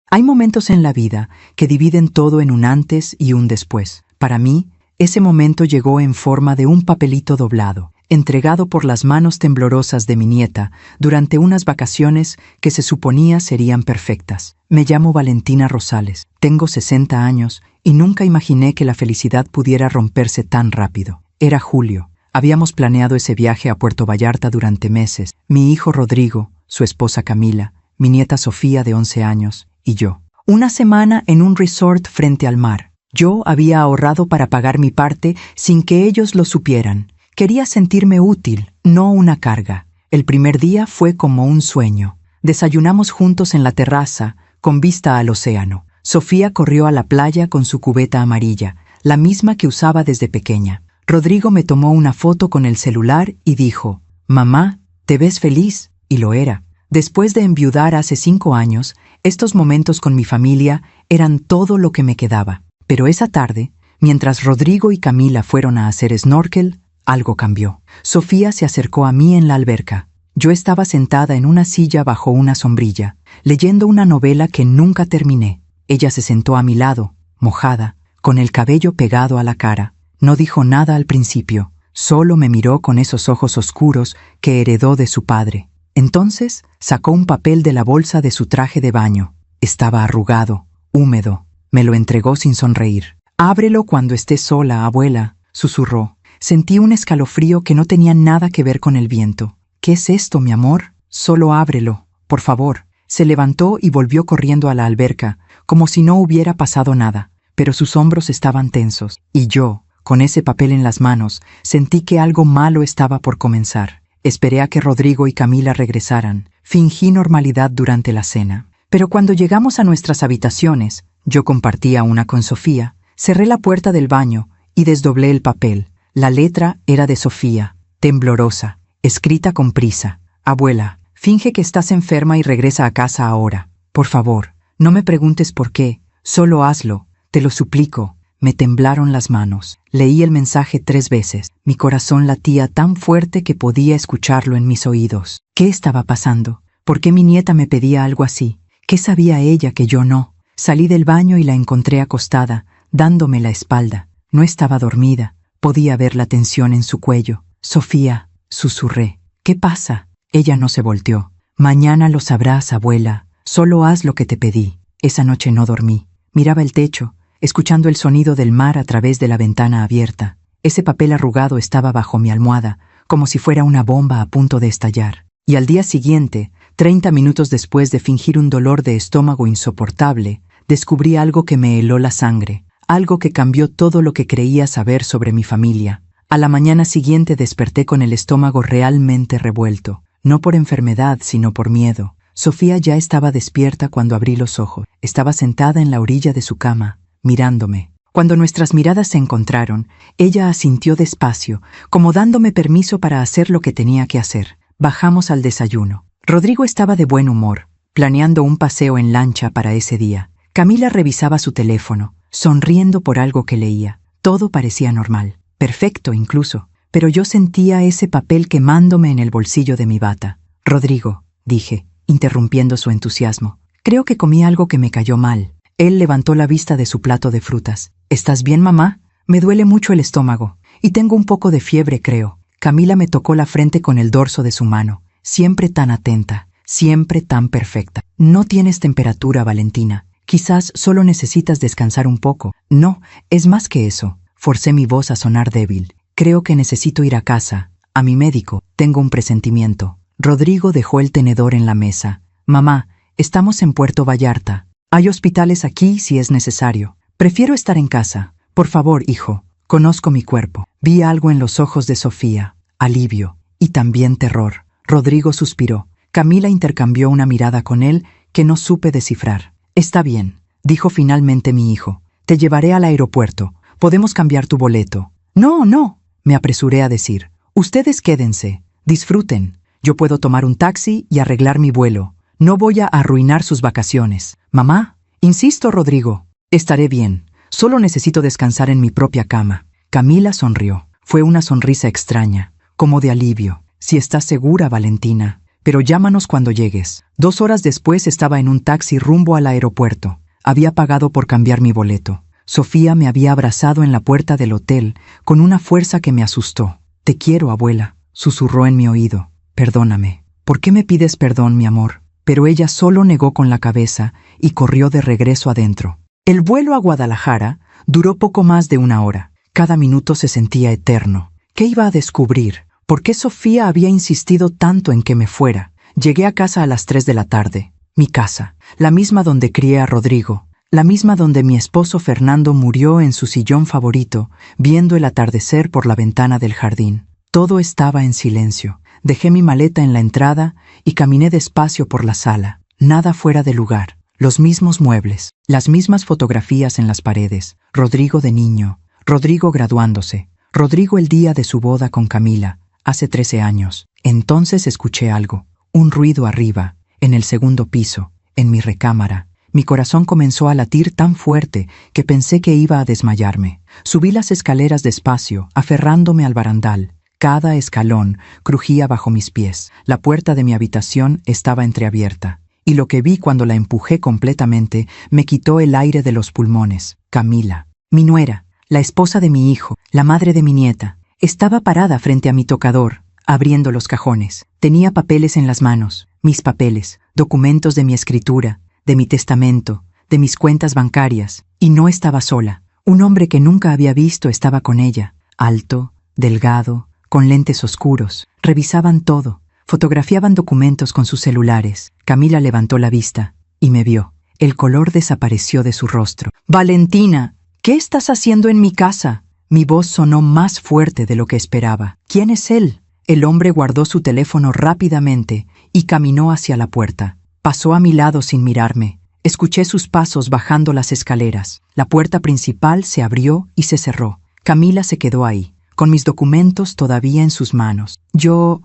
Hay momentos en la vida que dividen todo en un antes y un después. Para mí, ese momento llegó en forma de un papelito doblado, entregado por las manos temblorosas de mi nieta durante unas vacaciones que se suponía serían perfectas. Me llamo Valentina Rosales, tengo 60 años y nunca imaginé que la felicidad pudiera romperse tan rápido. Era julio. Habíamos planeado ese viaje a Puerto Vallarta durante meses. Mi hijo Rodrigo, su esposa Camila, mi nieta Sofía de 11 años y yo. Una semana en un resort frente al mar. Yo había ahorrado para pagar mi parte sin que ellos lo supieran. Quería sentirme útil, no una carga. El primer día fue como un sueño. Desayunamos juntos en la terraza, con vista al océano. Sofía corrió a la playa con su cubeta amarilla, la misma que usaba desde pequeña. Rodrigo me tomó una foto con el celular y dijo: «Mamá, ¿te ves feliz?». Y lo era. Después de enviudar hace 5 años, estos momentos con mi familia eran todo lo que me quedaba. Pero esa tarde, mientras Rodrigo y Camila fueron a hacer snorkel, algo cambió. Sofía se acercó a mí en la alberca. Yo estaba sentada en una silla bajo una sombrilla, leyendo una novela que nunca terminé. Ella se sentó a mi lado, mojada, con el cabello pegado a la cara. No dijo nada al principio, solo me miró con esos ojos oscuros que heredó de su padre. Entonces sacó un papel de la bolsa de su traje de baño. Estaba arrugado, húmedo. Me lo entregó sin sonreír. «Ábrelo cuando estés sola, abuela», susurró. Sentí un escalofrío que no tenía nada que ver con el viento. «¿Qué es esto, mi amor? Solo ábrelo, por favor». Se levantó y volvió corriendo a la alberca, como si no hubiera pasado nada, pero sus hombros estaban tensos, y yo, con ese papel en las manos, sentí que algo malo estaba por comenzar. Esperé a que Rodrigo y Camila regresaran. Fingí normalidad durante la cena. Pero cuando llegamos a nuestras habitaciones, yo compartía una con Sofía, cerré la puerta del baño y desdoblé el papel. La letra era de Sofía, temblorosa, escrita con prisa. «Abuela, finge que estás enferma y regresa a casa ahora. Por favor, no me preguntes por qué, solo hazlo, te lo suplico». Me temblaron las manos. Leí el mensaje 3 veces. Mi corazón latía tan fuerte que podía escucharlo en mis oídos. ¿Qué estaba pasando? ¿Por qué mi nieta me pedía algo así? ¿Qué sabía ella que yo no? Salí del baño y la encontré acostada, dándome la espalda. No estaba dormida. Podía ver la tensión en su cuello. «Sofía», susurré. «¿Qué pasa?». Ella no se volteó. «Mañana lo sabrás, abuela. Solo haz lo que te pedí». Esa noche no dormí. Miraba el techo, escuchando el sonido del mar a través de la ventana abierta. Ese papel arrugado estaba bajo mi almohada, como si fuera una bomba a punto de estallar. Y al día siguiente, 30 minutos después de fingir un dolor de estómago insoportable, descubrí algo que me heló la sangre, algo que cambió todo lo que creía saber sobre mi familia. A la mañana siguiente desperté con el estómago realmente revuelto, no por enfermedad, sino por miedo. Sofía ya estaba despierta cuando abrí los ojos. Estaba sentada en la orilla de su cama, mirándome. Cuando nuestras miradas se encontraron, ella asintió despacio, como dándome permiso para hacer lo que tenía que hacer. Bajamos al desayuno. Rodrigo estaba de buen humor, planeando un paseo en lancha para ese día. Camila revisaba su teléfono, sonriendo por algo que leía. Todo parecía normal, perfecto incluso, pero yo sentía ese papel quemándome en el bolsillo de mi bata. «Rodrigo», dije, interrumpiendo su entusiasmo, «creo que comí algo que me cayó mal». Él levantó la vista de su plato de frutas. «¿Estás bien, mamá? Me duele mucho el estómago. Y tengo un poco de fiebre, creo». Camila me tocó la frente con el dorso de su mano. Siempre tan atenta, siempre tan perfecta. «No tienes temperatura, Valentina. Quizás solo necesitas descansar un poco». «No, es más que eso». Forcé mi voz a sonar débil. «Creo que necesito ir a casa, a mi médico. Tengo un presentimiento». Rodrigo dejó el tenedor en la mesa. «Mamá, estamos en Puerto Vallarta. Hay hospitales aquí si es necesario. Prefiero estar en casa. Por favor, hijo, conozco mi cuerpo». Vi algo en los ojos de Sofía, alivio y también terror. Rodrigo suspiró. Camila intercambió una mirada con él que no supe descifrar. «Está bien», dijo finalmente mi hijo. «Te llevaré al aeropuerto. Podemos cambiar tu boleto». «No, no», me apresuré a decir. «Ustedes quédense. Disfruten. Yo puedo tomar un taxi y arreglar mi vuelo. No voy a arruinar sus vacaciones». «Mamá», insisto, Rodrigo. «Estaré bien. Solo necesito descansar en mi propia cama». Camila sonrió. Fue una sonrisa extraña, como de alivio. «Si estás segura, Valentina». pero llámanos cuando llegues. 2 horas después estaba en un taxi rumbo al aeropuerto. Había pagado por cambiar mi boleto. Sofía me había abrazado en la puerta del hotel con una fuerza que me asustó. «Te quiero, abuela», susurró en mi oído. «Perdóname». «¿Por qué me pides perdón, mi amor?». Pero ella solo negó con la cabeza y corrió de regreso adentro. El vuelo a Guadalajara duró poco más de 1 hora. Cada minuto se sentía eterno. ¿Qué iba a descubrir? ¿Por qué Sofía había insistido tanto en que me fuera? Llegué a casa a las 3 de la tarde. Mi casa, la misma donde crié a Rodrigo, la misma donde mi esposo Fernando murió en su sillón favorito, viendo el atardecer por la ventana del jardín. Todo estaba en silencio. Dejé mi maleta en la entrada y caminé despacio por la sala. Nada fuera de lugar. Los mismos muebles, las mismas fotografías en las paredes. Rodrigo de niño, Rodrigo graduándose, Rodrigo el día de su boda con Camila, hace 13 años. Entonces escuché algo, un ruido arriba, en el segundo piso, en mi recámara. Mi corazón comenzó a latir tan fuerte que pensé que iba a desmayarme. Subí las escaleras despacio, aferrándome al barandal. Cada escalón crujía bajo mis pies. La puerta de mi habitación estaba entreabierta, y lo que vi cuando la empujé completamente me quitó el aire de los pulmones. Camila, mi nuera, la esposa de mi hijo, la madre de mi nieta, estaba parada frente a mi tocador, abriendo los cajones. Tenía papeles en las manos, mis papeles, documentos de mi escritura, de mi testamento, de mis cuentas bancarias, y no estaba sola. Un hombre que nunca había visto estaba con ella, alto, delgado, con lentes oscuros. Revisaban todo, fotografiaban documentos con sus celulares. Camila levantó la vista y me vio. El color desapareció de su rostro. «Valentina, ¿qué estás haciendo en mi casa?». Mi voz sonó más fuerte de lo que esperaba. «¿Quién es él?». El hombre guardó su teléfono rápidamente y caminó hacia la puerta. Pasó a mi lado sin mirarme. Escuché sus pasos bajando las escaleras. La puerta principal se abrió y se cerró. Camila se quedó ahí, con mis documentos todavía en sus manos. Yo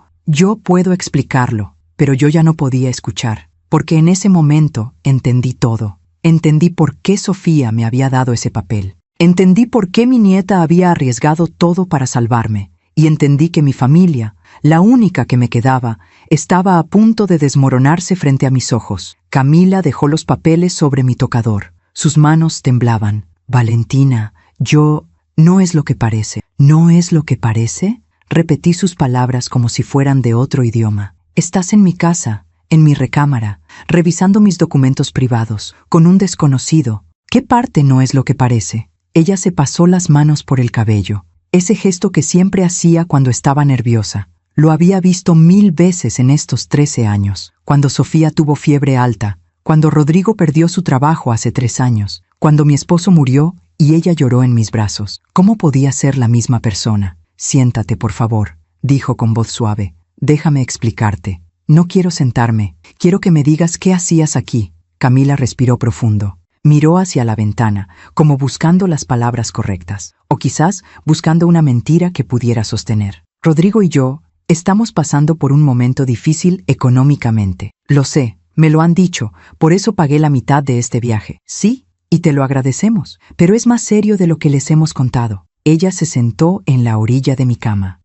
puedo explicarlo, pero yo ya no podía escuchar, porque en ese momento entendí todo. Entendí por qué Sofía me había dado ese papel. Entendí por qué mi nieta había arriesgado todo para salvarme. Y entendí que mi familia, la única que me quedaba, estaba a punto de desmoronarse frente a mis ojos. Camila dejó los papeles sobre mi tocador. Sus manos temblaban. «Valentina, no es lo que parece». «¿No es lo que parece?». Repetí sus palabras como si fueran de otro idioma. «Estás en mi casa, en mi recámara, revisando mis documentos privados, con un desconocido. ¿Qué parte no es lo que parece?». Ella se pasó las manos por el cabello. Ese gesto que siempre hacía cuando estaba nerviosa. Lo había visto 1000 veces en estos 13 años. Cuando Sofía tuvo fiebre alta, cuando Rodrigo perdió su trabajo hace 3 años, cuando mi esposo murió y ella lloró en mis brazos. ¿Cómo podía ser la misma persona? «Siéntate, por favor», dijo con voz suave. «Déjame explicarte». «No quiero sentarme. Quiero que me digas qué hacías aquí». Camila respiró profundo. Miró hacia la ventana, como buscando las palabras correctas, o quizás buscando una mentira que pudiera sostener. «Rodrigo y yo estamos pasando por un momento difícil económicamente. Lo sé, me lo han dicho, por eso pagué la mitad de este viaje». «Sí, y te lo agradecemos, pero es más serio de lo que les hemos contado». Ella se sentó en la orilla de mi cama,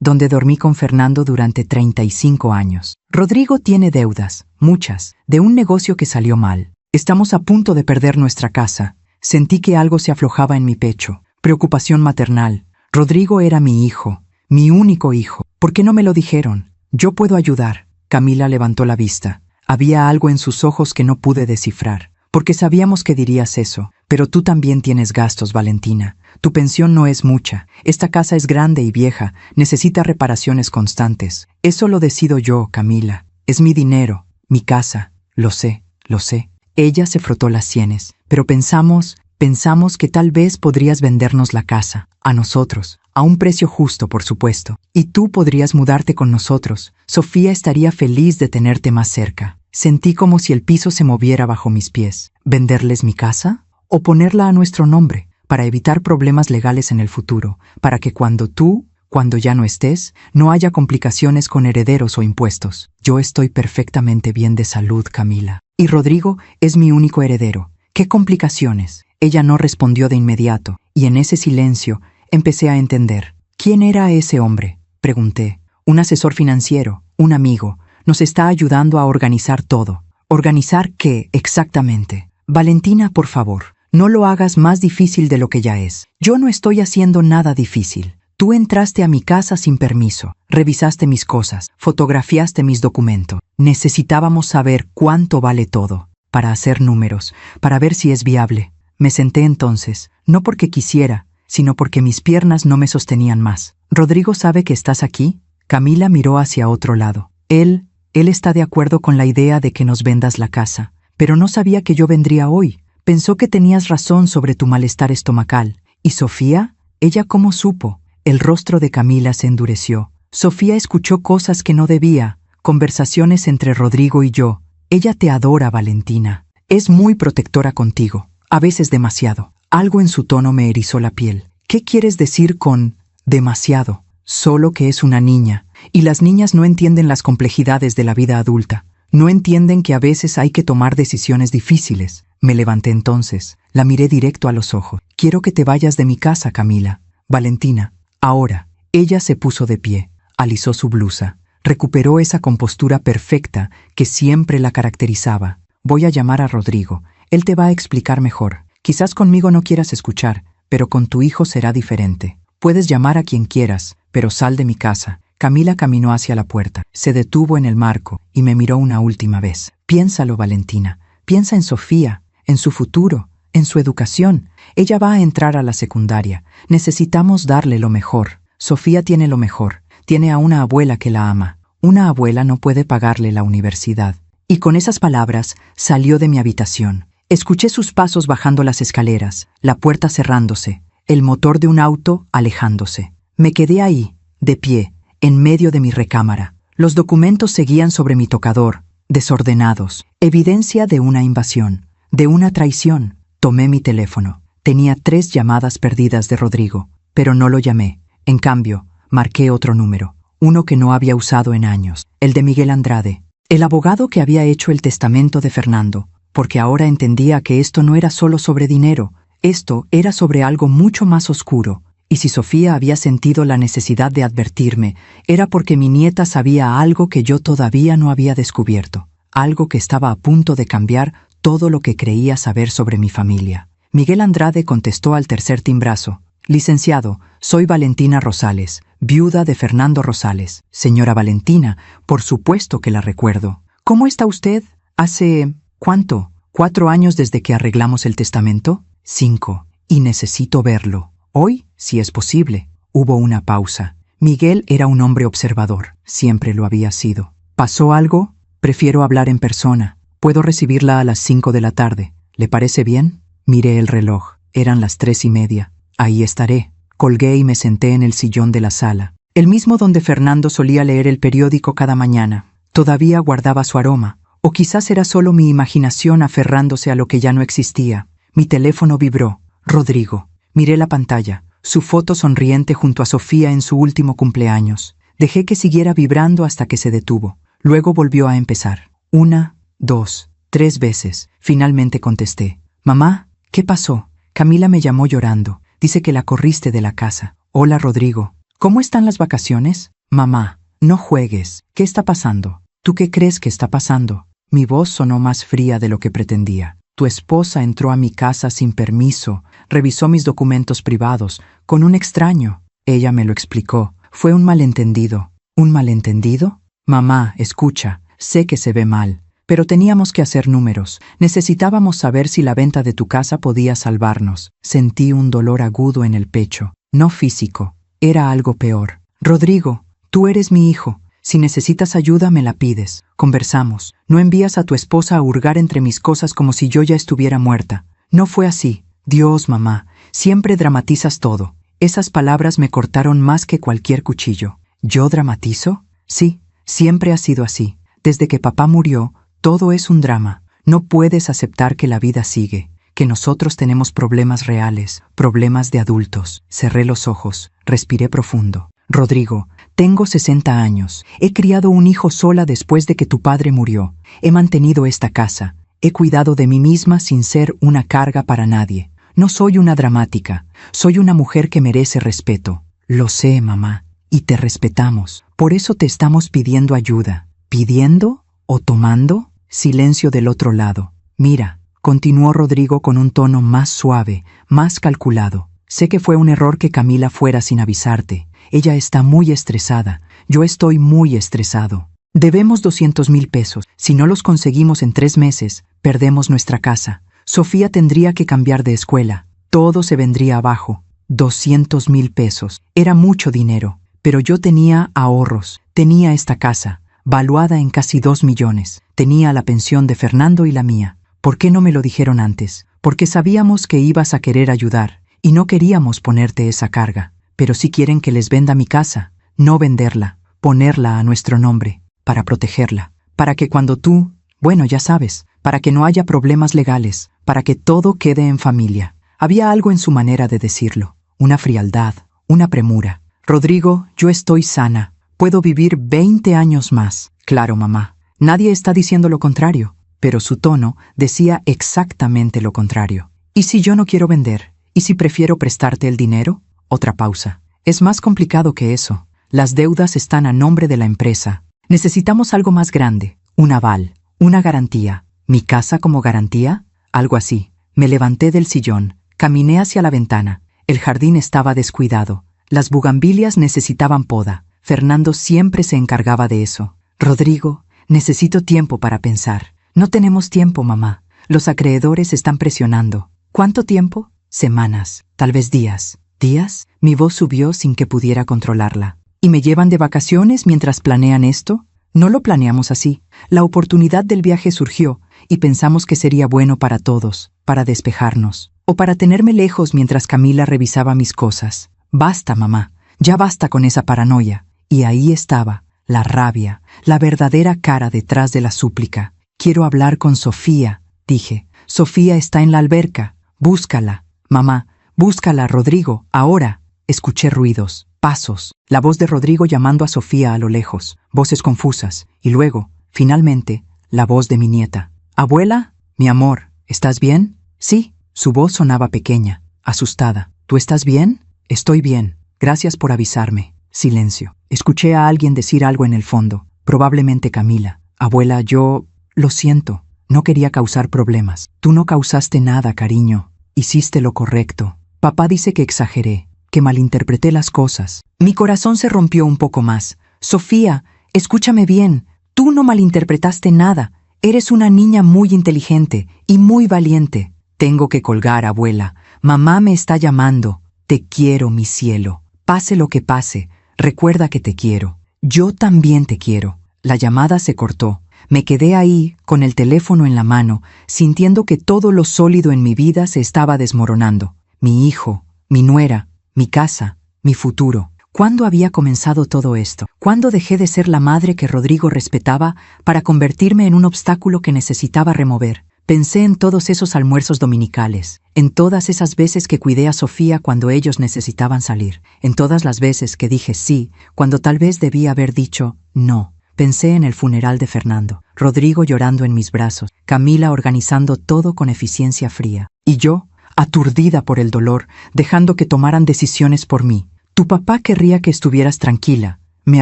donde dormí con Fernando durante 35 años. «Rodrigo tiene deudas, muchas, de un negocio que salió mal. Estamos a punto de perder nuestra casa». Sentí que algo se aflojaba en mi pecho. Preocupación maternal. Rodrigo era mi hijo, mi único hijo. ¿Por qué no me lo dijeron? «Yo puedo ayudar». Camila levantó la vista. Había algo en sus ojos que no pude descifrar. «Porque sabíamos que dirías eso. Pero tú también tienes gastos, Valentina. Tu pensión no es mucha. Esta casa es grande y vieja. Necesita reparaciones constantes. Eso lo decido yo, Camila. Es mi dinero, mi casa. Lo sé, lo sé». Ella se frotó las sienes. «Pero pensamos que tal vez podrías vendernos la casa, a nosotros, a un precio justo, por supuesto. Y tú podrías mudarte con nosotros. Sofía estaría feliz de tenerte más cerca». Sentí como si el piso se moviera bajo mis pies. ¿Venderles mi casa? ¿O ponerla a nuestro nombre, para evitar problemas legales en el futuro, para que cuando ya no estés, no haya complicaciones con herederos o impuestos? «Yo estoy perfectamente bien de salud, Camila. Y Rodrigo es mi único heredero. ¿Qué complicaciones?». Ella no respondió de inmediato, y en ese silencio empecé a entender. «¿Quién era ese hombre?», pregunté. «Un asesor financiero, un amigo. Nos está ayudando a organizar todo. ¿Organizar qué exactamente? Valentina, por favor, no lo hagas más difícil de lo que ya es. Yo no estoy haciendo nada difícil. Tú entraste a mi casa sin permiso, revisaste mis cosas, fotografiaste mis documentos. Necesitábamos saber cuánto vale todo, para hacer números, para ver si es viable. Me senté entonces, no porque quisiera, sino porque mis piernas no me sostenían más. ¿Rodrigo sabe que estás aquí? Camila miró hacia otro lado. Él está de acuerdo con la idea de que nos vendas la casa, pero no sabía que yo vendría hoy. Pensó que tenías razón sobre tu malestar estomacal. ¿Y Sofía? ¿Ella cómo supo? El rostro de Camila se endureció. Sofía escuchó cosas que no debía, conversaciones entre Rodrigo y yo. Ella te adora, Valentina. Es muy protectora contigo, a veces demasiado. Algo en su tono me erizó la piel. ¿Qué quieres decir con demasiado? Solo que es una niña, y las niñas no entienden las complejidades de la vida adulta. No entienden que a veces hay que tomar decisiones difíciles. Me levanté entonces, la miré directo a los ojos. Quiero que te vayas de mi casa, Camila. Valentina. Ahora, ella se puso de pie, alisó su blusa, recuperó esa compostura perfecta que siempre la caracterizaba. Voy a llamar a Rodrigo, él te va a explicar mejor. Quizás conmigo no quieras escuchar, pero con tu hijo será diferente. Puedes llamar a quien quieras, pero sal de mi casa. Camila caminó hacia la puerta, se detuvo en el marco y me miró una última vez. Piénsalo, Valentina, piensa en Sofía, en su futuro, en su educación. Ella va a entrar a la secundaria. Necesitamos darle lo mejor. Sofía tiene lo mejor. Tiene a una abuela que la ama. Una abuela no puede pagarle la universidad. Y con esas palabras salió de mi habitación. Escuché sus pasos bajando las escaleras, la puerta cerrándose, el motor de un auto alejándose. Me quedé ahí, de pie, en medio de mi recámara. Los documentos seguían sobre mi tocador, desordenados, evidencia de una invasión, de una traición. Tomé mi teléfono. Tenía 3 llamadas perdidas de Rodrigo, pero no lo llamé. En cambio, marqué otro número, uno que no había usado en años, el de Miguel Andrade, el abogado que había hecho el testamento de Fernando, porque ahora entendía que esto no era solo sobre dinero, esto era sobre algo mucho más oscuro, y si Sofía había sentido la necesidad de advertirme, era porque mi nieta sabía algo que yo todavía no había descubierto, algo que estaba a punto de cambiar todo lo que creía saber sobre mi familia. Miguel Andrade contestó al tercer timbrazo. Licenciado, soy Valentina Rosales, viuda de Fernando Rosales. Señora Valentina, por supuesto que la recuerdo. ¿Cómo está usted? Hace... ¿cuánto? ¿4 años desde que arreglamos el testamento? 5. Y necesito verlo. Hoy, si es posible. Hubo una pausa. Miguel era un hombre observador. Siempre lo había sido. ¿Pasó algo? Prefiero hablar en persona. Puedo recibirla a las 5 de la tarde. ¿Le parece bien? Miré el reloj. Eran las 3:30. Ahí estaré. Colgué y me senté en el sillón de la sala, el mismo donde Fernando solía leer el periódico cada mañana. Todavía guardaba su aroma, o quizás era solo mi imaginación aferrándose a lo que ya no existía. Mi teléfono vibró. Rodrigo. Miré la pantalla, su foto sonriente junto a Sofía en su último cumpleaños. Dejé que siguiera vibrando hasta que se detuvo. Luego volvió a empezar. 1, 2, 3 veces. Finalmente contesté. Mamá, ¿qué pasó? Camila me llamó llorando. Dice que la corriste de la casa. Hola, Rodrigo. ¿Cómo están las vacaciones? Mamá, no juegues. ¿Qué está pasando? ¿Tú qué crees que está pasando? Mi voz sonó más fría de lo que pretendía. Tu esposa entró a mi casa sin permiso, revisó mis documentos privados, con un extraño. Ella me lo explicó. Fue un malentendido. ¿Un malentendido? Mamá, escucha. Sé que se ve mal, pero teníamos que hacer números. Necesitábamos saber si la venta de tu casa podía salvarnos. Sentí un dolor agudo en el pecho, no físico. Era algo peor. Rodrigo, tú eres mi hijo. Si necesitas ayuda, me la pides. Conversamos. No envías a tu esposa a hurgar entre mis cosas como si yo ya estuviera muerta. No fue así. Dios, mamá, siempre dramatizas todo. Esas palabras me cortaron más que cualquier cuchillo. ¿Yo dramatizo? Sí, siempre ha sido así. Desde que papá murió, todo es un drama. No puedes aceptar que la vida sigue, que nosotros tenemos problemas reales, problemas de adultos. Cerré los ojos, respiré profundo. Rodrigo, tengo 60 años. He criado un hijo sola después de que tu padre murió. He mantenido esta casa. He cuidado de mí misma sin ser una carga para nadie. No soy una dramática. Soy una mujer que merece respeto. Lo sé, mamá, y te respetamos. Por eso te estamos pidiendo ayuda. ¿Pidiendo o tomando? Silencio del otro lado. Mira, continuó Rodrigo con un tono más suave, más calculado. Sé que fue un error que Camila fuera sin avisarte. Ella está muy estresada. Yo estoy muy estresado. Debemos 200,000 pesos. Si no los conseguimos en 3 meses, perdemos nuestra casa. Sofía tendría que cambiar de escuela. Todo se vendría abajo. 200,000 pesos. Era mucho dinero. Pero yo tenía ahorros. Tenía esta casa, valuada en casi 2 millones. Tenía la pensión de Fernando y la mía. ¿Por qué no me lo dijeron antes? Porque sabíamos que ibas a querer ayudar y no queríamos ponerte esa carga. Pero si quieren que les venda mi casa, no venderla, ponerla a nuestro nombre, para protegerla, para que cuando tú, bueno, ya sabes, para que no haya problemas legales, para que todo quede en familia. Había algo en su manera de decirlo, una frialdad, una premura. Rodrigo, yo estoy sana. Puedo vivir 20 años más. Claro, mamá. Nadie está diciendo lo contrario, pero su tono decía exactamente lo contrario. ¿Y si yo no quiero vender? ¿Y si prefiero prestarte el dinero? Otra pausa. Es más complicado que eso. Las deudas están a nombre de la empresa. Necesitamos algo más grande. Un aval. Una garantía. ¿Mi casa como garantía? Algo así. Me levanté del sillón. Caminé hacia la ventana. El jardín estaba descuidado. Las bugambilias necesitaban poda. Fernando siempre se encargaba de eso. Rodrigo, necesito tiempo para pensar. No tenemos tiempo, mamá. Los acreedores están presionando. ¿Cuánto tiempo? Semanas, tal vez días. ¿Días? Mi voz subió sin que pudiera controlarla. ¿Y me llevan de vacaciones mientras planean esto? No lo planeamos así. La oportunidad del viaje surgió y pensamos que sería bueno para todos, para despejarnos, o para tenerme lejos mientras Camila revisaba mis cosas. Basta, mamá. Ya basta con esa paranoia. Y ahí estaba, la rabia, la verdadera cara detrás de la súplica. Quiero hablar con Sofía, dije. Sofía está en la alberca. Búscala. Mamá, búscala, Rodrigo, ahora. Escuché ruidos, pasos, la voz de Rodrigo llamando a Sofía a lo lejos, voces confusas, y luego, finalmente, la voz de mi nieta. Abuela, mi amor, ¿estás bien? Sí, su voz sonaba pequeña, asustada. ¿Tú estás bien? Estoy bien. Gracias por avisarme. Silencio. Escuché a alguien decir algo en el fondo, probablemente Camila. Abuela, yo... Lo siento. No quería causar problemas. Tú no causaste nada, cariño. Hiciste lo correcto. Papá dice que exageré, que malinterpreté las cosas. Mi corazón se rompió un poco más. Sofía, escúchame bien. Tú no malinterpretaste nada. Eres una niña muy inteligente y muy valiente. Tengo que colgar, abuela. Mamá me está llamando. Te quiero, mi cielo. Pase lo que pase, recuerda que te quiero. Yo también te quiero. La llamada se cortó. Me quedé ahí, con el teléfono en la mano, sintiendo que todo lo sólido en mi vida se estaba desmoronando. Mi hijo, mi nuera, mi casa, mi futuro. ¿Cuándo había comenzado todo esto? ¿Cuándo dejé de ser la madre que Rodrigo respetaba para convertirme en un obstáculo que necesitaba remover? Pensé en todos esos almuerzos dominicales, en todas esas veces que cuidé a Sofía cuando ellos necesitaban salir, en todas las veces que dije sí, cuando tal vez debía haber dicho no. Pensé en el funeral de Fernando, Rodrigo llorando en mis brazos, Camila organizando todo con eficiencia fría, y yo, aturdida por el dolor, dejando que tomaran decisiones por mí. Tu papá querría que estuvieras tranquila, me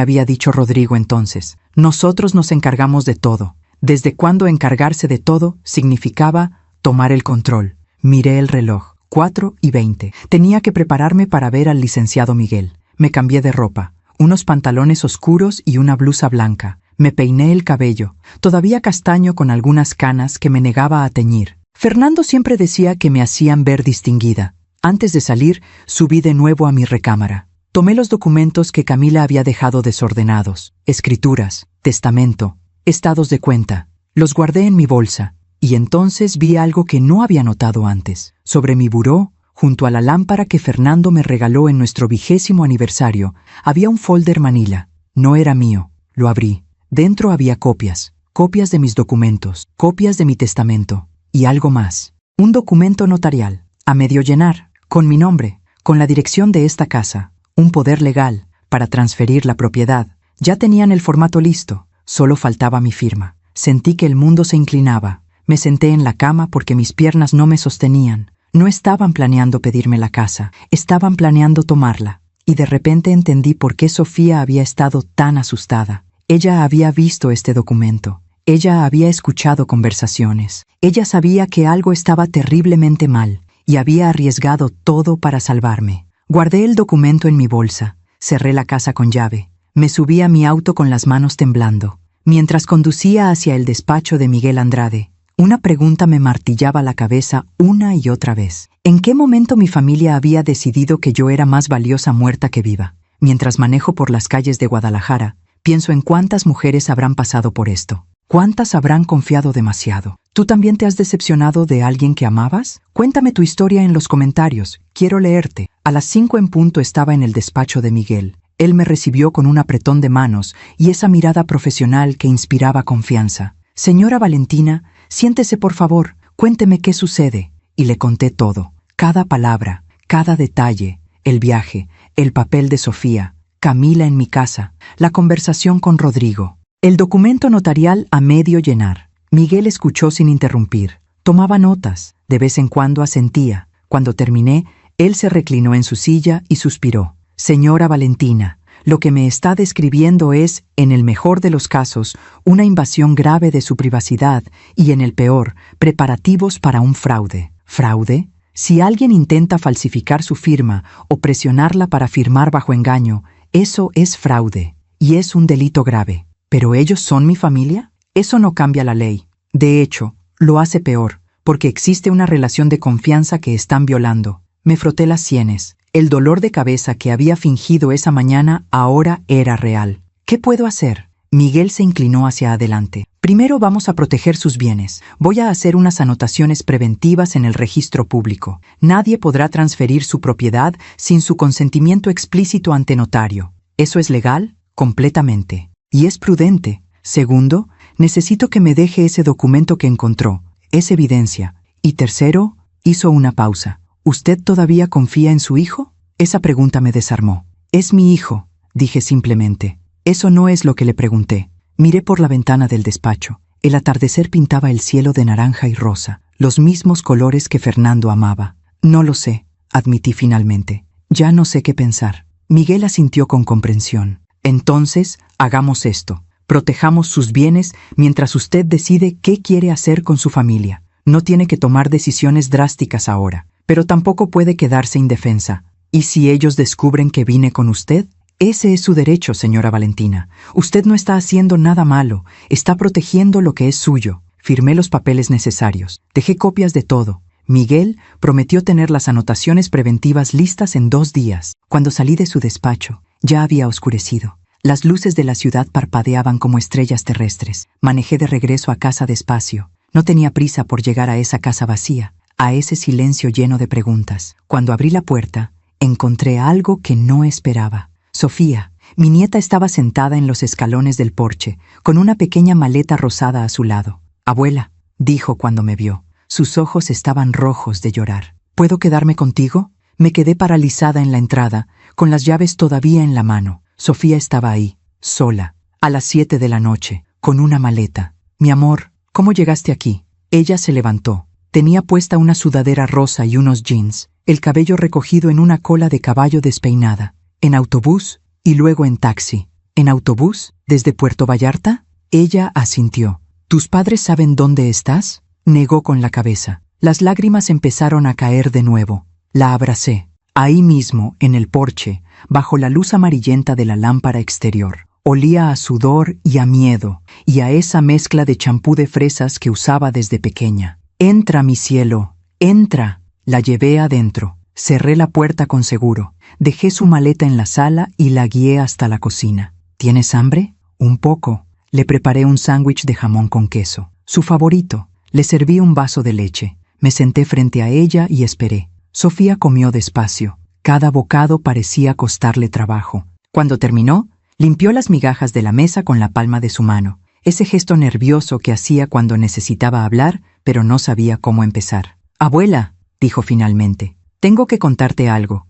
había dicho Rodrigo entonces. Nosotros nos encargamos de todo. ¿Desde cuándo encargarse de todo significaba tomar el control? Miré el reloj, 4:20. Tenía que prepararme para ver al licenciado Miguel. Me cambié de ropa, unos pantalones oscuros y una blusa blanca. Me peiné el cabello, todavía castaño con algunas canas que me negaba a teñir. Fernando siempre decía que me hacían ver distinguida. Antes de salir, subí de nuevo a mi recámara. Tomé los documentos que Camila había dejado desordenados, escrituras, testamento, estados de cuenta. Los guardé en mi bolsa, y entonces vi algo que no había notado antes. Sobre mi buró, junto a la lámpara que Fernando me regaló en nuestro 20º aniversario, había un folder manila. No era mío. Lo abrí. Dentro había copias de mis documentos, copias de mi testamento, y algo más. Un documento notarial, a medio llenar, con mi nombre, con la dirección de esta casa, un poder legal, para transferir la propiedad. Ya tenían el formato listo. Solo faltaba mi firma. Sentí que el mundo se inclinaba. Me senté en la cama porque mis piernas no me sostenían. No estaban planeando pedirme la casa, estaban planeando tomarla. Y de repente entendí por qué Sofía había estado tan asustada. Ella había visto este documento. Ella había escuchado conversaciones. Ella sabía que algo estaba terriblemente mal y había arriesgado todo para salvarme. Guardé el documento en mi bolsa, cerré la casa con llave, me subí a mi auto con las manos temblando. Mientras conducía hacia el despacho de Miguel Andrade, una pregunta me martillaba la cabeza una y otra vez. ¿En qué momento mi familia había decidido que yo era más valiosa muerta que viva? Mientras manejo por las calles de Guadalajara, pienso en cuántas mujeres habrán pasado por esto. ¿Cuántas habrán confiado demasiado? ¿Tú también te has decepcionado de alguien que amabas? Cuéntame tu historia en los comentarios. Quiero leerte. A las 5 en punto estaba en el despacho de Miguel. Él me recibió con un apretón de manos y esa mirada profesional que inspiraba confianza. Señora Valentina, siéntese por favor, cuénteme qué sucede. Y le conté todo. Cada palabra, cada detalle, el viaje, el papel de Sofía, Camila en mi casa, la conversación con Rodrigo. El documento notarial a medio llenar. Miguel escuchó sin interrumpir. Tomaba notas. De vez en cuando asentía. Cuando terminé, él se reclinó en su silla y suspiró. Señora Valentina, lo que me está describiendo es, en el mejor de los casos, una invasión grave de su privacidad y, en el peor, preparativos para un fraude. ¿Fraude? Si alguien intenta falsificar su firma o presionarla para firmar bajo engaño, eso es fraude y es un delito grave. ¿Pero ellos son mi familia? Eso no cambia la ley. De hecho, lo hace peor, porque existe una relación de confianza que están violando. Me froté las sienes. El dolor de cabeza que había fingido esa mañana ahora era real. ¿Qué puedo hacer? Miguel se inclinó hacia adelante. Primero vamos a proteger sus bienes. Voy a hacer unas anotaciones preventivas en el registro público. Nadie podrá transferir su propiedad sin su consentimiento explícito ante notario. ¿Eso es legal? Completamente. Y es prudente. Segundo, necesito que me deje ese documento que encontró. Es evidencia. Y tercero, hizo una pausa. ¿Usted todavía confía en su hijo? Esa pregunta me desarmó. Es mi hijo, dije simplemente. Eso no es lo que le pregunté. Miré por la ventana del despacho. El atardecer pintaba el cielo de naranja y rosa, los mismos colores que Fernando amaba. No lo sé, admití finalmente. Ya no sé qué pensar. Miguel asintió con comprensión. Entonces, hagamos esto. Protejamos sus bienes mientras usted decide qué quiere hacer con su familia. No tiene que tomar decisiones drásticas ahora, pero tampoco puede quedarse indefensa. ¿Y si ellos descubren que vine con usted? Ese es su derecho, señora Valentina. Usted no está haciendo nada malo, está protegiendo lo que es suyo. Firmé los papeles necesarios. Dejé copias de todo. Miguel prometió tener las anotaciones preventivas listas en 2 días. Cuando salí de su despacho, ya había oscurecido. Las luces de la ciudad parpadeaban como estrellas terrestres. Manejé de regreso a casa despacio. No tenía prisa por llegar a esa casa vacía, a ese silencio lleno de preguntas. Cuando abrí la puerta, encontré algo que no esperaba. Sofía, mi nieta, estaba sentada en los escalones del porche, con una pequeña maleta rosada a su lado. «Abuela», dijo cuando me vio. Sus ojos estaban rojos de llorar. «¿Puedo quedarme contigo?» Me quedé paralizada en la entrada, con las llaves todavía en la mano. Sofía estaba ahí, sola, a las 7 de la noche, con una maleta. «Mi amor, ¿cómo llegaste aquí?» Ella se levantó. Tenía puesta una sudadera rosa y unos jeans, el cabello recogido en una cola de caballo despeinada. «¿En autobús?» y luego en taxi. «¿En autobús? ¿Desde Puerto Vallarta?» Ella asintió. «¿Tus padres saben dónde estás?» Negó con la cabeza. Las lágrimas empezaron a caer de nuevo. La abracé. Ahí mismo, en el porche, bajo la luz amarillenta de la lámpara exterior. Olía a sudor y a miedo, y a esa mezcla de champú de fresas que usaba desde pequeña. «Entra, mi cielo, entra». La llevé adentro. Cerré la puerta con seguro. Dejé su maleta en la sala y la guié hasta la cocina. «¿Tienes hambre?» «Un poco». Le preparé un sándwich de jamón con queso, su favorito. Le serví un vaso de leche. Me senté frente a ella y esperé. Sofía comió despacio. Cada bocado parecía costarle trabajo. Cuando terminó, limpió las migajas de la mesa con la palma de su mano. Ese gesto nervioso que hacía cuando necesitaba hablar, pero no sabía cómo empezar. «Abuela», dijo finalmente, «tengo que contarte algo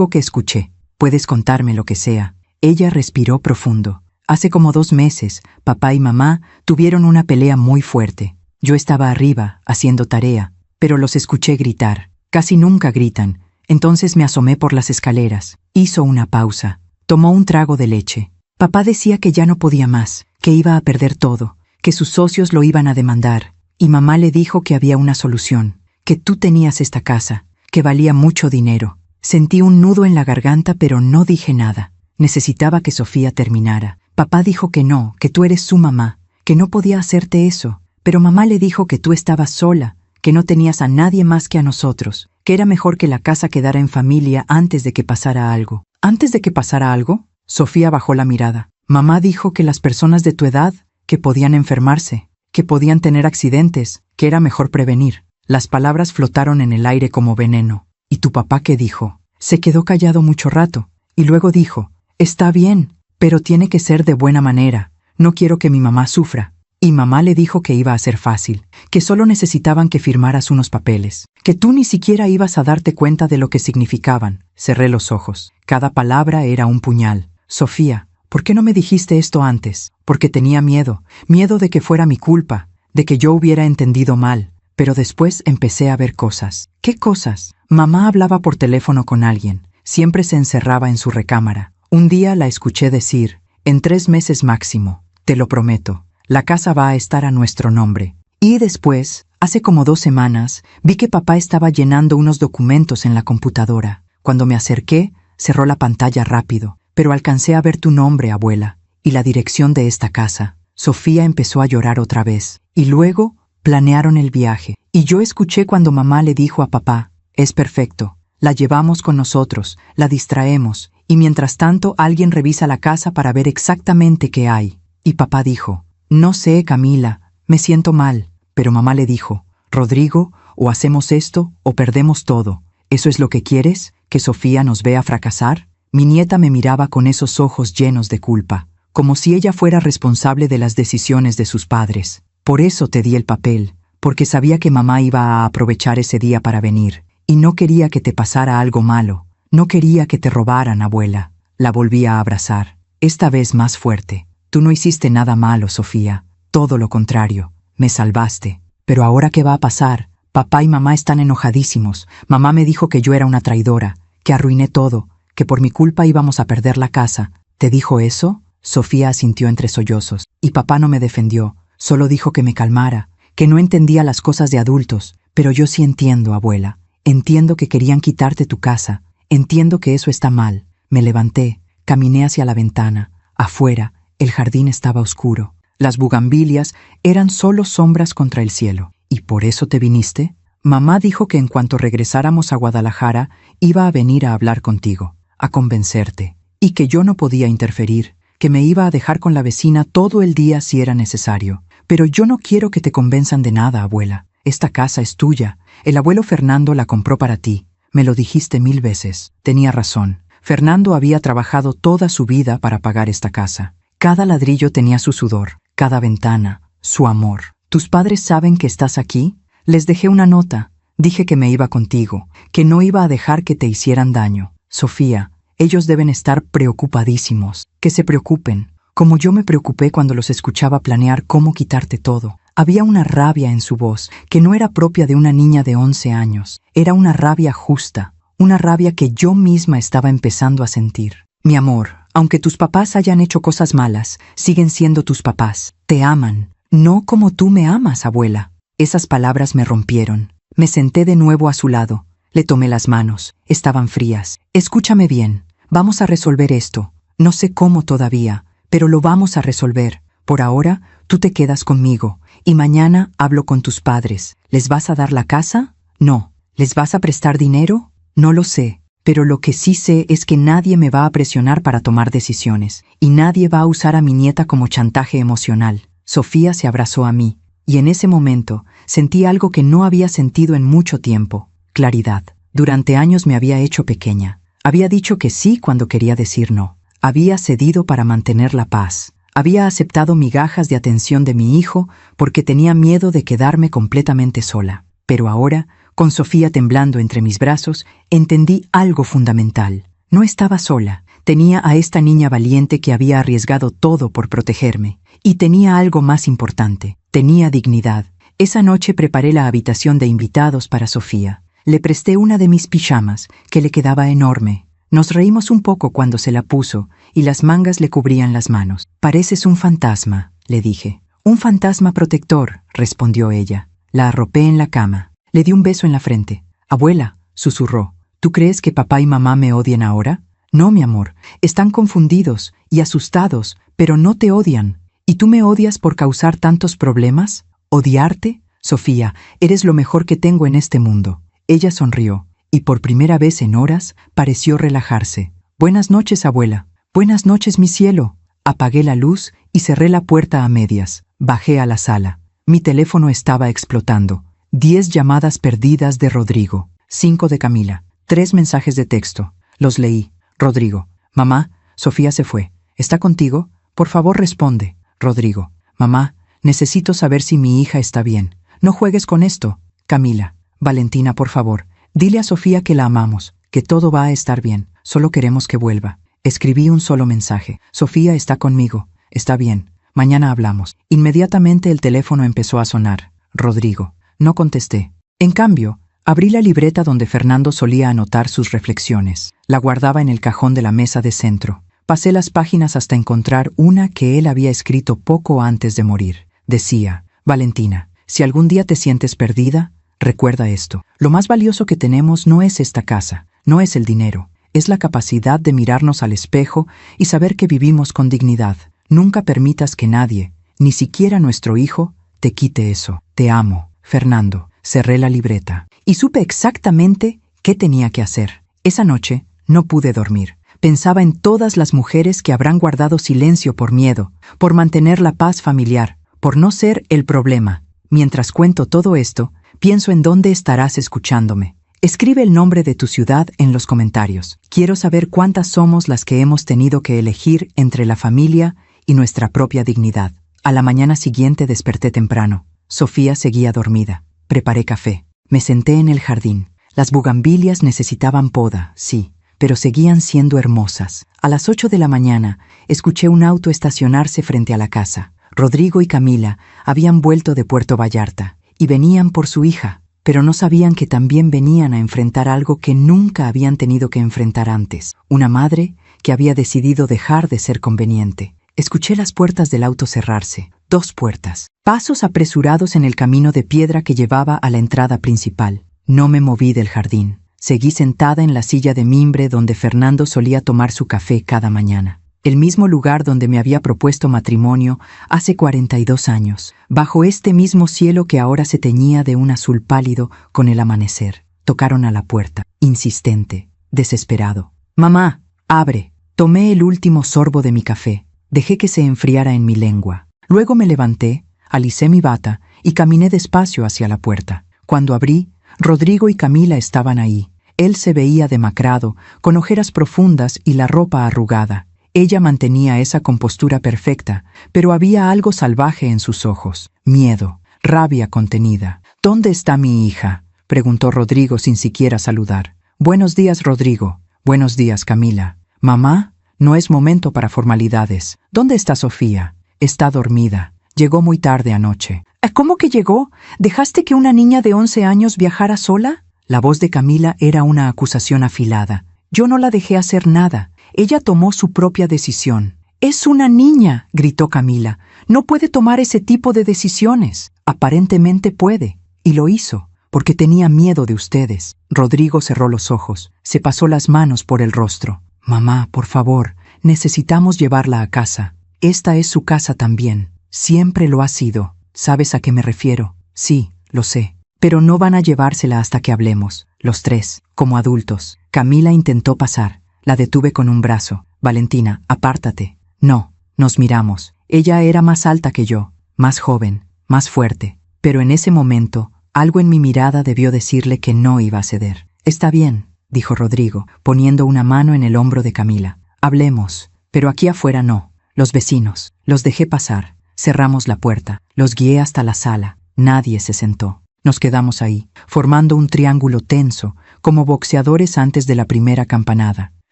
que escuché. Puedes contarme lo que sea». Ella respiró profundo. «Hace como 2 meses, papá y mamá tuvieron una pelea muy fuerte. Yo estaba arriba, haciendo tarea, pero los escuché gritar. Casi nunca gritan. Entonces me asomé por las escaleras». Hizo una pausa. Tomó un trago de leche. Papá decía que ya no podía más, que iba a perder todo, que sus socios lo iban a demandar, y mamá le dijo que había una solución, que tú tenías esta casa, que valía mucho dinero. Sentí un nudo en la garganta, pero no dije nada. Necesitaba que Sofía terminara. Papá dijo que no, que tú eres su mamá, que no podía hacerte eso, pero mamá le dijo que tú estabas sola, que no tenías a nadie más que a nosotros, que era mejor que la casa quedara en familia antes de que pasara algo. ¿Antes de que pasara algo? Sofía bajó la mirada. Mamá dijo que las personas de tu edad, que podían enfermarse, que podían tener accidentes, que era mejor prevenir. Las palabras flotaron en el aire como veneno. ¿Y tu papá qué dijo? Se quedó callado mucho rato, y luego dijo, está bien, pero tiene que ser de buena manera. No quiero que mi mamá sufra. Y mamá le dijo que iba a ser fácil, que solo necesitaban que firmaras unos papeles, que tú ni siquiera ibas a darte cuenta de lo que significaban. Cerré los ojos. Cada palabra era un puñal. Sofía, ¿por qué no me dijiste esto antes? Porque tenía miedo de que fuera mi culpa, de que yo hubiera entendido mal. Pero después empecé a ver cosas. ¿Qué cosas? Mamá hablaba por teléfono con alguien. Siempre se encerraba en su recámara. Un día la escuché decir, en 3 meses máximo, te lo prometo, la casa va a estar a nuestro nombre. Y después, hace como 2 semanas, vi que papá estaba llenando unos documentos en la computadora. Cuando me acerqué, cerró la pantalla rápido, pero alcancé a ver tu nombre, abuela, y la dirección de esta casa. Sofía empezó a llorar otra vez, y luego planearon el viaje, y yo escuché cuando mamá le dijo a papá, es perfecto, la llevamos con nosotros, la distraemos, y mientras tanto alguien revisa la casa para ver exactamente qué hay. Y papá dijo, no sé, Camila, me siento mal, pero mamá le dijo, Rodrigo, o hacemos esto o perdemos todo. ¿Eso es lo que quieres? ¿Que Sofía nos vea fracasar? Mi nieta me miraba con esos ojos llenos de culpa, como si ella fuera responsable de las decisiones de sus padres. Por eso te di el papel, porque sabía que mamá iba a aprovechar ese día para venir, y no quería que te pasara algo malo, no quería que te robaran, abuela. La volví a abrazar, esta vez más fuerte. Tú no hiciste nada malo, Sofía, todo lo contrario, me salvaste. Pero ahora, ¿qué va a pasar? Papá y mamá están enojadísimos. Mamá me dijo que yo era una traidora, que arruiné todo, que por mi culpa íbamos a perder la casa. ¿Te dijo eso? Sofía asintió entre sollozos. Y papá no me defendió. Solo dijo que me calmara, que no entendía las cosas de adultos, pero yo sí entiendo, abuela. Entiendo que querían quitarte tu casa. Entiendo que eso está mal. Me levanté, caminé hacia la ventana. Afuera, el jardín estaba oscuro. Las bugambilias eran solo sombras contra el cielo. ¿Y por eso te viniste? Mamá dijo que en cuanto regresáramos a Guadalajara, iba a venir a hablar contigo, a convencerte, y que yo no podía interferir, que me iba a dejar con la vecina todo el día si era necesario. Pero yo no quiero que te convenzan de nada, abuela. Esta casa es tuya. El abuelo Fernando la compró para ti. Me lo dijiste 1000 veces. Tenía razón. Fernando había trabajado toda su vida para pagar esta casa. Cada ladrillo tenía su sudor, cada ventana, su amor. ¿Tus padres saben que estás aquí? Les dejé una nota. Dije que me iba contigo, que no iba a dejar que te hicieran daño. Sofía, ellos deben estar preocupadísimos. Que se preocupen. Como yo me preocupé cuando los escuchaba planear cómo quitarte todo. Había una rabia en su voz que no era propia de una niña de 11 años. Era una rabia justa, una rabia que yo misma estaba empezando a sentir. Mi amor, aunque tus papás hayan hecho cosas malas, siguen siendo tus papás. Te aman, no como tú me amas, abuela. Esas palabras me rompieron. Me senté de nuevo a su lado. Le tomé las manos. Estaban frías. Escúchame bien. Vamos a resolver esto. No sé cómo todavía, pero lo vamos a resolver. Por ahora, tú te quedas conmigo, y mañana hablo con tus padres. ¿Les vas a dar la casa? No. ¿Les vas a prestar dinero? No lo sé. Pero lo que sí sé es que nadie me va a presionar para tomar decisiones, y nadie va a usar a mi nieta como chantaje emocional. Sofía se abrazó a mí, y en ese momento sentí algo que no había sentido en mucho tiempo: claridad. Durante años me había hecho pequeña. Había dicho que sí cuando quería decir no. Había cedido para mantener la paz. Había aceptado migajas de atención de mi hijo porque tenía miedo de quedarme completamente sola. Pero ahora, con Sofía temblando entre mis brazos, entendí algo fundamental. No estaba sola. Tenía a esta niña valiente que había arriesgado todo por protegerme. Y tenía algo más importante. Tenía dignidad. Esa noche preparé la habitación de invitados para Sofía. Le presté una de mis pijamas, que le quedaba enorme. Nos reímos un poco cuando se la puso y las mangas le cubrían las manos. «Pareces un fantasma», le dije. «Un fantasma protector», respondió ella. La arropé en la cama. Le di un beso en la frente. «Abuela», susurró, «¿tú crees que papá y mamá me odian ahora?» «No, mi amor, están confundidos y asustados, pero no te odian. ¿Y tú me odias por causar tantos problemas? ¿Odiarte? Sofía, eres lo mejor que tengo en este mundo». Ella sonrió, y por primera vez en horas pareció relajarse. «Buenas noches, abuela». «Buenas noches, mi cielo». Apagué la luz y cerré la puerta a medias. Bajé a la sala. Mi teléfono estaba explotando. 10 llamadas perdidas de Rodrigo. 5 de Camila. 3 mensajes de texto. Los leí. Rodrigo: «Mamá, Sofía se fue. ¿Está contigo? Por favor, responde». Rodrigo: «Mamá, necesito saber si mi hija está bien. No juegues con esto». Camila: «Valentina, por favor, dile a Sofía que la amamos, que todo va a estar bien. Solo queremos que vuelva». Escribí un solo mensaje. «Sofía está conmigo. Está bien. Mañana hablamos». Inmediatamente el teléfono empezó a sonar. Rodrigo. No contesté. En cambio, abrí la libreta donde Fernando solía anotar sus reflexiones. La guardaba en el cajón de la mesa de centro. Pasé las páginas hasta encontrar una que él había escrito poco antes de morir. Decía: «Valentina, si algún día te sientes perdida, recuerda esto. Lo más valioso que tenemos no es esta casa, no es el dinero. Es la capacidad de mirarnos al espejo y saber que vivimos con dignidad. Nunca permitas que nadie, ni siquiera nuestro hijo, te quite eso. Te amo, Fernando». Cerré la libreta y supe exactamente qué tenía que hacer. Esa noche no pude dormir. Pensaba en todas las mujeres que habrán guardado silencio por miedo, por mantener la paz familiar, por no ser el problema. Mientras cuento todo esto, pienso en dónde estarás escuchándome. Escribe el nombre de tu ciudad en los comentarios. Quiero saber cuántas somos las que hemos tenido que elegir entre la familia y nuestra propia dignidad. A la mañana siguiente desperté temprano. Sofía seguía dormida. Preparé café. Me senté en el jardín. Las bugambilias necesitaban poda, sí, pero seguían siendo hermosas. A las 8 de la mañana escuché un auto estacionarse frente a la casa. Rodrigo y Camila habían vuelto de Puerto Vallarta y venían por su hija, pero no sabían que también venían a enfrentar algo que nunca habían tenido que enfrentar antes. Una madre que había decidido dejar de ser conveniente. Escuché las puertas del auto cerrarse. 2 puertas. Pasos apresurados en el camino de piedra que llevaba a la entrada principal. No me moví del jardín. Seguí sentada en la silla de mimbre donde Fernando solía tomar su café cada mañana. El mismo lugar donde me había propuesto matrimonio hace 42 años. Bajo este mismo cielo que ahora se teñía de un azul pálido con el amanecer. Tocaron a la puerta. Insistente. Desesperado. «Mamá, abre». Tomé el último sorbo de mi café. Dejé que se enfriara en mi lengua. Luego me levanté, alicé mi bata y caminé despacio hacia la puerta. Cuando abrí, Rodrigo y Camila estaban ahí. Él se veía demacrado, con ojeras profundas y la ropa arrugada. Ella mantenía esa compostura perfecta, pero había algo salvaje en sus ojos. Miedo, rabia contenida. «¿Dónde está mi hija?», preguntó Rodrigo sin siquiera saludar. «Buenos días, Rodrigo». «Buenos días, Camila». «Mamá, no es momento para formalidades. ¿Dónde está Sofía?» «Está dormida. Llegó muy tarde anoche». «¿Cómo que llegó? ¿Dejaste que una niña de 11 años viajara sola?» La voz de Camila era una acusación afilada. «Yo no la dejé hacer nada. Ella tomó su propia decisión». «Es una niña», gritó Camila. «No puede tomar ese tipo de decisiones». «Aparentemente puede. Y lo hizo, porque tenía miedo de ustedes». Rodrigo cerró los ojos. Se pasó las manos por el rostro. «Mamá, por favor, necesitamos llevarla a casa. Esta es su casa también. Siempre lo ha sido. ¿Sabes a qué me refiero?» «Sí, lo sé. Pero no van a llevársela hasta que hablemos, los 3, como adultos». Camila intentó pasar. La detuve con un brazo. «Valentina, apártate». «No». Nos miramos. Ella era más alta que yo, más joven, más fuerte. Pero en ese momento, algo en mi mirada debió decirle que no iba a ceder. «Está bien», dijo Rodrigo, poniendo una mano en el hombro de Camila. «Hablemos, pero aquí afuera no. Los vecinos». Los dejé pasar. Cerramos la puerta. Los guié hasta la sala. Nadie se sentó. Nos quedamos ahí, formando un triángulo tenso, como boxeadores antes de la primera campanada.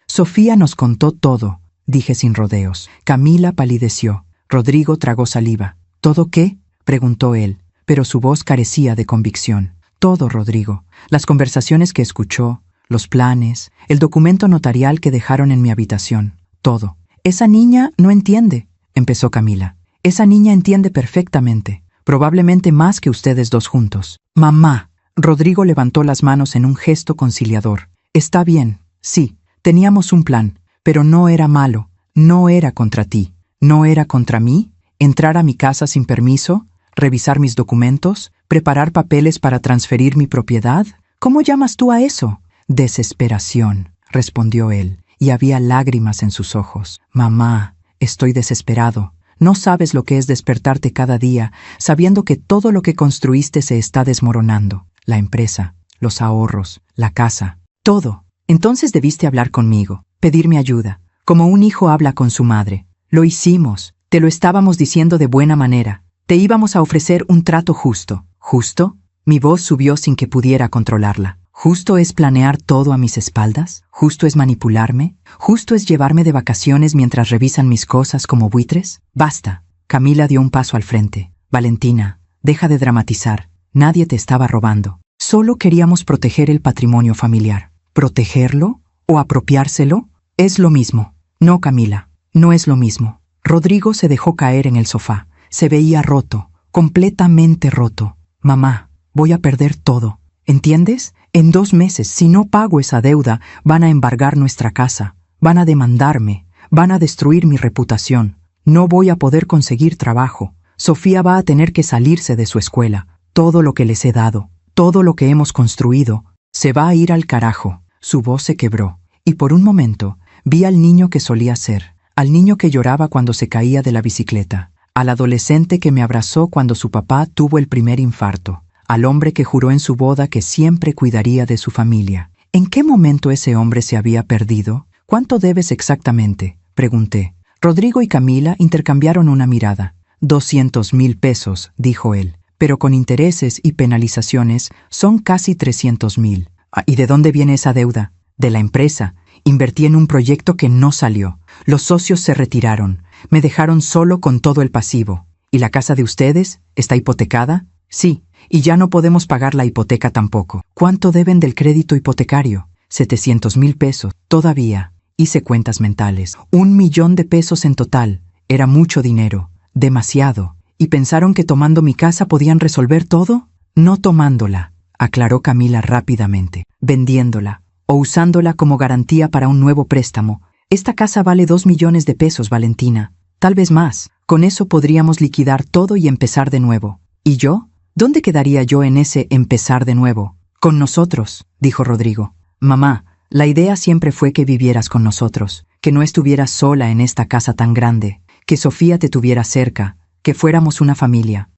«Sofía nos contó todo», dije sin rodeos. Camila palideció. Rodrigo tragó saliva. «¿Todo qué?», preguntó él, pero su voz carecía de convicción. «Todo, Rodrigo. Las conversaciones que escuchó, los planes, el documento notarial que dejaron en mi habitación, todo. Esa niña no entiende, empezó Camila. Esa niña entiende perfectamente, probablemente más que ustedes dos juntos. Mamá. Rodrigo levantó las manos en un gesto conciliador. Está bien, sí, teníamos un plan, pero no era malo, no era contra ti, no era contra mí. Entrar a mi casa sin permiso, revisar mis documentos, preparar papeles para transferir mi propiedad. ¿Cómo llamas tú a eso? Desesperación, respondió él, y había lágrimas en sus ojos. Mamá, estoy desesperado. No sabes lo que es despertarte cada día sabiendo que todo lo que construiste se está desmoronando. La empresa, los ahorros, la casa, todo. Entonces debiste hablar conmigo, pedirme ayuda, como un hijo habla con su madre. Lo hicimos, te lo estábamos diciendo de buena manera. Te íbamos a ofrecer un trato justo. ¿Justo? Mi voz subió sin que pudiera controlarla. ¿Justo es planear todo a mis espaldas? ¿Justo es manipularme? ¿Justo es llevarme de vacaciones mientras revisan mis cosas como buitres? Basta. Camila dio un paso al frente. Valentina, deja de dramatizar. Nadie te estaba robando. Solo queríamos proteger el patrimonio familiar. ¿Protegerlo? ¿O apropiárselo? Es lo mismo. No, Camila, no es lo mismo. Rodrigo se dejó caer en el sofá. Se veía roto, completamente roto. Mamá, voy a perder todo. ¿Entiendes? En 2 meses, si no pago esa deuda, van a embargar nuestra casa, van a demandarme, van a destruir mi reputación. No voy a poder conseguir trabajo. Sofía va a tener que salirse de su escuela. Todo lo que les he dado, todo lo que hemos construido, se va a ir al carajo. Su voz se quebró, y por un momento vi al niño que solía ser, al niño que lloraba cuando se caía de la bicicleta, al adolescente que me abrazó cuando su papá tuvo el primer infarto, al hombre que juró en su boda que siempre cuidaría de su familia. ¿En qué momento ese hombre se había perdido? ¿Cuánto debes exactamente?, pregunté. Rodrigo y Camila intercambiaron una mirada. 200,000 pesos, dijo él, pero con intereses y penalizaciones son casi 300,000. ¿Y de dónde viene esa deuda? De la empresa. Invertí en un proyecto que no salió. Los socios se retiraron. Me dejaron solo con todo el pasivo. ¿Y la casa de ustedes está hipotecada? Sí, y ya no podemos pagar la hipoteca tampoco. ¿Cuánto deben del crédito hipotecario? 700,000 pesos. Todavía. Hice cuentas mentales. 1,000,000 de pesos en total. Era mucho dinero. Demasiado. ¿Y pensaron que tomando mi casa podían resolver todo? No tomándola, aclaró Camila rápidamente. Vendiéndola, o usándola como garantía para un nuevo préstamo. Esta casa vale 2 millones de pesos, Valentina. Tal vez más. Con eso podríamos liquidar todo y empezar de nuevo. ¿Y yo? ¿Dónde quedaría yo en ese empezar de nuevo? Con nosotros, dijo Rodrigo. Mamá, la idea siempre fue que vivieras con nosotros, que no estuvieras sola en esta casa tan grande, que Sofía te tuviera cerca, que fuéramos una familia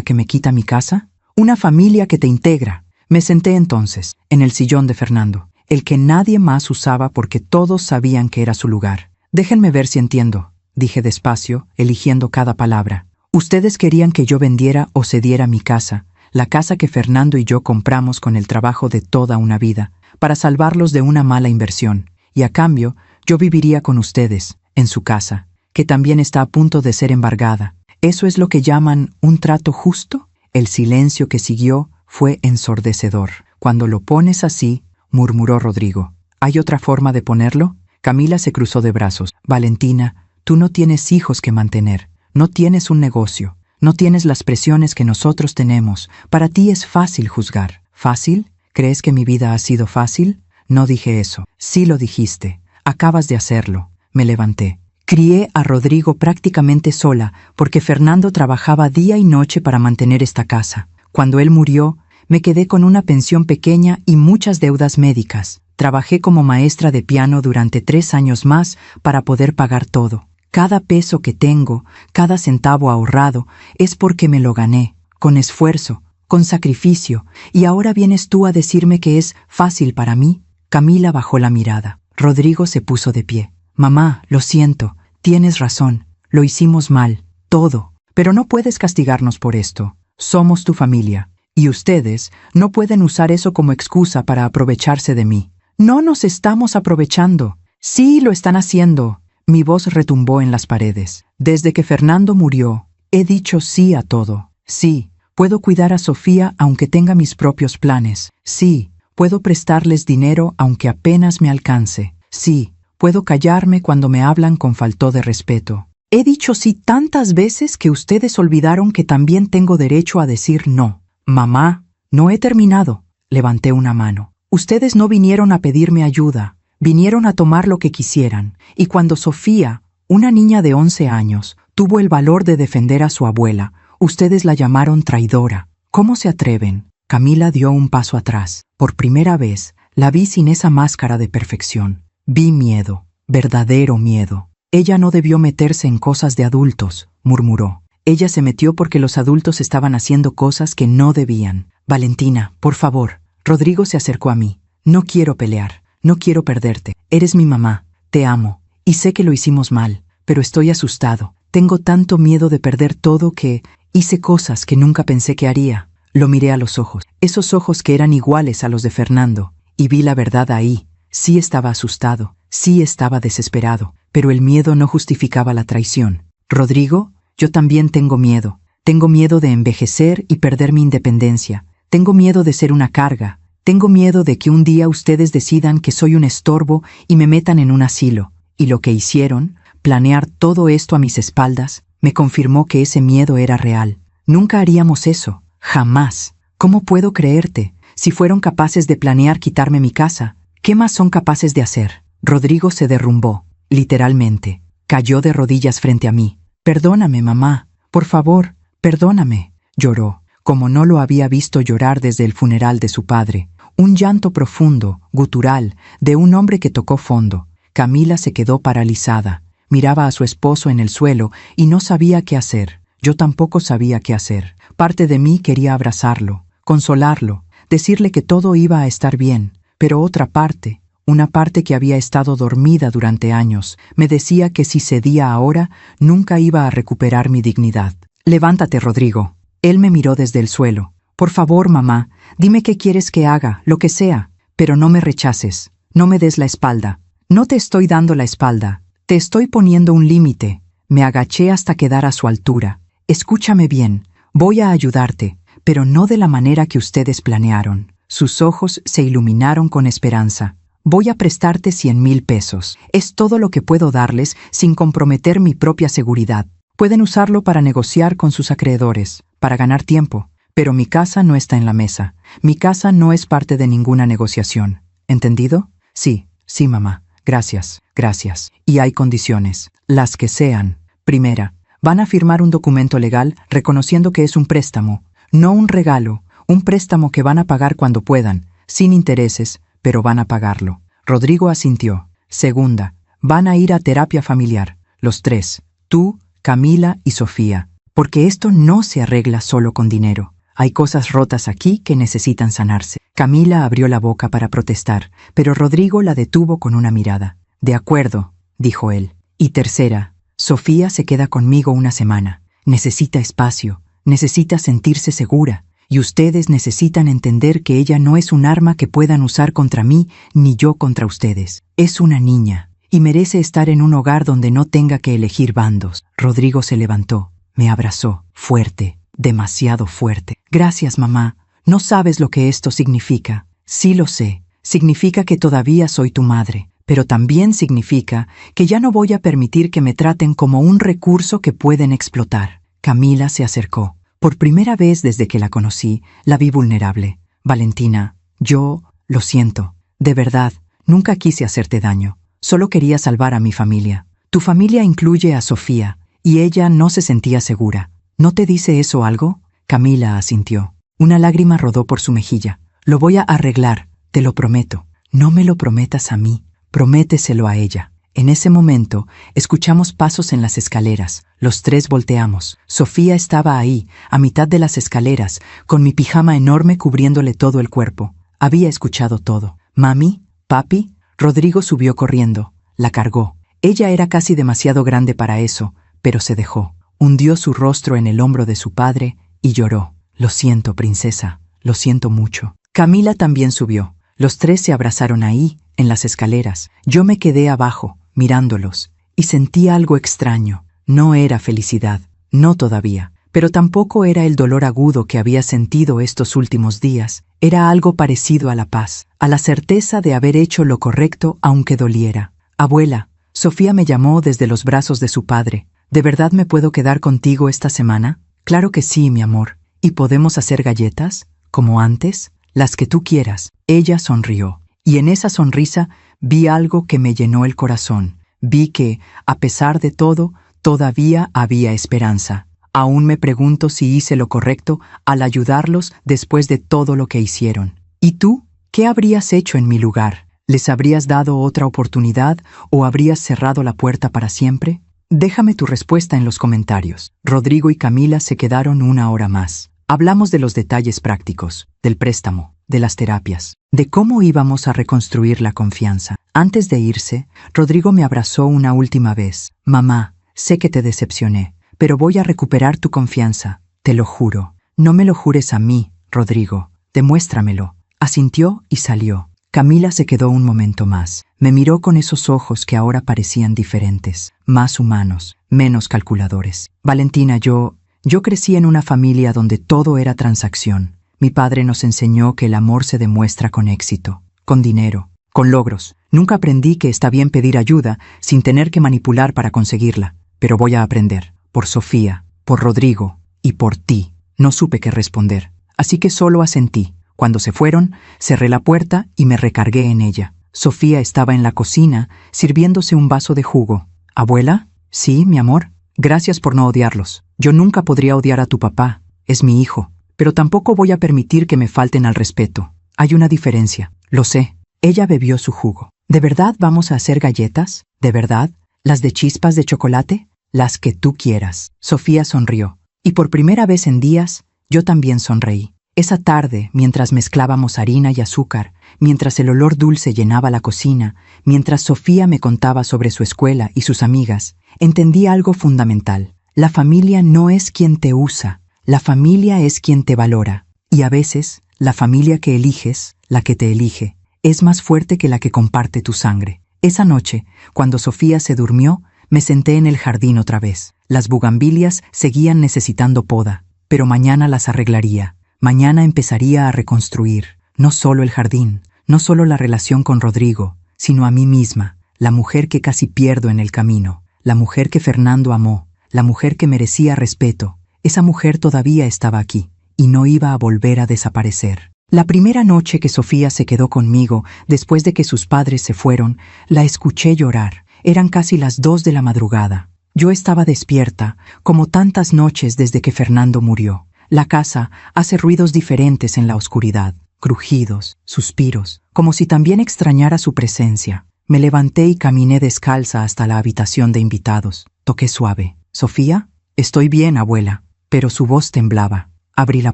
que me quita mi casa, una familia que te integra. Me senté entonces, en el sillón de Fernando, el que nadie más usaba porque todos sabían que era su lugar. Déjenme ver si entiendo, dije despacio, eligiendo cada palabra. Ustedes querían que yo vendiera o cediera mi casa, la casa que Fernando y yo compramos con el trabajo de toda una vida, para salvarlos de una mala inversión, y a cambio, yo viviría con ustedes, en su casa, que también está a punto de ser embargada. ¿Eso es lo que llaman un trato justo? El silencio que siguió fue ensordecedor. Cuando lo pones así, murmuró Rodrigo. ¿Hay otra forma de ponerlo? Camila se cruzó de brazos. Valentina, tú no tienes hijos que mantener, no tienes un negocio, no tienes las presiones que nosotros tenemos. Para ti es fácil juzgar. ¿Fácil? ¿Crees que mi vida ha sido fácil? No dije eso. Sí lo dijiste. Acabas de hacerlo. Me levanté. Crié a Rodrigo prácticamente sola porque Fernando trabajaba día y noche para mantener esta casa. Cuando él murió, me quedé con una pensión pequeña y muchas deudas médicas. Trabajé como maestra de piano durante 3 años más para poder pagar todo. Cada peso que tengo, cada centavo ahorrado, es porque me lo gané, con esfuerzo, con sacrificio, y ahora vienes tú a decirme que es fácil para mí. Camila bajó la mirada. Rodrigo se puso de pie. Mamá, lo siento, tienes razón, lo hicimos mal, todo, pero no puedes castigarnos por esto. Somos tu familia, y ustedes no pueden usar eso como excusa para aprovecharse de mí. No nos estamos aprovechando. Sí, lo están haciendo. Mi voz retumbó en las paredes. Desde que Fernando murió, he dicho sí a todo. Sí, puedo cuidar a Sofía aunque tenga mis propios planes. Sí, Puedo prestarles dinero aunque apenas me alcance. Sí, puedo callarme cuando me hablan con falta de respeto. He dicho sí tantas veces que ustedes olvidaron que también tengo derecho a decir no. Mamá, no he terminado. Levanté una mano. Ustedes no vinieron a pedirme ayuda. Vinieron a tomar lo que quisieran. Y cuando Sofía, una niña de 11 años, tuvo el valor de defender a su abuela, ustedes la llamaron traidora. ¿Cómo se atreven? Camila dio un paso atrás. Por primera vez, la vi sin esa máscara de perfección. Vi miedo, verdadero miedo. Ella no debió meterse en cosas de adultos, murmuró. Ella se metió porque los adultos estaban haciendo cosas que no debían. Valentina, por favor. Rodrigo se acercó a mí. No quiero pelear, no quiero perderte. Eres mi mamá, te amo, y sé que lo hicimos mal, pero estoy asustado. Tengo tanto miedo de perder todo que hice cosas que nunca pensé que haría. Lo miré a los ojos, esos ojos que eran iguales a los de Fernando, y vi la verdad ahí. Sí estaba asustado, sí estaba desesperado, pero el miedo no justificaba la traición. Rodrigo, yo también tengo miedo. Tengo miedo de envejecer y perder mi independencia. Tengo miedo de ser una carga. Tengo miedo de que un día ustedes decidan que soy un estorbo y me metan en un asilo. Y lo que hicieron, planear todo esto a mis espaldas, me confirmó que ese miedo era real. Nunca haríamos eso. Jamás. ¿Cómo puedo creerte? Si fueron capaces de planear quitarme mi casa, ¿qué más son capaces de hacer? Rodrigo se derrumbó, literalmente. Cayó de rodillas frente a mí. Perdóname, mamá. Por favor, perdóname. Lloró, como no lo había visto llorar desde el funeral de su padre. Un llanto profundo, gutural, de un hombre que tocó fondo. Camila se quedó paralizada. Miraba a su esposo en el suelo y no sabía qué hacer. Yo tampoco sabía qué hacer. Parte de mí quería abrazarlo, consolarlo, decirle que todo iba a estar bien. Pero otra parte, una parte que había estado dormida durante años, me decía que si cedía ahora, nunca iba a recuperar mi dignidad. Levántate, Rodrigo. Él me miró desde el suelo. Por favor, mamá, dime qué quieres que haga, lo que sea, pero no me rechaces, no me des la espalda. No te estoy dando la espalda, te estoy poniendo un límite. Me agaché hasta quedar a su altura. Escúchame bien, voy a ayudarte, pero no de la manera que ustedes planearon. Sus ojos se iluminaron con esperanza. Voy a prestarte 100,000 pesos. Es todo lo que puedo darles sin comprometer mi propia seguridad. Pueden usarlo para negociar con sus acreedores, para ganar tiempo. Pero mi casa no está en la mesa. Mi casa no es parte de ninguna negociación. ¿Entendido? Sí, sí, mamá. Gracias, gracias. Y hay condiciones, las que sean. Primera, van a firmar un documento legal reconociendo que es un préstamo, no un regalo, un préstamo que van a pagar cuando puedan, sin intereses, pero van a pagarlo. Rodrigo asintió. Segunda, van a ir a terapia familiar, los tres, tú, Camila y Sofía, porque esto no se arregla solo con dinero. Hay cosas rotas aquí que necesitan sanarse. Camila abrió la boca para protestar, pero Rodrigo la detuvo con una mirada. De acuerdo, dijo él. Y tercera, Sofía se queda conmigo una semana. Necesita espacio, necesita sentirse segura, y ustedes necesitan entender que ella no es un arma que puedan usar contra mí ni yo contra ustedes. Es una niña, y merece estar en un hogar donde no tenga que elegir bandos. Rodrigo se levantó, me abrazó, fuerte. Demasiado fuerte. Gracias, mamá. No sabes lo que esto significa. Sí lo sé. Significa que todavía soy tu madre. Pero también significa que ya no voy a permitir que me traten como un recurso que pueden explotar. Camila se acercó. Por primera vez desde que la conocí, la vi vulnerable. Valentina, yo lo siento. De verdad, nunca quise hacerte daño. Solo quería salvar a mi familia. Tu familia incluye a Sofía, y ella no se sentía segura. ¿No te dice eso algo? Camila asintió. Una lágrima rodó por su mejilla. Lo voy a arreglar, te lo prometo. No me lo prometas a mí, prométeselo a ella. En ese momento, escuchamos pasos en las escaleras. Los tres volteamos. Sofía estaba ahí, a mitad de las escaleras, con mi pijama enorme cubriéndole todo el cuerpo. Había escuchado todo. Mami, papi, Rodrigo subió corriendo. La cargó. Ella era casi demasiado grande para eso, pero se dejó. Hundió su rostro en el hombro de su padre y lloró. Lo siento, princesa, lo siento mucho. Camila también subió. Los tres se abrazaron ahí, en las escaleras. Yo me quedé abajo, mirándolos, y sentí algo extraño. No era felicidad, no todavía, Pero tampoco era el dolor agudo que había sentido estos últimos días. Era algo parecido a la paz, a la certeza de haber hecho lo correcto aunque doliera. Abuela, Sofía me llamó desde los brazos de su padre. ¿De verdad me puedo quedar contigo esta semana? Claro que sí, mi amor. ¿Y podemos hacer galletas? ¿Como antes? Las que tú quieras. Ella sonrió. Y en esa sonrisa vi algo que me llenó el corazón. Vi que, a pesar de todo, todavía había esperanza. Aún me pregunto si hice lo correcto al ayudarlos después de todo lo que hicieron. ¿Y tú? ¿Qué habrías hecho en mi lugar? ¿Les habrías dado otra oportunidad o habrías cerrado la puerta para siempre? Déjame tu respuesta en los comentarios. Rodrigo y Camila se quedaron una hora más. Hablamos de los detalles prácticos, del préstamo, de las terapias, de cómo íbamos a reconstruir la confianza. Antes de irse, Rodrigo me abrazó una última vez. Mamá, sé que te decepcioné, pero voy a recuperar tu confianza, te lo juro. No me lo jures a mí, Rodrigo, demuéstramelo. Asintió y salió. Camila se quedó un momento más. Me miró con esos ojos que ahora parecían diferentes, más humanos, menos calculadores. Valentina, yo crecí en una familia donde todo era transacción. Mi padre nos enseñó que el amor se demuestra con éxito, con dinero, con logros. Nunca aprendí que está bien pedir ayuda sin tener que manipular para conseguirla. Pero voy a aprender. Por Sofía, por Rodrigo y por ti. No supe qué responder, así que solo asentí. Cuando se fueron, cerré la puerta y me recargué en ella. Sofía estaba en la cocina, sirviéndose un vaso de jugo. ¿Abuela? Sí, mi amor. Gracias por no odiarlos. Yo nunca podría odiar a tu papá. Es mi hijo. Pero tampoco voy a permitir que me falten al respeto. Hay una diferencia. Lo sé. Ella bebió su jugo. ¿De verdad vamos a hacer galletas? ¿De verdad? ¿Las de chispas de chocolate? Las que tú quieras. Sofía sonrió. Y por primera vez en días, yo también sonreí. Esa tarde, mientras mezclábamos harina y azúcar, mientras el olor dulce llenaba la cocina, mientras Sofía me contaba sobre su escuela y sus amigas, entendí algo fundamental. La familia no es quien te usa, la familia es quien te valora. Y a veces, la familia que eliges, la que te elige, es más fuerte que la que comparte tu sangre. Esa noche, cuando Sofía se durmió, me senté en el jardín otra vez. Las bugambilias seguían necesitando poda, pero mañana las arreglaría. Mañana empezaría a reconstruir, no solo el jardín, no solo la relación con Rodrigo, sino a mí misma, la mujer que casi pierdo en el camino, la mujer que Fernando amó, la mujer que merecía respeto. Esa mujer todavía estaba aquí, y no iba a volver a desaparecer. La primera noche que Sofía se quedó conmigo, después de que sus padres se fueron, la escuché llorar. Eran casi las 2 de la madrugada. Yo estaba despierta, como tantas noches desde que Fernando murió. La casa hace ruidos diferentes en la oscuridad, crujidos, suspiros, como si también extrañara su presencia. Me levanté y caminé descalza hasta la habitación de invitados. Toqué suave. «¿Sofía?» «Estoy bien, abuela», pero su voz temblaba. Abrí la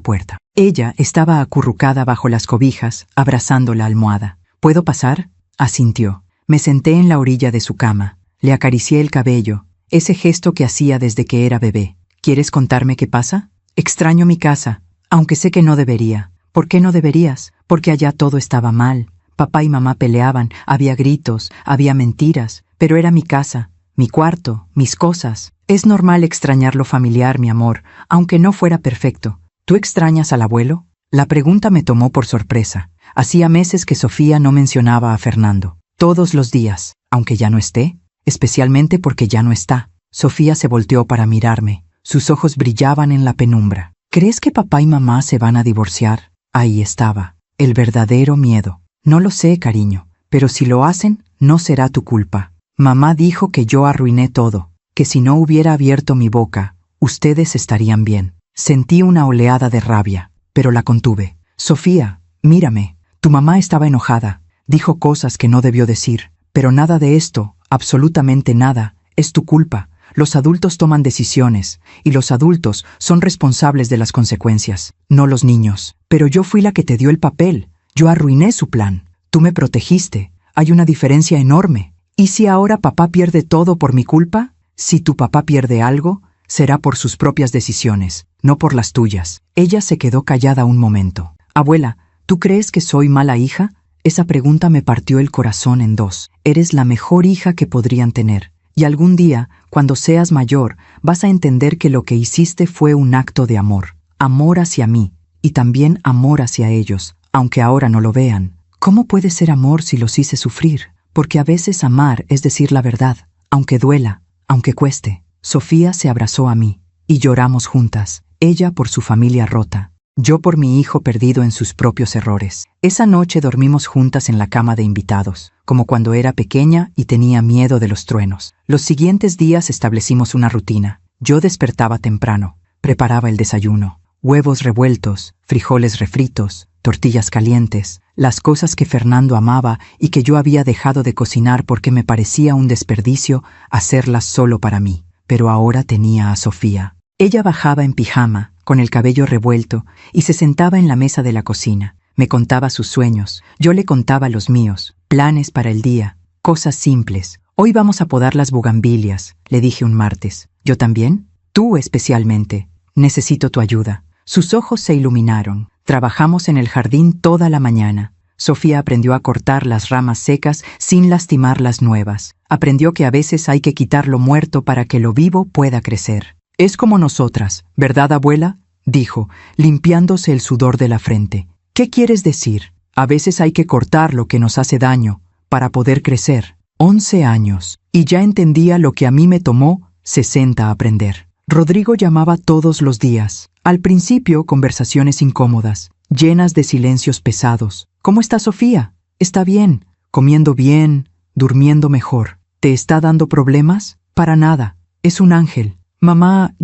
puerta. Ella estaba acurrucada bajo las cobijas, abrazando la almohada. «¿Puedo pasar?» Asintió. Me senté en la orilla de su cama. Le acaricié el cabello, ese gesto que hacía desde que era bebé. «¿Quieres contarme qué pasa?» «Extraño mi casa, aunque sé que no debería». «¿Por qué no deberías?» «Porque allá todo estaba mal. Papá y mamá peleaban, había gritos, había mentiras, pero era mi casa, mi cuarto, mis cosas. Es normal extrañar lo familiar, mi amor, aunque no fuera perfecto. ¿Tú extrañas al abuelo?» La pregunta me tomó por sorpresa. Hacía meses que Sofía no mencionaba a Fernando. Todos los días, aunque ya no esté, especialmente porque ya no está. Sofía se volteó para mirarme. Sus ojos brillaban en la penumbra. «¿Crees que papá y mamá se van a divorciar?» Ahí estaba, el verdadero miedo. «No lo sé, cariño, pero si lo hacen, no será tu culpa. Mamá dijo que yo arruiné todo, que si no hubiera abierto mi boca, ustedes estarían bien». Sentí una oleada de rabia, pero la contuve. «Sofía, mírame, tu mamá estaba enojada, dijo cosas que no debió decir, pero nada de esto, absolutamente nada, es tu culpa. Los adultos toman decisiones, y los adultos son responsables de las consecuencias, no los niños. Pero yo fui la que te dio el papel, yo arruiné su plan. Tú me protegiste, hay una diferencia enorme. ¿Y si ahora papá pierde todo por mi culpa? Si tu papá pierde algo, será por sus propias decisiones, no por las tuyas». Ella se quedó callada un momento. «Abuela, ¿tú crees que soy mala hija?» Esa pregunta me partió el corazón en dos. «Eres la mejor hija que podrían tener. Y algún día, cuando seas mayor, vas a entender que lo que hiciste fue un acto de amor. Amor hacia mí, y también amor hacia ellos, aunque ahora no lo vean. ¿Cómo puede ser amor si los hice sufrir? Porque a veces amar es decir la verdad, aunque duela, aunque cueste. Sofía se abrazó a mí, y lloramos juntas, ella por su familia rota, yo por mi hijo perdido en sus propios errores. Esa noche dormimos juntas en la cama de invitados, como cuando era pequeña y tenía miedo de los truenos. Los siguientes días establecimos una rutina. Yo despertaba temprano, preparaba el desayuno, huevos revueltos, frijoles refritos, tortillas calientes, las cosas que Fernando amaba y que yo había dejado de cocinar porque me parecía un desperdicio hacerlas solo para mí. Pero ahora tenía a Sofía. Ella bajaba en pijama, con el cabello revuelto, y se sentaba en la mesa de la cocina. Me contaba sus sueños, yo le contaba los míos, planes para el día, cosas simples. Hoy vamos a podar las bugambilias, le dije un martes. ¿Yo también? Tú especialmente. Necesito tu ayuda. Sus ojos se iluminaron. Trabajamos en el jardín toda la mañana. Sofía aprendió a cortar las ramas secas sin lastimar las nuevas. Aprendió que a veces hay que quitar lo muerto para que lo vivo pueda crecer. Es como nosotras, ¿verdad, abuela? Dijo, limpiándose el sudor de la frente. ¿Qué quieres decir? A veces hay que cortar lo que nos hace daño para poder crecer. 11 años, y ya entendía lo que a mí me tomó 60 a aprender. Rodrigo llamaba todos los días. Al principio, conversaciones incómodas, llenas de silencios pesados. ¿Cómo está Sofía? ¿Está bien? ¿Comiendo bien? ¿Durmiendo mejor? ¿Te está dando problemas? Para nada. Es un ángel. Mamá,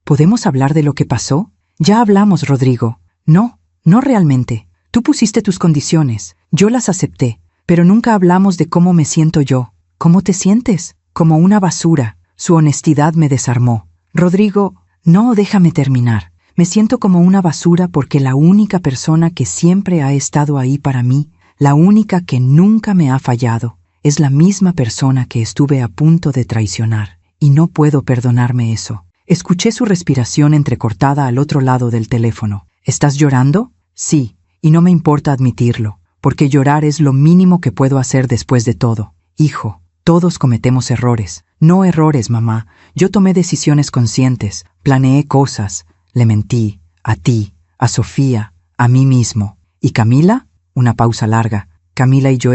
¿podemos hablar de lo que pasó? Ya hablamos, Rodrigo. No realmente. Tú pusiste tus condiciones. Yo las acepté. Pero nunca hablamos de cómo me siento yo. ¿Cómo te sientes? Como una basura. Su honestidad me desarmó. Rodrigo, no, déjame terminar. Me siento como una basura porque la única persona que siempre ha estado ahí para mí, la única que nunca me ha fallado, es la misma persona que estuve a punto de traicionar. Y no puedo perdonarme eso. Escuché su respiración entrecortada al otro lado del teléfono. ¿Estás llorando? Sí, y no me importa admitirlo, porque llorar es lo mínimo que puedo hacer después de todo. Hijo, todos cometemos errores. No errores, mamá. Yo tomé decisiones conscientes, planeé cosas. Le mentí, a ti, a Sofía, a mí mismo. ¿Y Camila? Una pausa larga. Camila y yo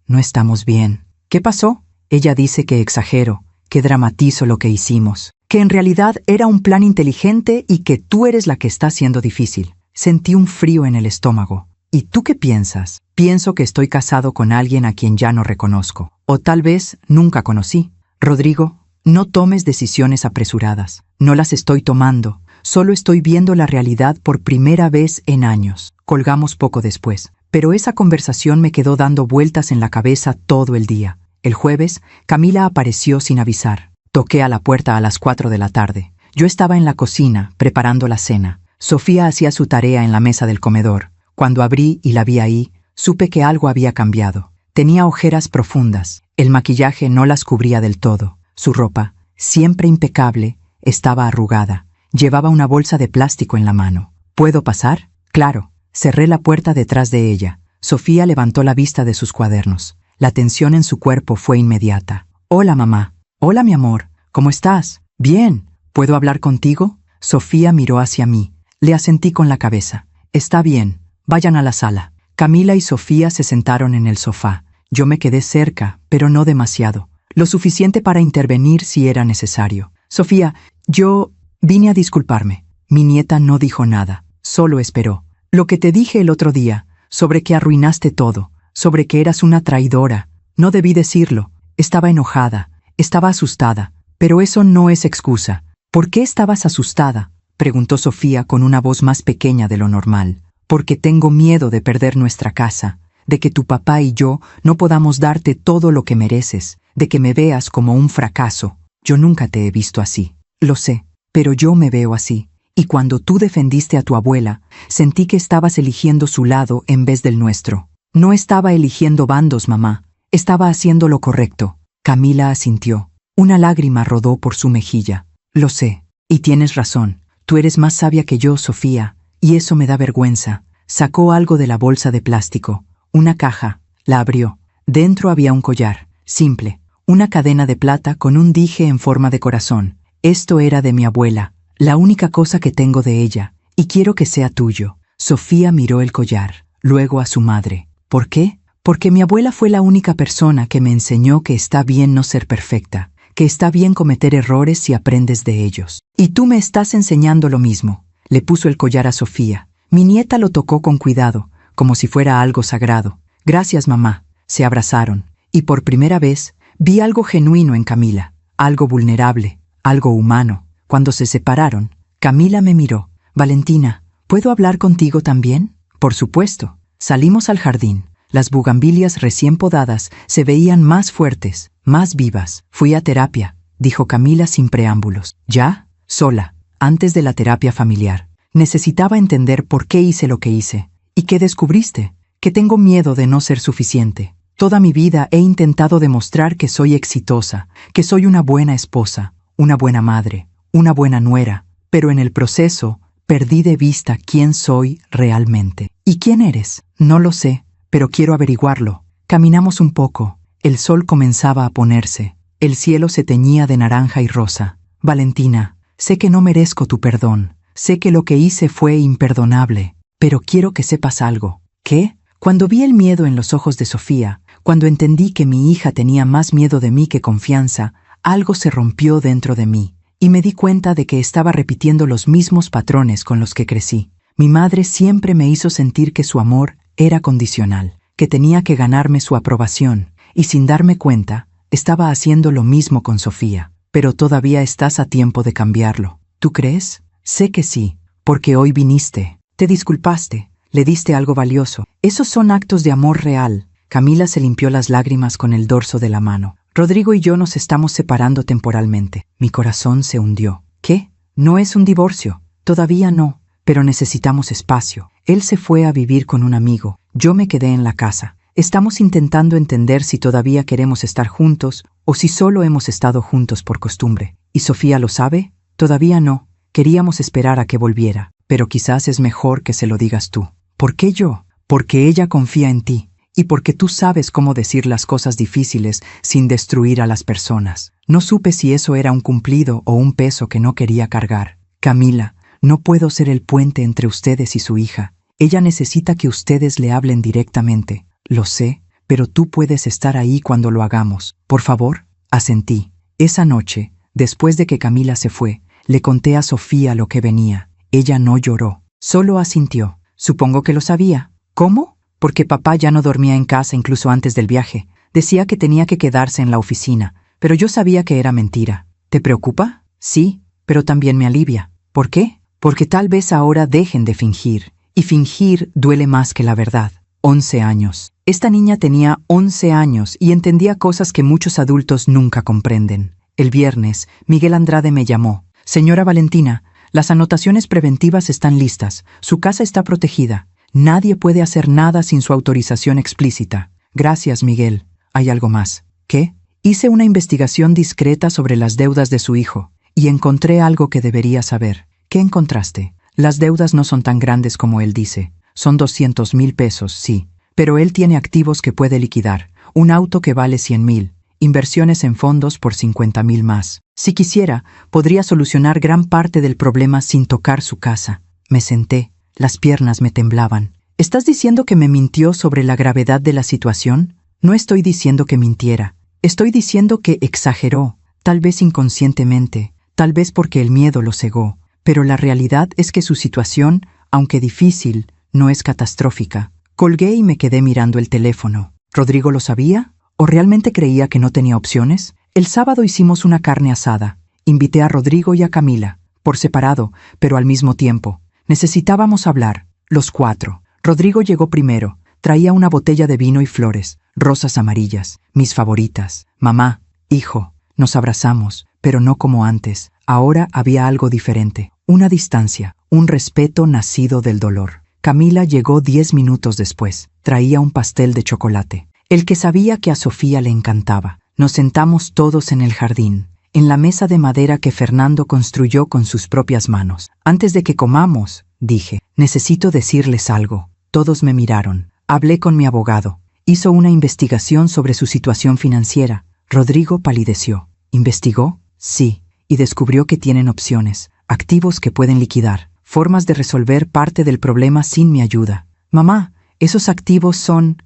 no estamos bien. ¿Qué pasó? Ella dice que exagero, que dramatizo lo que hicimos, que en realidad era un plan inteligente y que tú eres la que está siendo difícil. Sentí un frío en el estómago. ¿Y tú qué piensas? Pienso que estoy casado con alguien a quien ya no reconozco. O tal vez nunca conocí. Rodrigo, no tomes decisiones apresuradas. No las estoy tomando. Solo estoy viendo la realidad por primera vez en años. Colgamos poco después. Pero esa conversación me quedó dando vueltas en la cabeza todo el día. El jueves, Camila apareció sin avisar. Toqué a la puerta a las 4 de la tarde. Yo estaba en la cocina, preparando la cena. Sofía hacía su tarea en la mesa del comedor. Cuando abrí y la vi ahí, supe que algo había cambiado. Tenía ojeras profundas. El maquillaje no las cubría del todo. Su ropa, siempre impecable, estaba arrugada. Llevaba una bolsa de plástico en la mano. ¿Puedo pasar? Claro. Cerré la puerta detrás de ella. Sofía levantó la vista de sus cuadernos. La tensión en su cuerpo fue inmediata. Hola, mamá. Hola, mi amor. ¿Cómo estás? Bien. ¿Puedo hablar contigo? Sofía miró hacia mí. Le asentí con la cabeza. Está bien. Vayan a la sala. Camila y Sofía se sentaron en el sofá. Yo me quedé cerca, pero no demasiado. Lo suficiente para intervenir si era necesario. Sofía, yo vine a disculparme. Mi nieta no dijo nada. Solo esperó. Lo que te dije el otro día, sobre que arruinaste todo, sobre que eras una traidora. No debí decirlo. Estaba enojada, estaba asustada, pero eso no es excusa. ¿Por qué estabas asustada? Preguntó Sofía con una voz más pequeña de lo normal. Porque tengo miedo de perder nuestra casa, de que tu papá y yo no podamos darte todo lo que mereces, de que me veas como un fracaso. Yo nunca te he visto así. Lo sé, pero yo me veo así. Y cuando tú defendiste a tu abuela, sentí que estabas eligiendo su lado en vez del nuestro. No estaba eligiendo bandos, mamá. Estaba haciendo lo correcto. Camila asintió. Una lágrima rodó por su mejilla. Lo sé. Y tienes razón. Tú eres más sabia que yo, Sofía. Y eso me da vergüenza. Sacó algo de la bolsa de plástico. Una caja. La abrió. Dentro había un collar. Simple. una cadena de plata con un dije en forma de corazón. Esto era de mi abuela, la única cosa que tengo de ella, y quiero que sea tuyo. Sofía miró el collar, luego a su madre. ¿Por qué? Porque mi abuela fue la única persona que me enseñó que está bien no ser perfecta, que está bien cometer errores si aprendes de ellos. Y tú me estás enseñando lo mismo. Le puso el collar a Sofía. Mi nieta lo tocó con cuidado, como si fuera algo sagrado. Gracias, mamá. Se abrazaron, y por primera vez vi algo genuino en Camila, algo vulnerable, algo humano. Cuando se separaron, Camila me miró. Valentina, ¿puedo hablar contigo también? Por supuesto. Salimos al jardín. Las bugambilias recién podadas se veían más fuertes, más vivas. Fui a terapia, dijo Camila sin preámbulos. ¿Ya? Sola, antes de la terapia familiar. Necesitaba entender por qué hice lo que hice. ¿Y qué descubriste? Que tengo miedo de no ser suficiente. Toda mi vida he intentado demostrar que soy exitosa, que soy una buena esposa, una buena madre, una buena nuera, pero en el proceso perdí de vista quién soy realmente. ¿Y quién eres? No lo sé, pero quiero averiguarlo. Caminamos un poco. El sol comenzaba a ponerse. El cielo se teñía de naranja y rosa. Valentina, sé que no merezco tu perdón. Sé que lo que hice fue imperdonable, pero quiero que sepas algo. ¿Qué? Cuando vi el miedo en los ojos de Sofía, cuando entendí que mi hija tenía más miedo de mí que confianza, algo se rompió dentro de mí, y me di cuenta de que estaba repitiendo los mismos patrones con los que crecí. Mi madre siempre me hizo sentir que su amor era condicional, que tenía que ganarme su aprobación, y sin darme cuenta, estaba haciendo lo mismo con Sofía. Pero todavía estás a tiempo de cambiarlo. ¿Tú crees? Sé que sí, porque hoy viniste, te disculpaste, le diste algo valioso. Esos son actos de amor real. Camila se limpió las lágrimas con el dorso de la mano. Rodrigo y yo nos estamos separando temporalmente. Mi corazón se hundió. ¿Qué? No es un divorcio. Todavía no, pero necesitamos espacio. Él se fue a vivir con un amigo. Yo me quedé en la casa. Estamos intentando entender si todavía queremos estar juntos o si solo hemos estado juntos por costumbre. ¿Y Sofía lo sabe? Todavía no. Queríamos esperar a que volviera, pero quizás es mejor que se lo digas tú. ¿Por qué yo? Porque ella confía en ti. Y porque tú sabes cómo decir las cosas difíciles sin destruir a las personas. No supe si eso era un cumplido o un peso que no quería cargar. Camila, no puedo ser el puente entre ustedes y su hija. Ella necesita que ustedes le hablen directamente. Lo sé, pero tú puedes estar ahí cuando lo hagamos. Por favor, asentí. Esa noche, después de que Camila se fue, le conté a Sofía lo que venía. Ella no lloró, solo asintió. Supongo que lo sabía. ¿Cómo? Porque papá ya no dormía en casa incluso antes del viaje. Decía que tenía que quedarse en la oficina, pero yo sabía que era mentira. ¿Te preocupa? Sí, pero también me alivia. ¿Por qué? Porque tal vez ahora dejen de fingir. Y fingir duele más que la verdad. 11 años. Esta niña tenía 11 años y entendía cosas que muchos adultos nunca comprenden. El viernes, Miguel Andrade me llamó. Señora Valentina, las anotaciones preventivas están listas. Su casa está protegida. Nadie puede hacer nada sin su autorización explícita. Gracias, Miguel. ¿Hay algo más? ¿Qué? Hice una investigación discreta sobre las deudas de su hijo y encontré algo que debería saber. ¿Qué encontraste? Las deudas no son tan grandes como él dice. Son 200,000 pesos, sí. Pero él tiene activos que puede liquidar. Un auto que vale 100,000. Inversiones en fondos por 50,000 más. Si quisiera, podría solucionar gran parte del problema sin tocar su casa. Me senté. Las piernas me temblaban. ¿Estás diciendo que me mintió sobre la gravedad de la situación? No estoy diciendo que mintiera. Estoy diciendo que exageró, tal vez inconscientemente, tal vez porque el miedo lo cegó. Pero la realidad es que su situación, aunque difícil, no es catastrófica. Colgué y me quedé mirando el teléfono. ¿Rodrigo lo sabía? ¿O realmente creía que no tenía opciones? El sábado hicimos una carne asada. Invité a Rodrigo y a Camila, por separado, pero al mismo tiempo. Necesitábamos hablar, los 4. Rodrigo llegó primero. Traía una botella de vino y flores, rosas amarillas, mis favoritas. Mamá, hijo, nos abrazamos, pero no como antes. Ahora había algo diferente, una distancia, un respeto nacido del dolor. Camila llegó 10 minutos después. Traía un pastel de chocolate, el que sabía que a Sofía le encantaba. Nos sentamos todos en el jardín, en la mesa de madera que Fernando construyó con sus propias manos. Antes de que comamos, dije, necesito decirles algo. Todos me miraron. Hablé con mi abogado. Hizo una investigación sobre su situación financiera. Rodrigo palideció. ¿Investigó? Sí, y descubrió que tienen opciones, activos que pueden liquidar, formas de resolver parte del problema sin mi ayuda. Mamá, esos activos son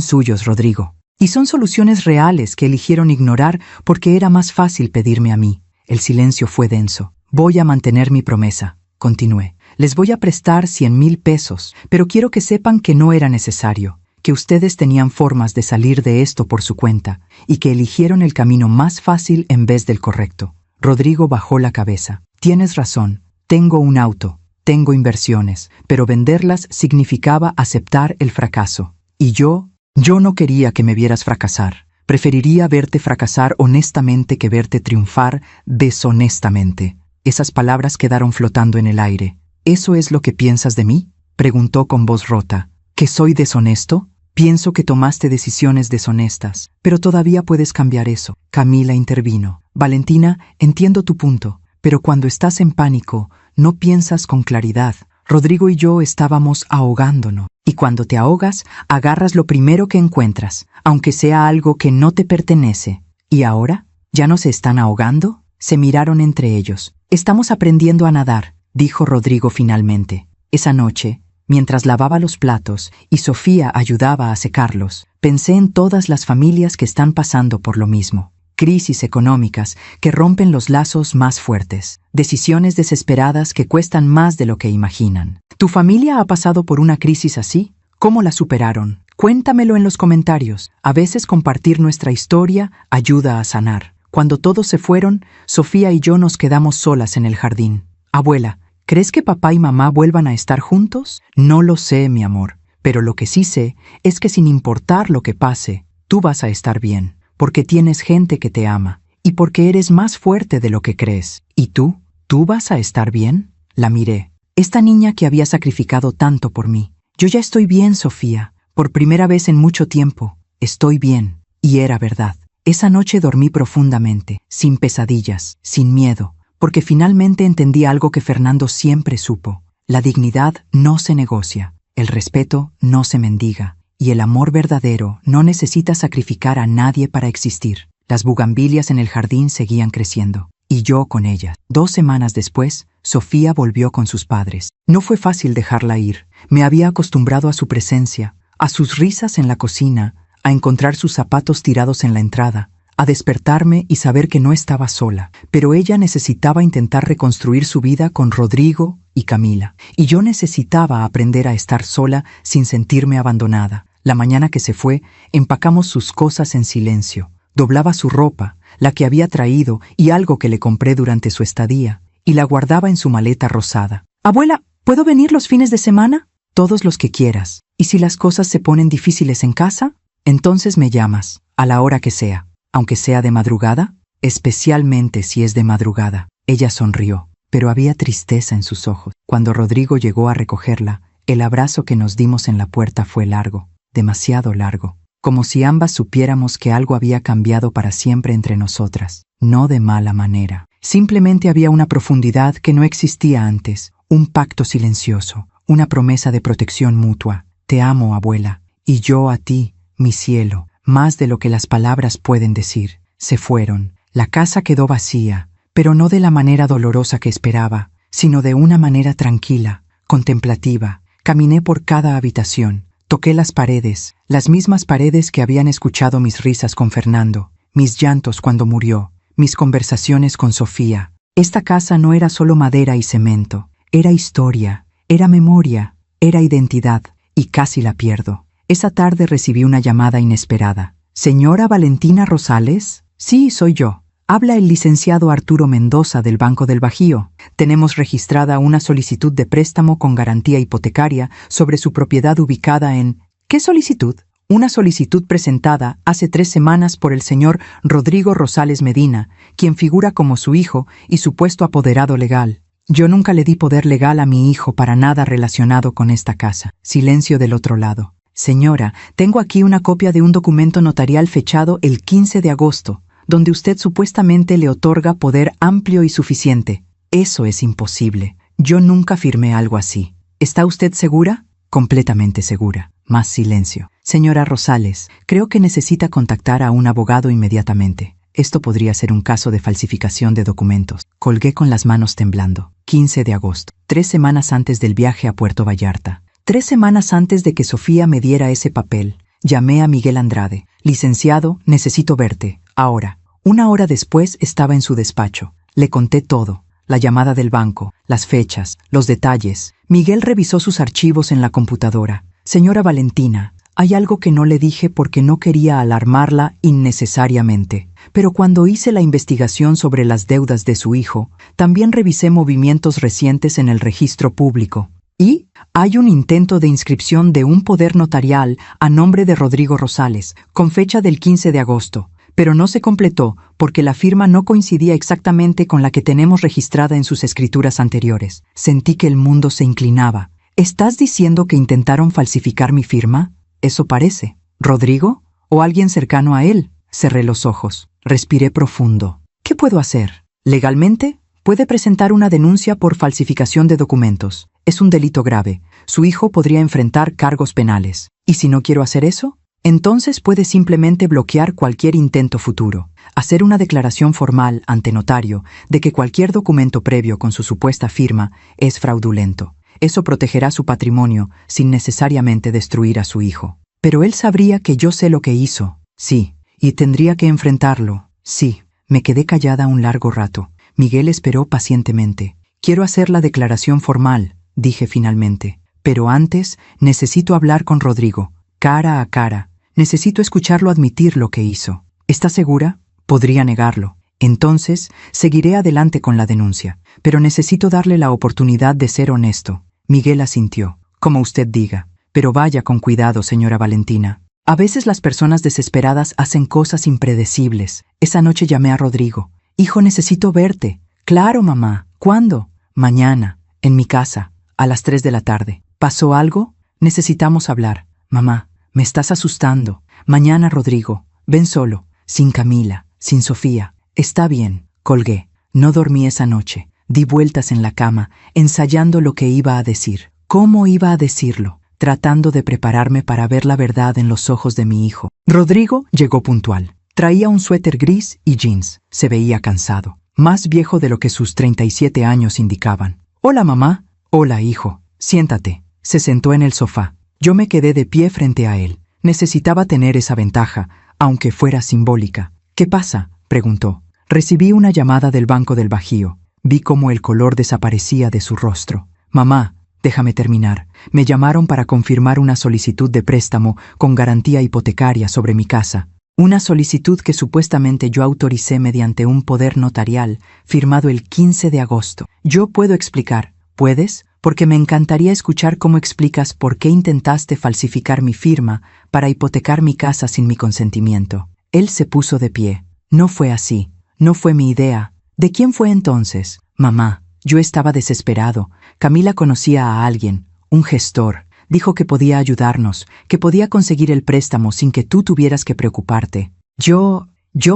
suyos, Rodrigo. Y son soluciones reales que eligieron ignorar porque era más fácil pedirme a mí. El silencio fue denso. Voy a mantener mi promesa, continué. Les voy a prestar 100,000 pesos, pero quiero que sepan que no era necesario, que ustedes tenían formas de salir de esto por su cuenta y que eligieron el camino más fácil en vez del correcto. Rodrigo bajó la cabeza. Tienes razón, tengo un auto, tengo inversiones, pero venderlas significaba aceptar el fracaso. Y yo no quería que me vieras fracasar. Preferiría verte fracasar honestamente que verte triunfar deshonestamente. Esas palabras quedaron flotando en el aire. ¿Eso es lo que piensas de mí?, preguntó con voz rota. ¿Que soy deshonesto? Pienso que tomaste decisiones deshonestas, pero todavía puedes cambiar eso. Camila intervino. Valentina, entiendo tu punto, pero cuando estás en pánico, no piensas con claridad. Rodrigo y yo estábamos ahogándonos. Y cuando te ahogas, agarras lo primero que encuentras, aunque sea algo que no te pertenece. ¿Y ahora? ¿Ya no se están ahogando? Se miraron entre ellos. Estamos aprendiendo a nadar, dijo Rodrigo finalmente. Esa noche, mientras lavaba los platos y Sofía ayudaba a secarlos, pensé en todas las familias que están pasando por lo mismo. Crisis económicas que rompen los lazos más fuertes, decisiones desesperadas que cuestan más de lo que imaginan. ¿Tu familia ha pasado por una crisis así? ¿Cómo la superaron? Cuéntamelo en los comentarios. A veces compartir nuestra historia ayuda a sanar. Cuando todos se fueron, Sofía y yo nos quedamos solas en el jardín. Abuela, ¿crees que papá y mamá vuelvan a estar juntos? No lo sé, mi amor, pero lo que sí sé es que sin importar lo que pase, tú vas a estar bien. Porque tienes gente que te ama, y porque eres más fuerte de lo que crees. ¿Y tú? ¿Tú vas a estar bien? La miré. Esta niña que había sacrificado tanto por mí. Yo ya estoy bien, Sofía. Por primera vez en mucho tiempo. Estoy bien. Y era verdad. Esa noche dormí profundamente, sin pesadillas, sin miedo, porque finalmente entendí algo que Fernando siempre supo. La dignidad no se negocia, el respeto no se mendiga. Y el amor verdadero no necesita sacrificar a nadie para existir. Las bugambilias en el jardín seguían creciendo, y yo con ellas. 2 semanas después, Sofía volvió con sus padres. No fue fácil dejarla ir. Me había acostumbrado a su presencia, a sus risas en la cocina, a encontrar sus zapatos tirados en la entrada, a despertarme y saber que no estaba sola. Pero ella necesitaba intentar reconstruir su vida con Rodrigo y Camila, y yo necesitaba aprender a estar sola sin sentirme abandonada. La mañana que se fue, empacamos sus cosas en silencio. Doblaba su ropa, la que había traído y algo que le compré durante su estadía, y la guardaba en su maleta rosada. Abuela, ¿puedo venir los fines de semana? Todos los que quieras. ¿Y si las cosas se ponen difíciles en casa? Entonces me llamas, a la hora que sea. Aunque sea de madrugada, especialmente si es de madrugada. Ella sonrió, pero había tristeza en sus ojos. Cuando Rodrigo llegó a recogerla, el abrazo que nos dimos en la puerta fue largo, demasiado largo, como si ambas supiéramos que algo había cambiado para siempre entre nosotras, no de mala manera. Simplemente había una profundidad que no existía antes, un pacto silencioso, una promesa de protección mutua. Te amo, abuela, y yo a ti, mi cielo. Más de lo que las palabras pueden decir. Se fueron. La casa quedó vacía, pero no de la manera dolorosa que esperaba, sino de una manera tranquila, contemplativa. Caminé por cada habitación, toqué las paredes, las mismas paredes que habían escuchado mis risas con Fernando, mis llantos cuando murió, mis conversaciones con Sofía. Esta casa no era solo madera y cemento, era historia, era memoria, era identidad, y casi la pierdo. Esa tarde recibí una llamada inesperada. ¿Señora Valentina Rosales? Sí, soy yo. Habla el licenciado Arturo Mendoza del Banco del Bajío. Tenemos registrada una solicitud de préstamo con garantía hipotecaria sobre su propiedad ubicada en... ¿Qué solicitud? Una solicitud presentada hace 3 semanas por el señor Rodrigo Rosales Medina, quien figura como su hijo y supuesto apoderado legal. Yo nunca le di poder legal a mi hijo para nada relacionado con esta casa. Silencio del otro lado. Señora, tengo aquí una copia de un documento notarial fechado el 15 de agosto, donde usted supuestamente le otorga poder amplio y suficiente. Eso es imposible. Yo nunca firmé algo así. ¿Está usted segura? Completamente segura. Más silencio. Señora Rosales, creo que necesita contactar a un abogado inmediatamente. Esto podría ser un caso de falsificación de documentos. Colgué con las manos temblando. 15 de agosto. 3 semanas antes del viaje a Puerto Vallarta. 3 semanas antes de que Sofía me diera ese papel. Llamé a Miguel Andrade. Licenciado, necesito verte. Ahora. 1 hora después estaba en su despacho. Le conté todo. La llamada del banco, las fechas, los detalles. Miguel revisó sus archivos en la computadora. Señora Valentina, hay algo que no le dije porque no quería alarmarla innecesariamente. Pero cuando hice la investigación sobre las deudas de su hijo, también revisé movimientos recientes en el registro público. Y hay un intento de inscripción de un poder notarial a nombre de Rodrigo Rosales, con fecha del 15 de agosto. Pero no se completó porque la firma no coincidía exactamente con la que tenemos registrada en sus escrituras anteriores. Sentí que el mundo se inclinaba. ¿Estás diciendo que intentaron falsificar mi firma? Eso parece. ¿Rodrigo? ¿O alguien cercano a él? Cerré los ojos. Respiré profundo. ¿Qué puedo hacer? Legalmente, puede presentar una denuncia por falsificación de documentos. Es un delito grave. Su hijo podría enfrentar cargos penales. ¿Y si no quiero hacer eso? Entonces puede simplemente bloquear cualquier intento futuro, hacer una declaración formal ante notario de que cualquier documento previo con su supuesta firma es fraudulento. Eso protegerá su patrimonio sin necesariamente destruir a su hijo. Pero él sabría que yo sé lo que hizo. Sí, y tendría que enfrentarlo. Sí. Me quedé callada un largo rato. Miguel esperó pacientemente. Quiero hacer la declaración formal, dije finalmente. Pero antes necesito hablar con Rodrigo, cara a cara. Necesito escucharlo admitir lo que hizo. ¿Está segura? Podría negarlo. Entonces, seguiré adelante con la denuncia. Pero necesito darle la oportunidad de ser honesto. Miguel asintió. Como usted diga. Pero vaya con cuidado, señora Valentina. A veces las personas desesperadas hacen cosas impredecibles. Esa noche llamé a Rodrigo. Hijo, necesito verte. Claro, mamá. ¿Cuándo? Mañana. En mi casa. A las 3 de la tarde. ¿Pasó algo? Necesitamos hablar. Mamá. Me estás asustando. Mañana, Rodrigo. Ven solo. Sin Camila. Sin Sofía. Está bien. Colgué. No dormí esa noche. Di vueltas en la cama, ensayando lo que iba a decir. ¿Cómo iba a decirlo? Tratando de prepararme para ver la verdad en los ojos de mi hijo. Rodrigo llegó puntual. Traía un suéter gris y jeans. Se veía cansado. Más viejo de lo que sus 37 años indicaban. Hola, mamá. Hola, hijo. Siéntate. Se sentó en el sofá. Yo me quedé de pie frente a él. Necesitaba tener esa ventaja, aunque fuera simbólica. ¿Qué pasa?, preguntó. Recibí una llamada del Banco del Bajío. Vi cómo el color desaparecía de su rostro. Mamá, déjame terminar. Me llamaron para confirmar una solicitud de préstamo con garantía hipotecaria sobre mi casa. Una solicitud que supuestamente yo autoricé mediante un poder notarial firmado el 15 de agosto. Yo puedo explicar. ¿Puedes? Porque me encantaría escuchar cómo explicas por qué intentaste falsificar mi firma para hipotecar mi casa sin mi consentimiento. Él se puso de pie. No fue así. No fue mi idea. ¿De quién fue entonces? Mamá, yo estaba desesperado. Camila conocía a alguien, un gestor. Dijo que podía ayudarnos, que podía conseguir el préstamo sin que tú tuvieras que preocuparte. Yo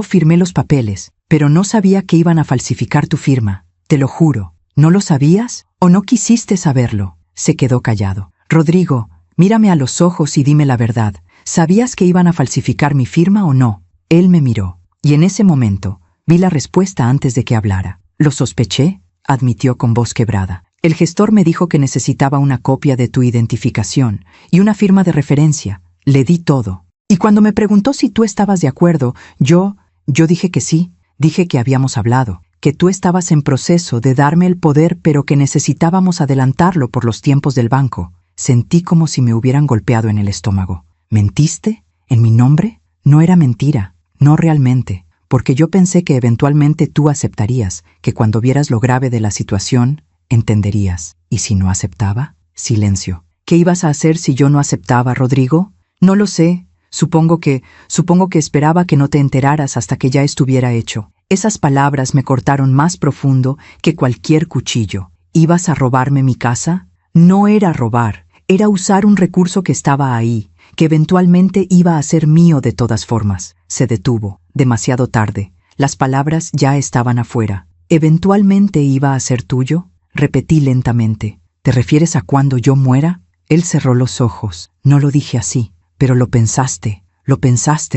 firmé los papeles, pero no sabía que iban a falsificar tu firma. Te lo juro. ¿No lo sabías? ¿O no quisiste saberlo? Se quedó callado. Rodrigo, mírame a los ojos y dime la verdad. ¿Sabías que iban a falsificar mi firma o no? Él me miró, y en ese momento vi la respuesta antes de que hablara. Lo sospeché, admitió con voz quebrada. El gestor me dijo que necesitaba una copia de tu identificación y una firma de referencia. Le di todo. Y cuando me preguntó si tú estabas de acuerdo, yo dije que sí. Dije que habíamos hablado, que tú estabas en proceso de darme el poder, pero que necesitábamos adelantarlo por los tiempos del banco. Sentí como si me hubieran golpeado en el estómago. ¿Mentiste? ¿En mi nombre? No era mentira. No realmente. Porque yo pensé que eventualmente tú aceptarías, que cuando vieras lo grave de la situación, entenderías. ¿Y si no aceptaba? Silencio. ¿Qué ibas a hacer si yo no aceptaba, Rodrigo? No lo sé. Supongo que esperaba que no te enteraras hasta que ya estuviera hecho. Esas palabras me cortaron más profundo que cualquier cuchillo. ¿Ibas a robarme mi casa? No era robar. Era usar un recurso que estaba ahí, que eventualmente iba a ser mío de todas formas. Se detuvo. Demasiado tarde. Las palabras ya estaban afuera. ¿Eventualmente iba a ser tuyo? Repetí lentamente. ¿Te refieres a cuando yo muera? Él cerró los ojos. No lo dije así, pero lo pensaste,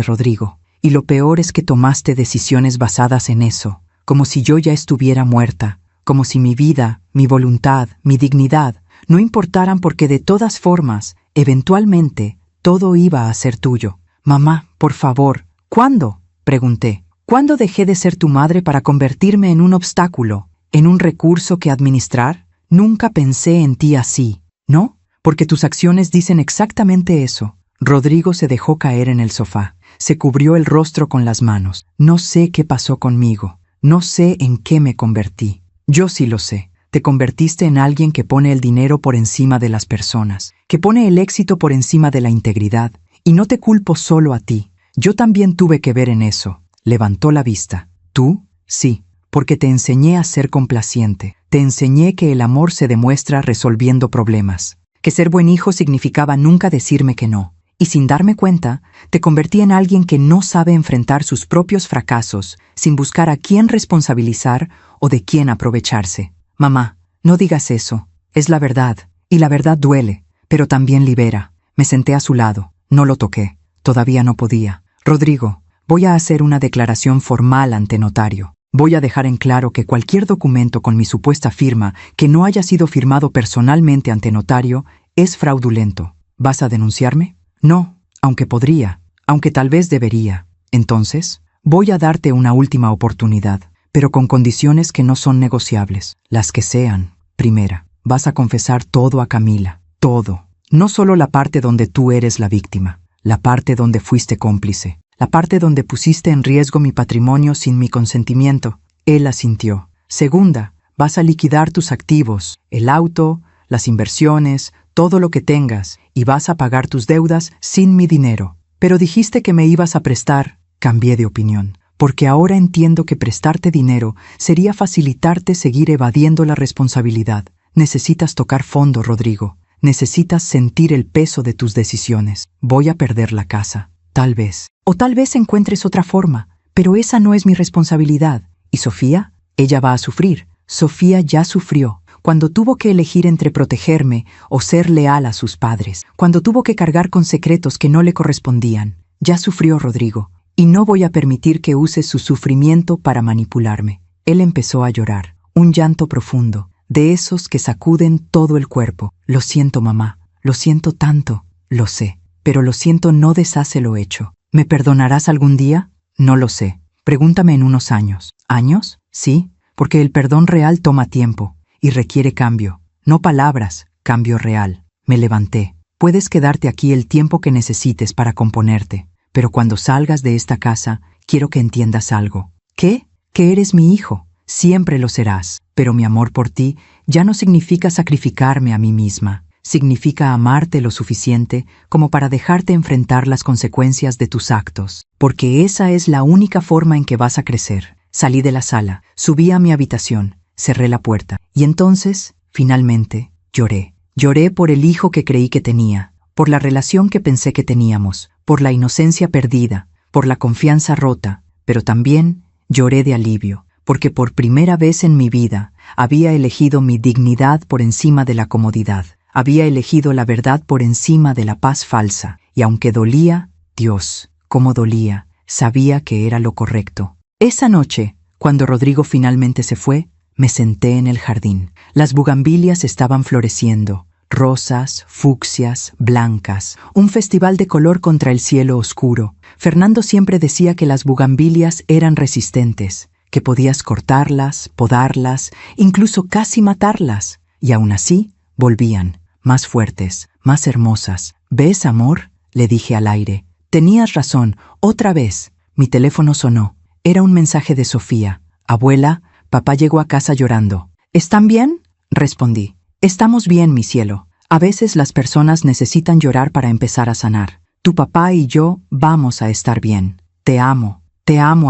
Rodrigo. Y lo peor es que tomaste decisiones basadas en eso, como si yo ya estuviera muerta, como si mi vida, mi voluntad, mi dignidad no importaran porque de todas formas, eventualmente, todo iba a ser tuyo. Mamá, por favor, ¿cuándo? Pregunté. ¿Cuándo dejé de ser tu madre para convertirme en un obstáculo, en un recurso que administrar? Nunca pensé en ti así, ¿no? Porque tus acciones dicen exactamente eso. Rodrigo se dejó caer en el sofá. Se cubrió el rostro con las manos. No sé qué pasó conmigo. No sé en qué me convertí. Yo sí lo sé. Te convertiste en alguien que pone el dinero por encima de las personas, que pone el éxito por encima de la integridad. Y no te culpo solo a ti. Yo también tuve que ver en eso. Levantó la vista. ¿Tú? Sí, porque te enseñé a ser complaciente. Te enseñé que el amor se demuestra resolviendo problemas. Que ser buen hijo significaba nunca decirme que no. Y sin darme cuenta, te convertí en alguien que no sabe enfrentar sus propios fracasos sin buscar a quién responsabilizar o de quién aprovecharse. Mamá, no digas eso. Es la verdad. Y la verdad duele, pero también libera. Me senté a su lado. No lo toqué. Todavía no podía. Rodrigo, voy a hacer una declaración formal ante notario. Voy a dejar en claro que cualquier documento con mi supuesta firma que no haya sido firmado personalmente ante notario es fraudulento. ¿Vas a denunciarme? No, aunque podría, aunque tal vez debería. Entonces, voy a darte una última oportunidad, pero con condiciones que no son negociables, las que sean. Primera, vas a confesar todo a Camila, todo. No solo la parte donde tú eres la víctima, la parte donde fuiste cómplice, la parte donde pusiste en riesgo mi patrimonio sin mi consentimiento. Él asintió. Segunda, vas a liquidar tus activos, el auto, las inversiones, todo lo que tengas, y vas a pagar tus deudas sin mi dinero. Pero dijiste que me ibas a prestar. Cambié de opinión, porque ahora entiendo que prestarte dinero sería facilitarte seguir evadiendo la responsabilidad. Necesitas tocar fondo, Rodrigo. Necesitas sentir el peso de tus decisiones. Voy a perder la casa, tal vez. O tal vez encuentres otra forma, pero esa no es mi responsabilidad. ¿Y Sofía? Ella va a sufrir. Sofía ya sufrió. Cuando tuvo que elegir entre protegerme o ser leal a sus padres, cuando tuvo que cargar con secretos que no le correspondían. Ya sufrió, Rodrigo, y no voy a permitir que uses su sufrimiento para manipularme. Él empezó a llorar, un llanto profundo, de esos que sacuden todo el cuerpo. Lo siento, mamá, lo siento tanto, lo sé, pero lo siento no deshace lo hecho. ¿Me perdonarás algún día? No lo sé. Pregúntame en unos años. ¿Años? Sí, porque el perdón real toma tiempo. Y requiere cambio, no palabras, cambio real. Me levanté. Puedes quedarte aquí el tiempo que necesites para componerte, pero cuando salgas de esta casa, quiero que entiendas algo. ¿Qué? Que eres mi hijo. Siempre lo serás, pero mi amor por ti ya no significa sacrificarme a mí misma. Significa amarte lo suficiente como para dejarte enfrentar las consecuencias de tus actos, porque esa es la única forma en que vas a crecer. Salí de la sala, subí a mi habitación, cerré la puerta, y entonces, finalmente, lloré. Lloré por el hijo que creí que tenía, por la relación que pensé que teníamos, por la inocencia perdida, por la confianza rota, pero también lloré de alivio, porque por primera vez en mi vida había elegido mi dignidad por encima de la comodidad, había elegido la verdad por encima de la paz falsa, y aunque dolía, Dios, cómo dolía, sabía que era lo correcto. Esa noche, cuando Rodrigo finalmente se fue, me senté en el jardín. Las bugambilias estaban floreciendo, rosas, fucsias, blancas, un festival de color contra el cielo oscuro. Fernando siempre decía que las bugambilias eran resistentes, que podías cortarlas, podarlas, incluso casi matarlas, y aún así volvían, más fuertes, más hermosas. ¿Ves, amor?, le dije al aire. Tenías razón, otra vez. Mi teléfono sonó. Era un mensaje de Sofía. Abuela, papá llegó a casa llorando. ¿Están bien?, respondí. Estamos bien, mi cielo. A veces las personas necesitan llorar para empezar a sanar. Tu papá y yo vamos a estar bien. Te amo,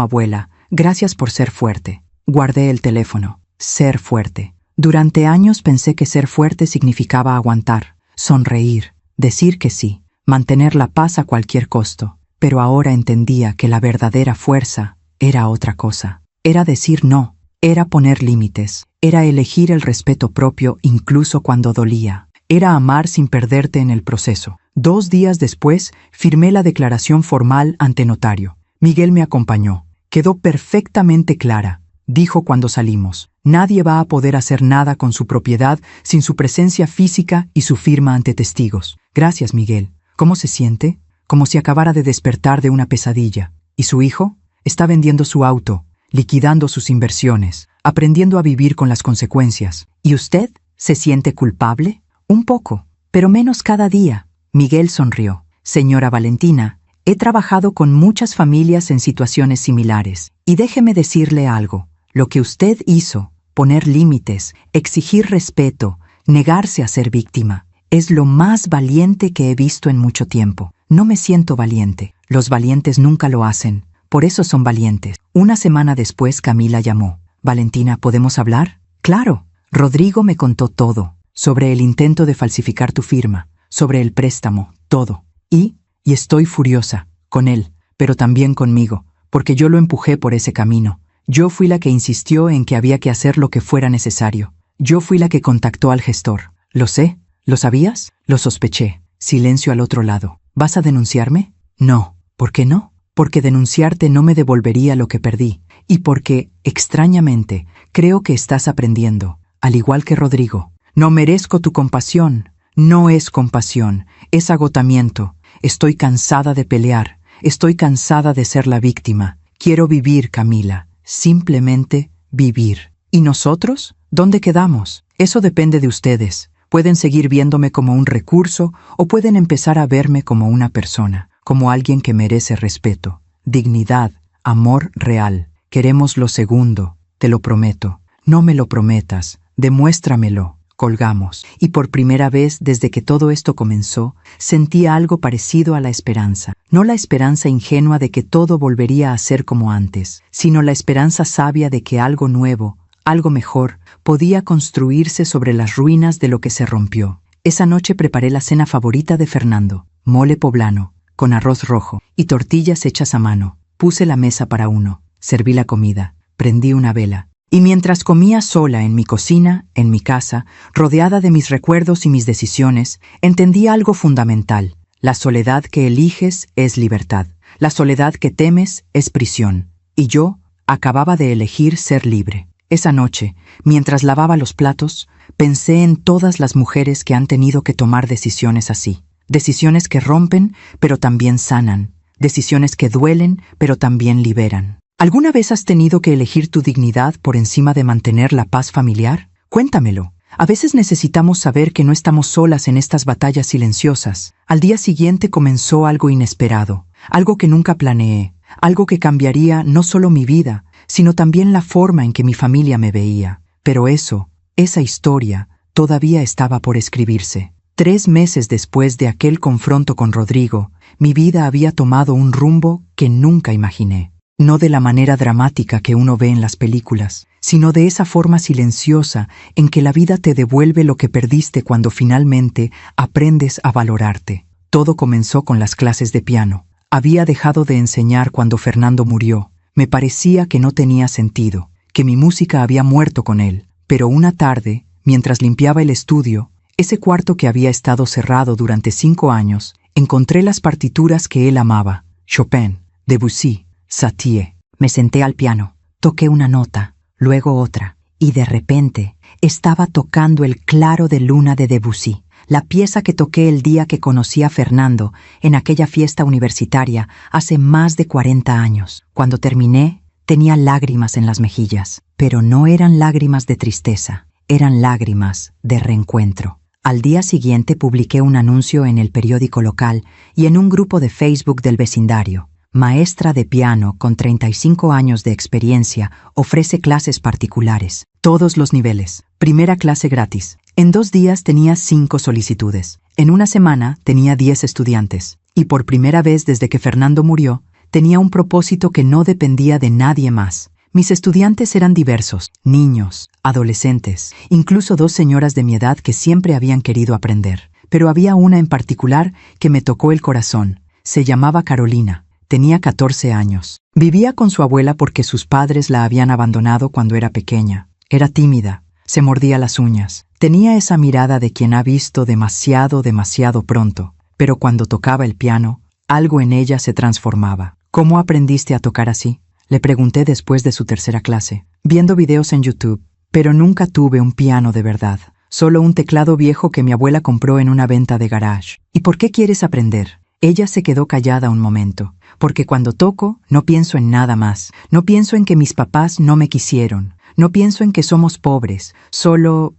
abuela. Gracias por ser fuerte. Guardé el teléfono. Ser fuerte. Durante años pensé que ser fuerte significaba aguantar, sonreír, decir que sí, mantener la paz a cualquier costo. Pero ahora entendía que la verdadera fuerza era otra cosa. Era decir no, era poner límites, era elegir el respeto propio incluso cuando dolía. Era amar sin perderte en el proceso. 2 días después, firmé la declaración formal ante notario. Miguel me acompañó. Quedó perfectamente clara. Dijo cuando salimos: nadie va a poder hacer nada con su propiedad sin su presencia física y su firma ante testigos. Gracias, Miguel. ¿Cómo se siente? Como si acabara de despertar de una pesadilla. ¿Y su hijo? Está vendiendo su auto, liquidando sus inversiones, aprendiendo a vivir con las consecuencias. ¿Y usted? ¿Se siente culpable? Un poco, pero menos cada día. Miguel sonrió. Señora Valentina, he trabajado con muchas familias en situaciones similares. Y déjeme decirle algo. Lo que usted hizo, poner límites, exigir respeto, negarse a ser víctima, es lo más valiente que he visto en mucho tiempo. No me siento valiente. Los valientes nunca lo hacen. Por eso son valientes. Una semana después Camila llamó. Valentina, ¿podemos hablar? Claro. Rodrigo me contó todo. Sobre el intento de falsificar tu firma. Sobre el préstamo. Todo. Y estoy furiosa. Con él. Pero también conmigo. Porque yo lo empujé por ese camino. Yo fui la que insistió en que había que hacer lo que fuera necesario. Yo fui la que contactó al gestor. Lo sé. ¿Lo sabías? Lo sospeché. Silencio al otro lado. ¿Vas a denunciarme? No. ¿Por qué no? Porque denunciarte no me devolvería lo que perdí. Y porque, extrañamente, creo que estás aprendiendo. Al igual que Rodrigo. No merezco tu compasión. No es compasión. Es agotamiento. Estoy cansada de pelear. Estoy cansada de ser la víctima. Quiero vivir, Camila. Simplemente vivir. ¿Y nosotros? ¿Dónde quedamos? Eso depende de ustedes. Pueden seguir viéndome como un recurso o pueden empezar a verme como una persona, como alguien que merece respeto, dignidad, amor real. Queremos lo segundo, te lo prometo. No me lo prometas, demuéstramelo. Colgamos, y por primera vez desde que todo esto comenzó, sentía algo parecido a la esperanza. No la esperanza ingenua de que todo volvería a ser como antes, sino la esperanza sabia de que algo nuevo, algo mejor, podía construirse sobre las ruinas de lo que se rompió. Esa noche preparé la cena favorita de Fernando, mole poblano, con arroz rojo y tortillas hechas a mano. Puse la mesa para uno, serví la comida, prendí una vela. Y mientras comía sola en mi cocina, en mi casa, rodeada de mis recuerdos y mis decisiones, entendí algo fundamental. La soledad que eliges es libertad. La soledad que temes es prisión. Y yo acababa de elegir ser libre. Esa noche, mientras lavaba los platos, pensé en todas las mujeres que han tenido que tomar decisiones así. Decisiones que rompen, pero también sanan. Decisiones que duelen, pero también liberan. ¿Alguna vez has tenido que elegir tu dignidad por encima de mantener la paz familiar? Cuéntamelo. A veces necesitamos saber que no estamos solas en estas batallas silenciosas. Al día siguiente comenzó algo inesperado, algo que nunca planeé, algo que cambiaría no solo mi vida, sino también la forma en que mi familia me veía. Pero esa historia, todavía estaba por escribirse. 3 meses después de aquel confronto con Rodrigo, mi vida había tomado un rumbo que nunca imaginé. No de la manera dramática que uno ve en las películas, sino de esa forma silenciosa en que la vida te devuelve lo que perdiste cuando finalmente aprendes a valorarte. Todo comenzó con las clases de piano. Había dejado de enseñar cuando Fernando murió. Me parecía que no tenía sentido, que mi música había muerto con él. Pero una tarde, mientras limpiaba el estudio, ese cuarto que había estado cerrado durante 5 años, encontré las partituras que él amaba: Chopin, Debussy, Satie. Me senté al piano, toqué una nota, luego otra, y de repente estaba tocando el Claro de Luna de Debussy, la pieza que toqué el día que conocí a Fernando en aquella fiesta universitaria hace más de 40 años. Cuando terminé, tenía lágrimas en las mejillas, pero no eran lágrimas de tristeza, eran lágrimas de reencuentro. Al día siguiente publiqué un anuncio en el periódico local y en un grupo de Facebook del vecindario. Maestra de piano con 35 años de experiencia, ofrece clases particulares, todos los niveles. Primera clase gratis. En 2 días tenía 5 solicitudes. En una semana tenía 10 estudiantes. Y por primera vez desde que Fernando murió, tenía un propósito que no dependía de nadie más. Mis estudiantes eran diversos, niños, adolescentes, incluso 2 señoras de mi edad que siempre habían querido aprender. Pero había una en particular que me tocó el corazón. Se llamaba Carolina. Tenía 14 años. Vivía con su abuela porque sus padres la habían abandonado cuando era pequeña. Era tímida, se mordía las uñas, Tenía esa mirada de quien ha visto demasiado pronto, pero cuando tocaba el piano, algo en ella se transformaba. ¿Cómo aprendiste a tocar así? Le pregunté después de su tercera clase, viendo videos en YouTube, pero nunca tuve un piano de verdad, solo un teclado viejo que mi abuela compró en una venta de garage. ¿Y por qué quieres aprender? Ella se quedó callada un momento, porque cuando toco no pienso en nada más, no pienso en que mis papás no me quisieron, no pienso en que somos pobres, solo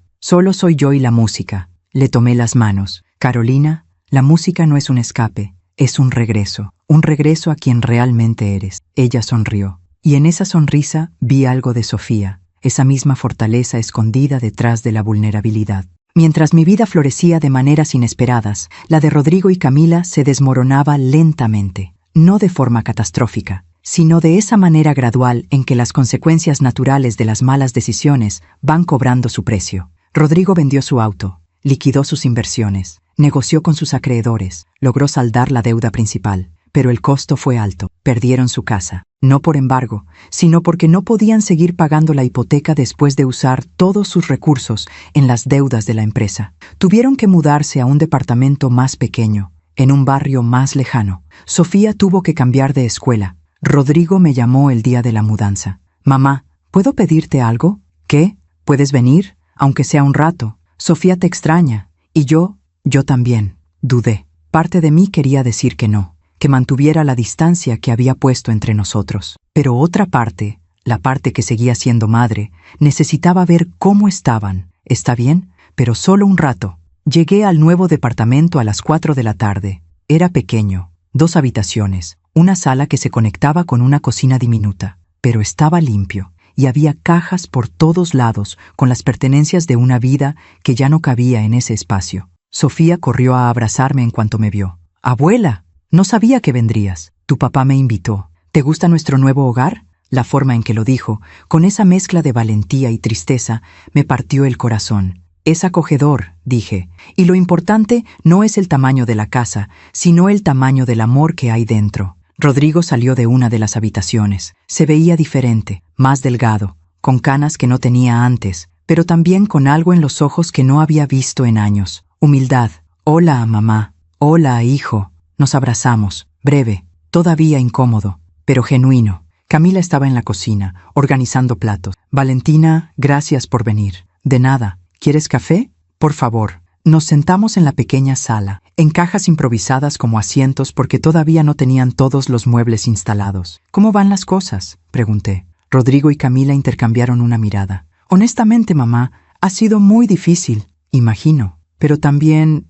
soy yo y la música. Le tomé las manos. Carolina, la música no es un escape, es un regreso a quien realmente eres. Ella sonrió, y en esa sonrisa vi algo de Sofía, esa misma fortaleza escondida detrás de la vulnerabilidad. Mientras mi vida florecía de maneras inesperadas, la de Rodrigo y Camila se desmoronaba lentamente, no de forma catastrófica, sino de esa manera gradual en que las consecuencias naturales de las malas decisiones van cobrando su precio. Rodrigo vendió su auto, liquidó sus inversiones, negoció con sus acreedores, logró saldar la deuda principal, pero el costo fue alto. Perdieron su casa, no por embargo, sino porque no podían seguir pagando la hipoteca después de usar todos sus recursos en las deudas de la empresa. Tuvieron que mudarse a un departamento más pequeño, en un barrio más lejano. Sofía tuvo que cambiar de escuela. Rodrigo me llamó el día de la mudanza. «Mamá, ¿puedo pedirte algo?» «¿Qué? ¿Puedes venir? Aunque sea un rato. Sofía te extraña. Y yo también». Dudé. Parte de mí quería decir que no, que mantuviera la distancia que había puesto entre nosotros. Pero otra parte, la parte que seguía siendo madre, necesitaba ver cómo estaban. «Está bien, pero solo un rato». Llegué al nuevo departamento a las 4 de la tarde. Era pequeño, 2 habitaciones, una sala que se conectaba con una cocina diminuta, pero estaba limpio. Y había cajas por todos lados con las pertenencias de una vida que ya no cabía en ese espacio. Sofía corrió a abrazarme en cuanto me vio. «Abuela, no sabía que vendrías. Tu papá me invitó. ¿Te gusta nuestro nuevo hogar?» La forma en que lo dijo, con esa mezcla de valentía y tristeza, me partió el corazón. «Es acogedor», dije, «y lo importante no es el tamaño de la casa, sino el tamaño del amor que hay dentro». Rodrigo salió de una de las habitaciones. Se veía diferente, más delgado, con canas que no tenía antes, pero también con algo en los ojos que no había visto en años. Humildad. «Hola, mamá». «Hola, hijo». Nos abrazamos, breve, todavía incómodo, pero genuino. Camila estaba en la cocina, organizando platos. «Valentina, gracias por venir». «De nada. ¿Quieres café? Por favor». Nos sentamos en la pequeña sala, en cajas improvisadas como asientos porque todavía no tenían todos los muebles instalados. «¿Cómo van las cosas?», pregunté. Rodrigo y Camila intercambiaron una mirada. «Honestamente, mamá, ha sido muy difícil, imagino, pero también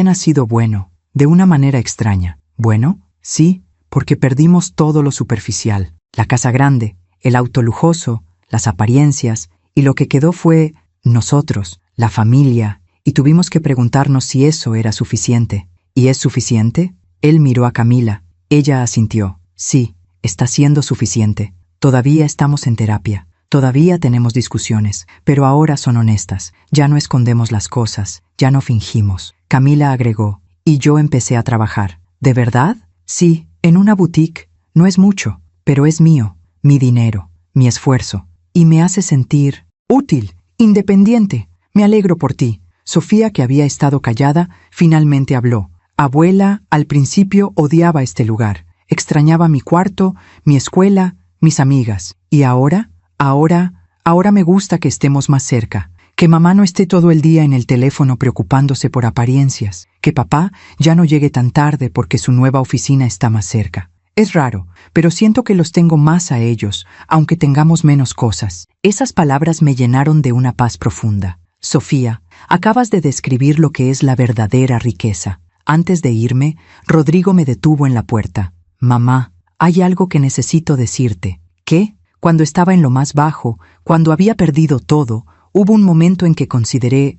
ha sido bueno, de una manera extraña». «¿Bueno?» «Sí, porque perdimos todo lo superficial, la casa grande, el auto lujoso, las apariencias, y lo que quedó fue nosotros, la familia». Y tuvimos que preguntarnos si eso era suficiente. ¿Y es suficiente? Él miró a Camila. Ella asintió. «Sí, está siendo suficiente. Todavía estamos en terapia. Todavía tenemos discusiones, pero ahora son honestas. Ya no escondemos las cosas, ya no fingimos». Camila agregó. «Y yo empecé a trabajar». «¿De verdad?» «Sí, en una boutique. No es mucho, pero es mío, mi dinero, mi esfuerzo. Y me hace sentir útil, independiente. Me alegro por ti». Sofía, que había estado callada, finalmente habló. «Abuela, al principio odiaba este lugar. Extrañaba mi cuarto, mi escuela, mis amigas. Y ahora me gusta que estemos más cerca. Que mamá no esté todo el día en el teléfono preocupándose por apariencias. Que papá ya no llegue tan tarde porque su nueva oficina está más cerca. Es raro, pero siento que los tengo más a ellos, aunque tengamos menos cosas». Esas palabras me llenaron de una paz profunda. «Sofía, acabas de describir lo que es la verdadera riqueza». Antes de irme, Rodrigo me detuvo en la puerta. «Mamá, hay algo que necesito decirte». «¿Qué?» Cuando estaba en lo más bajo, cuando había perdido todo, hubo un momento en que consideré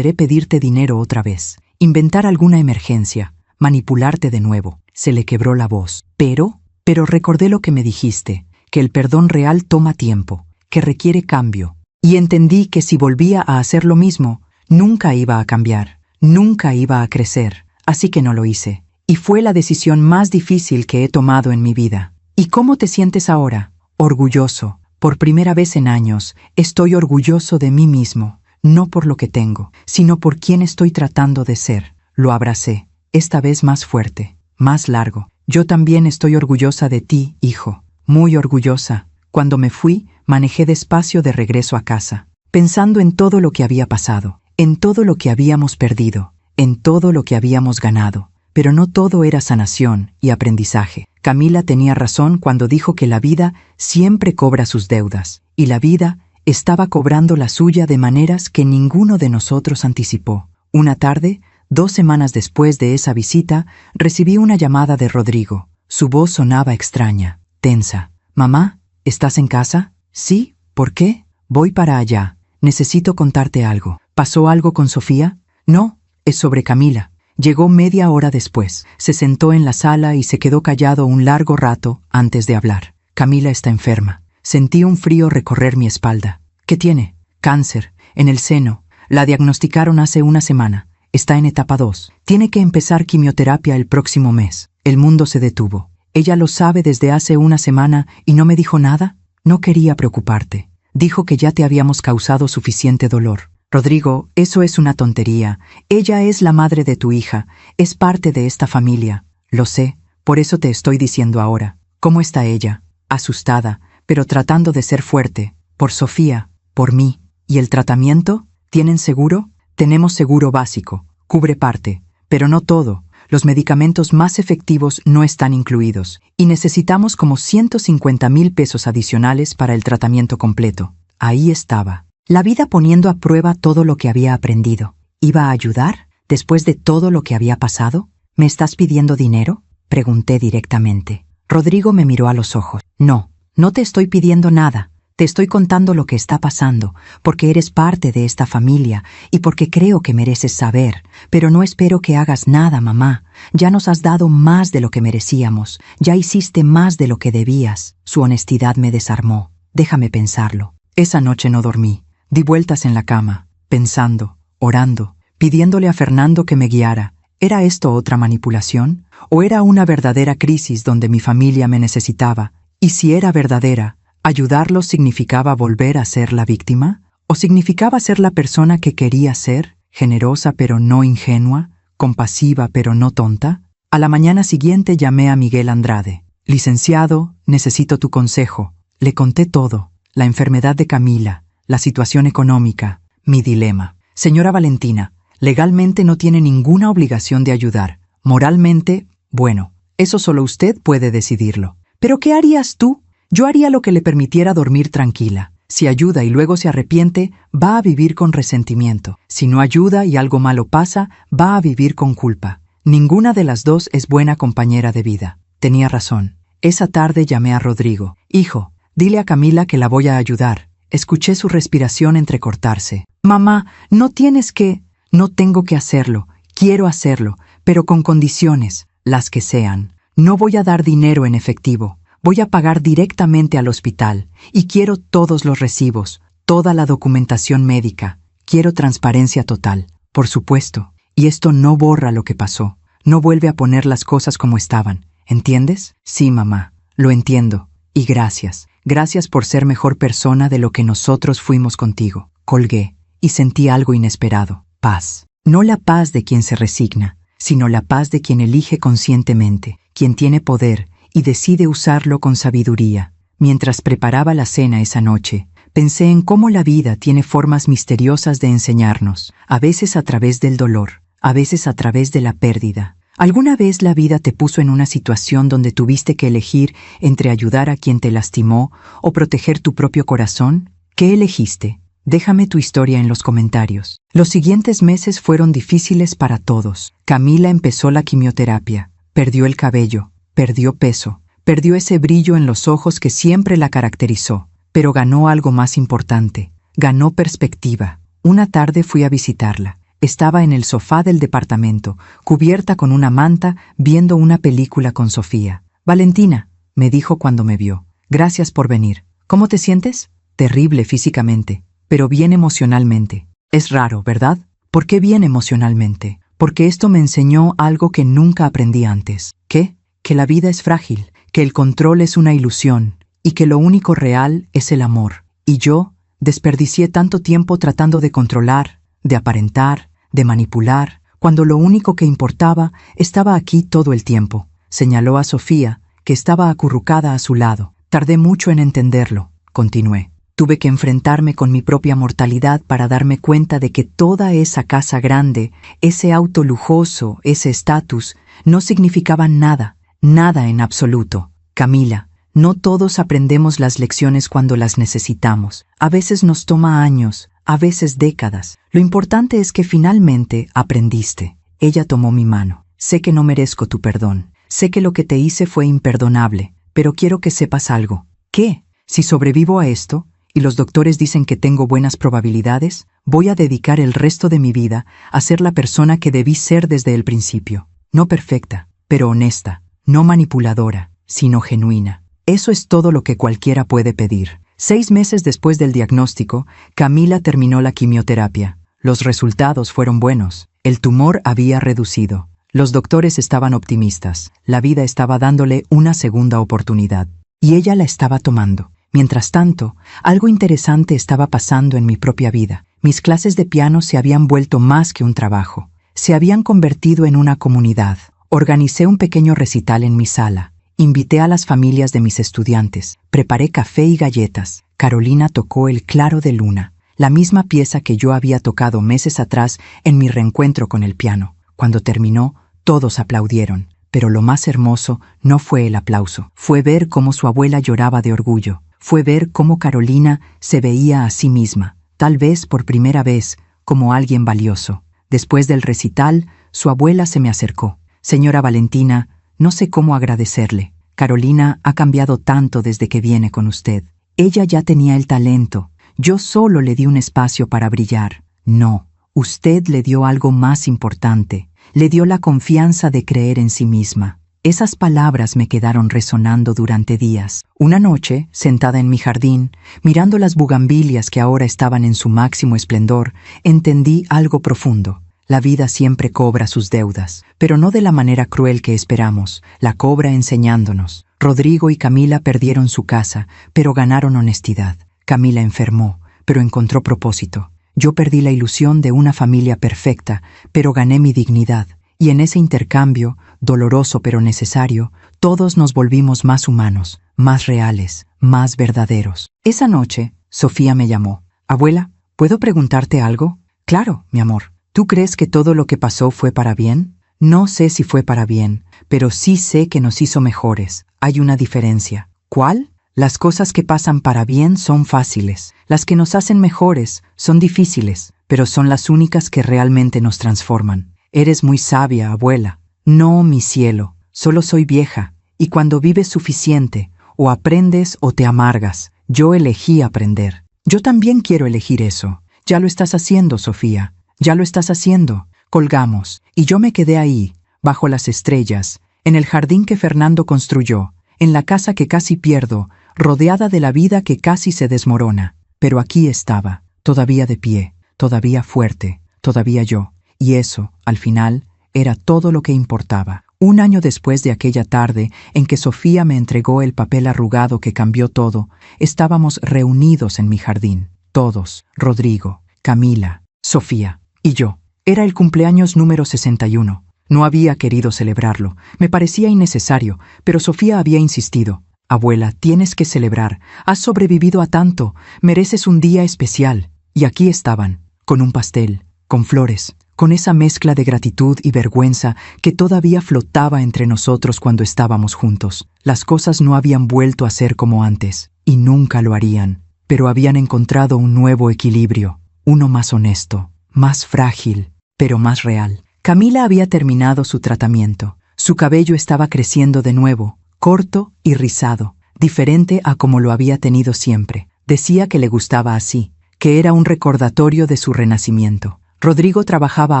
pedirte dinero otra vez, inventar alguna emergencia, manipularte de nuevo». Se le quebró la voz. Pero recordé lo que me dijiste, que el perdón real toma tiempo, que requiere cambio. Y entendí que si volvía a hacer lo mismo, nunca iba a cambiar, nunca iba a crecer. Así que no lo hice. Y fue la decisión más difícil que he tomado en mi vida. ¿Y cómo te sientes ahora? Orgulloso. Por primera vez en años, estoy orgulloso de mí mismo. no por lo que tengo, sino por quien estoy tratando de ser. Lo abracé, esta vez más fuerte, más largo. Yo también estoy orgullosa de ti, hijo, muy orgullosa. Cuando me fui, manejé despacio de regreso a casa, pensando en todo lo que había pasado, en todo lo que habíamos perdido, en todo lo que habíamos ganado. Pero no todo era sanación y aprendizaje. Camila tenía razón cuando dijo que la vida siempre cobra sus deudas, y la vida estaba cobrando la suya de maneras que ninguno de nosotros anticipó. Una tarde, 2 semanas después de esa visita, recibí una llamada de Rodrigo. Su voz sonaba extraña, tensa. «Mamá, ¿estás en casa?» «Sí, ¿por qué?» «Voy para allá. Necesito contarte algo». «¿Pasó algo con Sofía?» «No, es sobre Camila». Llegó media hora después. Se sentó en la sala y se quedó callado un largo rato antes de hablar. «Camila está enferma». Sentí un frío recorrer mi espalda. «¿Qué tiene?» «Cáncer, en el seno. La diagnosticaron hace una semana. Está en etapa 2. Tiene que empezar quimioterapia el próximo mes». El mundo se detuvo. «¿Ella lo sabe desde hace una semana y no me dijo nada?» «No quería preocuparte. Dijo que ya te habíamos causado suficiente dolor». «Rodrigo, eso es una tontería. Ella es la madre de tu hija. Es parte de esta familia». «Lo sé. Por eso te estoy diciendo ahora». «¿Cómo está ella?» «Asustada, pero tratando de ser fuerte. Por Sofía, por mí». «¿Y el tratamiento? ¿Tienen seguro?» «Tenemos seguro básico. Cubre parte, pero no todo. Los medicamentos más efectivos no están incluidos, y necesitamos como 150,000 pesos adicionales para el tratamiento completo». Ahí estaba. La vida poniendo a prueba todo lo que había aprendido. ¿Iba a ayudar después de todo lo que había pasado? «¿Me estás pidiendo dinero?», pregunté directamente. Rodrigo me miró a los ojos. «No, no te estoy pidiendo nada. Te estoy contando lo que está pasando, porque eres parte de esta familia y porque creo que mereces saber. Pero no espero que hagas nada, mamá. Ya nos has dado más de lo que merecíamos. Ya hiciste más de lo que debías». Su honestidad me desarmó. «Déjame pensarlo». Esa noche no dormí. Di vueltas en la cama, pensando, orando, pidiéndole a Fernando que me guiara. ¿Era esto otra manipulación? ¿O era una verdadera crisis donde mi familia me necesitaba? Y si era verdadera, ¿ayudarlos significaba volver a ser la víctima? ¿O significaba ser la persona que quería ser, generosa pero no ingenua, compasiva pero no tonta? A la mañana siguiente llamé a Miguel Andrade. «Licenciado, necesito tu consejo». Le conté todo, la enfermedad de Camila, la situación económica, mi dilema. «Señora Valentina, legalmente no tiene ninguna obligación de ayudar. Moralmente, bueno, eso solo usted puede decidirlo. ¿Pero qué harías tú? Yo haría lo que le permitiera dormir tranquila. Si ayuda y luego se arrepiente, va a vivir con resentimiento. Si no ayuda y algo malo pasa, va a vivir con culpa. Ninguna de las dos es buena compañera de vida». Tenía razón. Esa tarde llamé a Rodrigo. «Hijo, dile a Camila que la voy a ayudar». Escuché su respiración entrecortarse. «Mamá, no tienes que...» «No tengo que hacerlo. Quiero hacerlo, pero con condiciones, las que sean. No voy a dar dinero en efectivo. Voy a pagar directamente al hospital. Y quiero todos los recibos, toda la documentación médica. Quiero transparencia total, por supuesto. Y esto no borra lo que pasó. No vuelve a poner las cosas como estaban. ¿Entiendes?» «Sí, mamá. Lo entiendo. Y gracias. Gracias por ser mejor persona de lo que nosotros fuimos contigo». Colgué y sentí algo inesperado. Paz. No la paz de quien se resigna, sino la paz de quien elige conscientemente, quien tiene poder y decide usarlo con sabiduría. Mientras preparaba la cena esa noche, pensé en cómo la vida tiene formas misteriosas de enseñarnos, a veces a través del dolor, a veces a través de la pérdida. ¿Alguna vez la vida te puso en una situación donde tuviste que elegir entre ayudar a quien te lastimó o proteger tu propio corazón? ¿Qué elegiste? Déjame tu historia en los comentarios. Los siguientes meses fueron difíciles para todos. Camila empezó la quimioterapia, perdió el cabello, perdió peso, perdió ese brillo en los ojos que siempre la caracterizó, pero ganó algo más importante. Ganó perspectiva. Una tarde fui a visitarla. Estaba en el sofá del departamento, cubierta con una manta, viendo una película con Sofía. «Valentina», me dijo cuando me vio, «gracias por venir. ¿Cómo te sientes?» «Terrible físicamente, pero bien emocionalmente». «Es raro, ¿verdad? ¿Por qué bien emocionalmente?» «Porque esto me enseñó algo que nunca aprendí antes». «¿Qué?» «Que la vida es frágil, que el control es una ilusión, y que lo único real es el amor. Y yo Desperdicié tanto tiempo tratando de controlar, de aparentar, de manipular, cuando lo único que importaba estaba aquí todo el tiempo. Señaló a Sofía, que estaba acurrucada a su lado. Tardé mucho en entenderlo, continué. Tuve que enfrentarme con mi propia mortalidad para darme cuenta de que toda esa casa grande, ese auto lujoso, ese estatus, no significaban nada, nada en absoluto. Camila, no todos aprendemos las lecciones cuando las necesitamos. A veces nos toma años, a veces décadas. Lo importante es que finalmente aprendiste. Ella tomó mi mano. Sé que no merezco tu perdón. Sé que lo que te hice fue imperdonable, pero quiero que sepas algo. ¿Qué? Si sobrevivo a esto, y los doctores dicen que tengo buenas probabilidades, voy a dedicar el resto de mi vida a ser la persona que debí ser desde el principio. No perfecta, pero honesta, no manipuladora, sino genuina. Eso es todo lo que cualquiera puede pedir. 6 meses después del diagnóstico, Camila terminó la quimioterapia. Los resultados fueron buenos. El tumor había reducido. Los doctores estaban optimistas. La vida estaba dándole una segunda oportunidad. Y ella la estaba tomando. Mientras tanto, algo interesante estaba pasando en mi propia vida. Mis clases de piano se habían vuelto más que un trabajo. Se habían convertido en una comunidad. Organicé un pequeño recital en mi sala. Invité a las familias de mis estudiantes. Preparé café y galletas. Carolina tocó El claro de luna, la misma pieza que yo había tocado meses atrás en mi reencuentro con el piano. Cuando terminó, todos aplaudieron. Pero lo más hermoso no fue el aplauso. Fue ver cómo su abuela lloraba de orgullo. Fue ver cómo Carolina se veía a sí misma, tal vez por primera vez, como alguien valioso. Después del recital, su abuela se me acercó. Señora Valentina, no sé cómo agradecerle. Carolina ha cambiado tanto desde que viene con usted. Ella ya tenía el talento. Yo solo le di un espacio para brillar. No, usted le dio algo más importante. Le dio la confianza de creer en sí misma. Esas palabras me quedaron resonando durante días. Una noche, sentada en mi jardín, mirando las bugambilias que ahora estaban en su máximo esplendor, entendí algo profundo. La vida siempre cobra sus deudas, pero no de la manera cruel que esperamos. La cobra enseñándonos. Rodrigo y Camila perdieron su casa, pero ganaron honestidad. Camila enfermó, pero encontró propósito. Yo perdí la ilusión de una familia perfecta, pero gané mi dignidad. Y en ese intercambio, doloroso pero necesario, todos nos volvimos más humanos, más reales, más verdaderos. Esa noche, Sofía me llamó. Abuela, ¿puedo preguntarte algo? Claro, mi amor. ¿Tú crees que todo lo que pasó fue para bien? No sé si fue para bien, pero sí sé que nos hizo mejores. Hay una diferencia. ¿Cuál? Las cosas que pasan para bien son fáciles. Las que nos hacen mejores son difíciles, pero son las únicas que realmente nos transforman. Eres muy sabia, abuela. No, mi cielo, solo soy vieja, y cuando vives suficiente, o aprendes o te amargas. Yo elegí aprender. Yo también quiero elegir eso. Ya lo estás haciendo, Sofía. Ya lo estás haciendo. Colgamos, y yo me quedé ahí, bajo las estrellas, en el jardín que Fernando construyó, en la casa que casi pierdo, rodeada de la vida que casi se desmorona. Pero aquí estaba, todavía de pie, todavía fuerte, todavía yo. Y eso, al final, era todo lo que importaba. 1 año después de aquella tarde en que Sofía me entregó el papel arrugado que cambió todo, estábamos reunidos en mi jardín. Todos, Rodrigo, Camila, Sofía y yo. Era el cumpleaños número 61. No había querido celebrarlo. Me parecía innecesario, pero Sofía había insistido. Abuela, tienes que celebrar. Has sobrevivido a tanto. Mereces un día especial. Y aquí estaban, con un pastel, con flores, con esa mezcla de gratitud y vergüenza que todavía flotaba entre nosotros cuando estábamos juntos. Las cosas no habían vuelto a ser como antes, y nunca lo harían, pero habían encontrado un nuevo equilibrio, uno más honesto, más frágil, pero más real. Camila había terminado su tratamiento. Su cabello estaba creciendo de nuevo, corto y rizado, diferente a como lo había tenido siempre. Decía que le gustaba así, que era un recordatorio de su renacimiento. Rodrigo trabajaba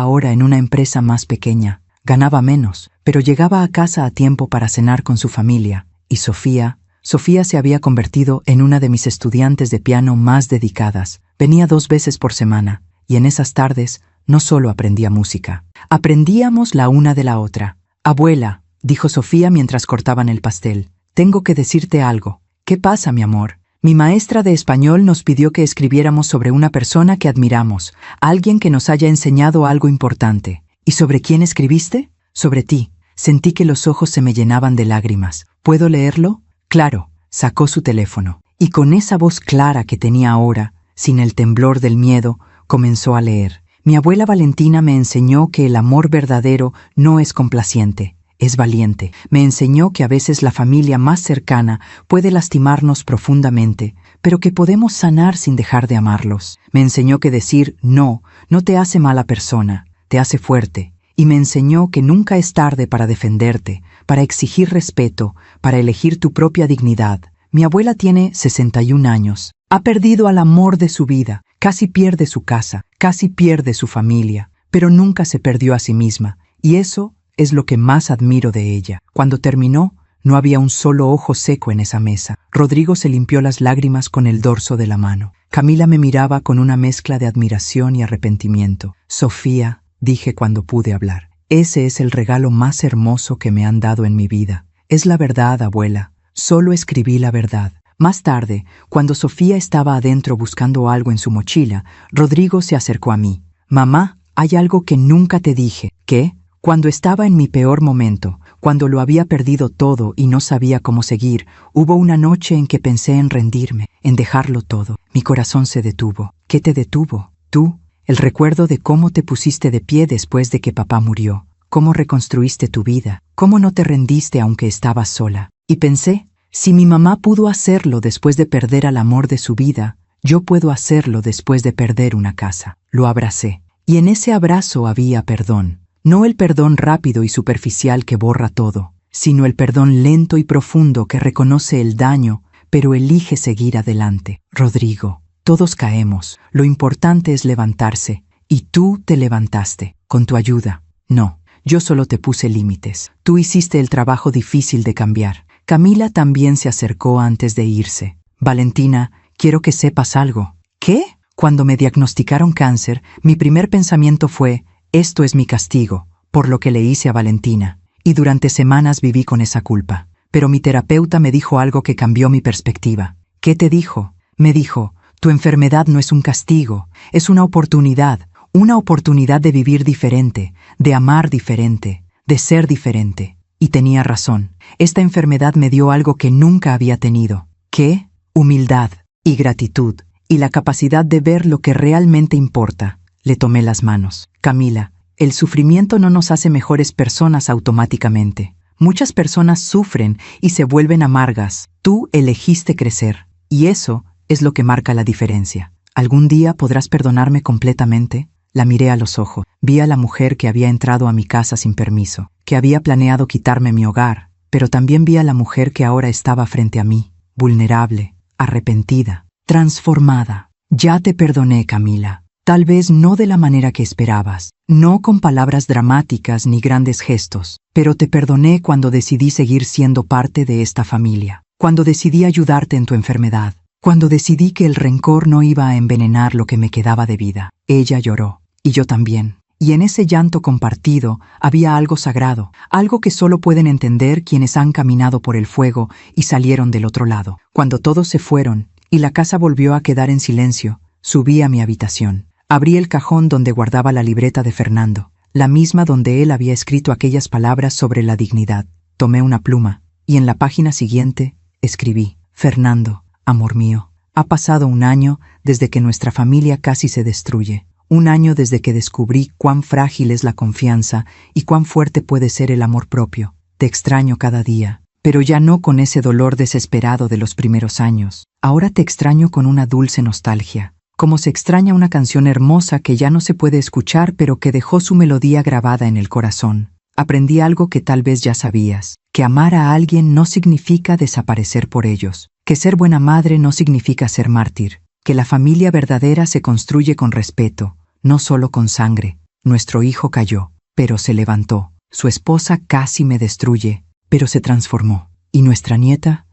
ahora en una empresa más pequeña. Ganaba menos, pero llegaba a casa a tiempo para cenar con su familia. Y Sofía se había convertido en una de mis estudiantes de piano más dedicadas. Venía 2 veces por semana, y en esas tardes no solo aprendía música. Aprendíamos la una de la otra. Abuela, dijo Sofía mientras cortaban el pastel, tengo que decirte algo. ¿Qué pasa, mi amor? Mi maestra de español nos pidió que escribiéramos sobre una persona que admiramos, alguien que nos haya enseñado algo importante. ¿Y sobre quién escribiste? Sobre ti. Sentí que los ojos se me llenaban de lágrimas. ¿Puedo leerlo? Claro. Sacó su teléfono. Y con esa voz clara que tenía ahora, sin el temblor del miedo, comenzó a leer. Mi abuela Valentina me enseñó que el amor verdadero no es complaciente. Es valiente. Me enseñó que a veces la familia más cercana puede lastimarnos profundamente, pero que podemos sanar sin dejar de amarlos. Me enseñó que decir no te hace mala persona, te hace fuerte. Y me enseñó que nunca es tarde para defenderte, para exigir respeto, para elegir tu propia dignidad. Mi abuela tiene 61 años. Ha perdido al amor de su vida. Casi pierde su casa, casi pierde su familia, pero nunca se perdió a sí misma. Y eso es lo que más admiro de ella. Cuando terminó, no había un solo ojo seco en esa mesa. Rodrigo se limpió las lágrimas con el dorso de la mano. Camila me miraba con una mezcla de admiración y arrepentimiento. Sofía, dije cuando pude hablar, ese es el regalo más hermoso que me han dado en mi vida. Es la verdad, abuela. Solo escribí la verdad. Más tarde, cuando Sofía estaba adentro buscando algo en su mochila, Rodrigo se acercó a mí. Mamá, hay algo que nunca te dije. ¿Qué? Cuando estaba en mi peor momento, cuando lo había perdido todo y no sabía cómo seguir, hubo una noche en que pensé en rendirme, en dejarlo todo. Mi corazón se detuvo. ¿Qué te detuvo? Tú, el recuerdo de cómo te pusiste de pie después de que papá murió, cómo reconstruiste tu vida, cómo no te rendiste aunque estabas sola. Y pensé, si mi mamá pudo hacerlo después de perder al amor de su vida, yo puedo hacerlo después de perder una casa. Lo abracé. Y en ese abrazo había perdón. No el perdón rápido y superficial que borra todo, sino el perdón lento y profundo que reconoce el daño, pero elige seguir adelante. Rodrigo, todos caemos. Lo importante es levantarse. Y tú te levantaste, con tu ayuda. No, yo solo te puse límites. Tú hiciste el trabajo difícil de cambiar. Camila también se acercó antes de irse. Valentina, quiero que sepas algo. ¿Qué? Cuando me diagnosticaron cáncer, mi primer pensamiento fue, esto es mi castigo, por lo que le hice a Valentina. Y durante semanas viví con esa culpa. Pero mi terapeuta me dijo algo que cambió mi perspectiva. ¿Qué te dijo? Me dijo, tu enfermedad no es un castigo, es una oportunidad de vivir diferente, de amar diferente, de ser diferente. Y tenía razón. Esta enfermedad me dio algo que nunca había tenido. ¿Qué? Humildad y gratitud, y la capacidad de ver lo que realmente importa. Le tomé las manos. Camila, el sufrimiento no nos hace mejores personas automáticamente. Muchas personas sufren y se vuelven amargas. Tú elegiste crecer, y eso es lo que marca la diferencia. ¿Algún día podrás perdonarme completamente? La miré a los ojos. Vi a la mujer que había entrado a mi casa sin permiso, que había planeado quitarme mi hogar, pero también vi a la mujer que ahora estaba frente a mí, vulnerable, arrepentida, transformada. Ya te perdoné, Camila. Tal vez no de la manera que esperabas, no con palabras dramáticas ni grandes gestos, pero te perdoné cuando decidí seguir siendo parte de esta familia, cuando decidí ayudarte en tu enfermedad, cuando decidí que el rencor no iba a envenenar lo que me quedaba de vida. Ella lloró, y yo también. Y en ese llanto compartido había algo sagrado, algo que solo pueden entender quienes han caminado por el fuego y salieron del otro lado. Cuando todos se fueron y la casa volvió a quedar en silencio, subí a mi habitación. Abrí el cajón donde guardaba la libreta de Fernando, la misma donde él había escrito aquellas palabras sobre la dignidad. Tomé una pluma y en la página siguiente escribí: Fernando, amor mío, ha pasado un año desde que nuestra familia casi se destruye. Un año desde que descubrí cuán frágil es la confianza y cuán fuerte puede ser el amor propio. Te extraño cada día, pero ya no con ese dolor desesperado de los primeros años. Ahora te extraño con una dulce nostalgia, como se extraña una canción hermosa que ya no se puede escuchar pero que dejó su melodía grabada en el corazón. Aprendí algo que tal vez ya sabías, que amar a alguien no significa desaparecer por ellos, que ser buena madre no significa ser mártir, que la familia verdadera se construye con respeto, no solo con sangre. Nuestro hijo cayó, pero se levantó. Su esposa casi me destruye, pero se transformó. Y nuestra nieta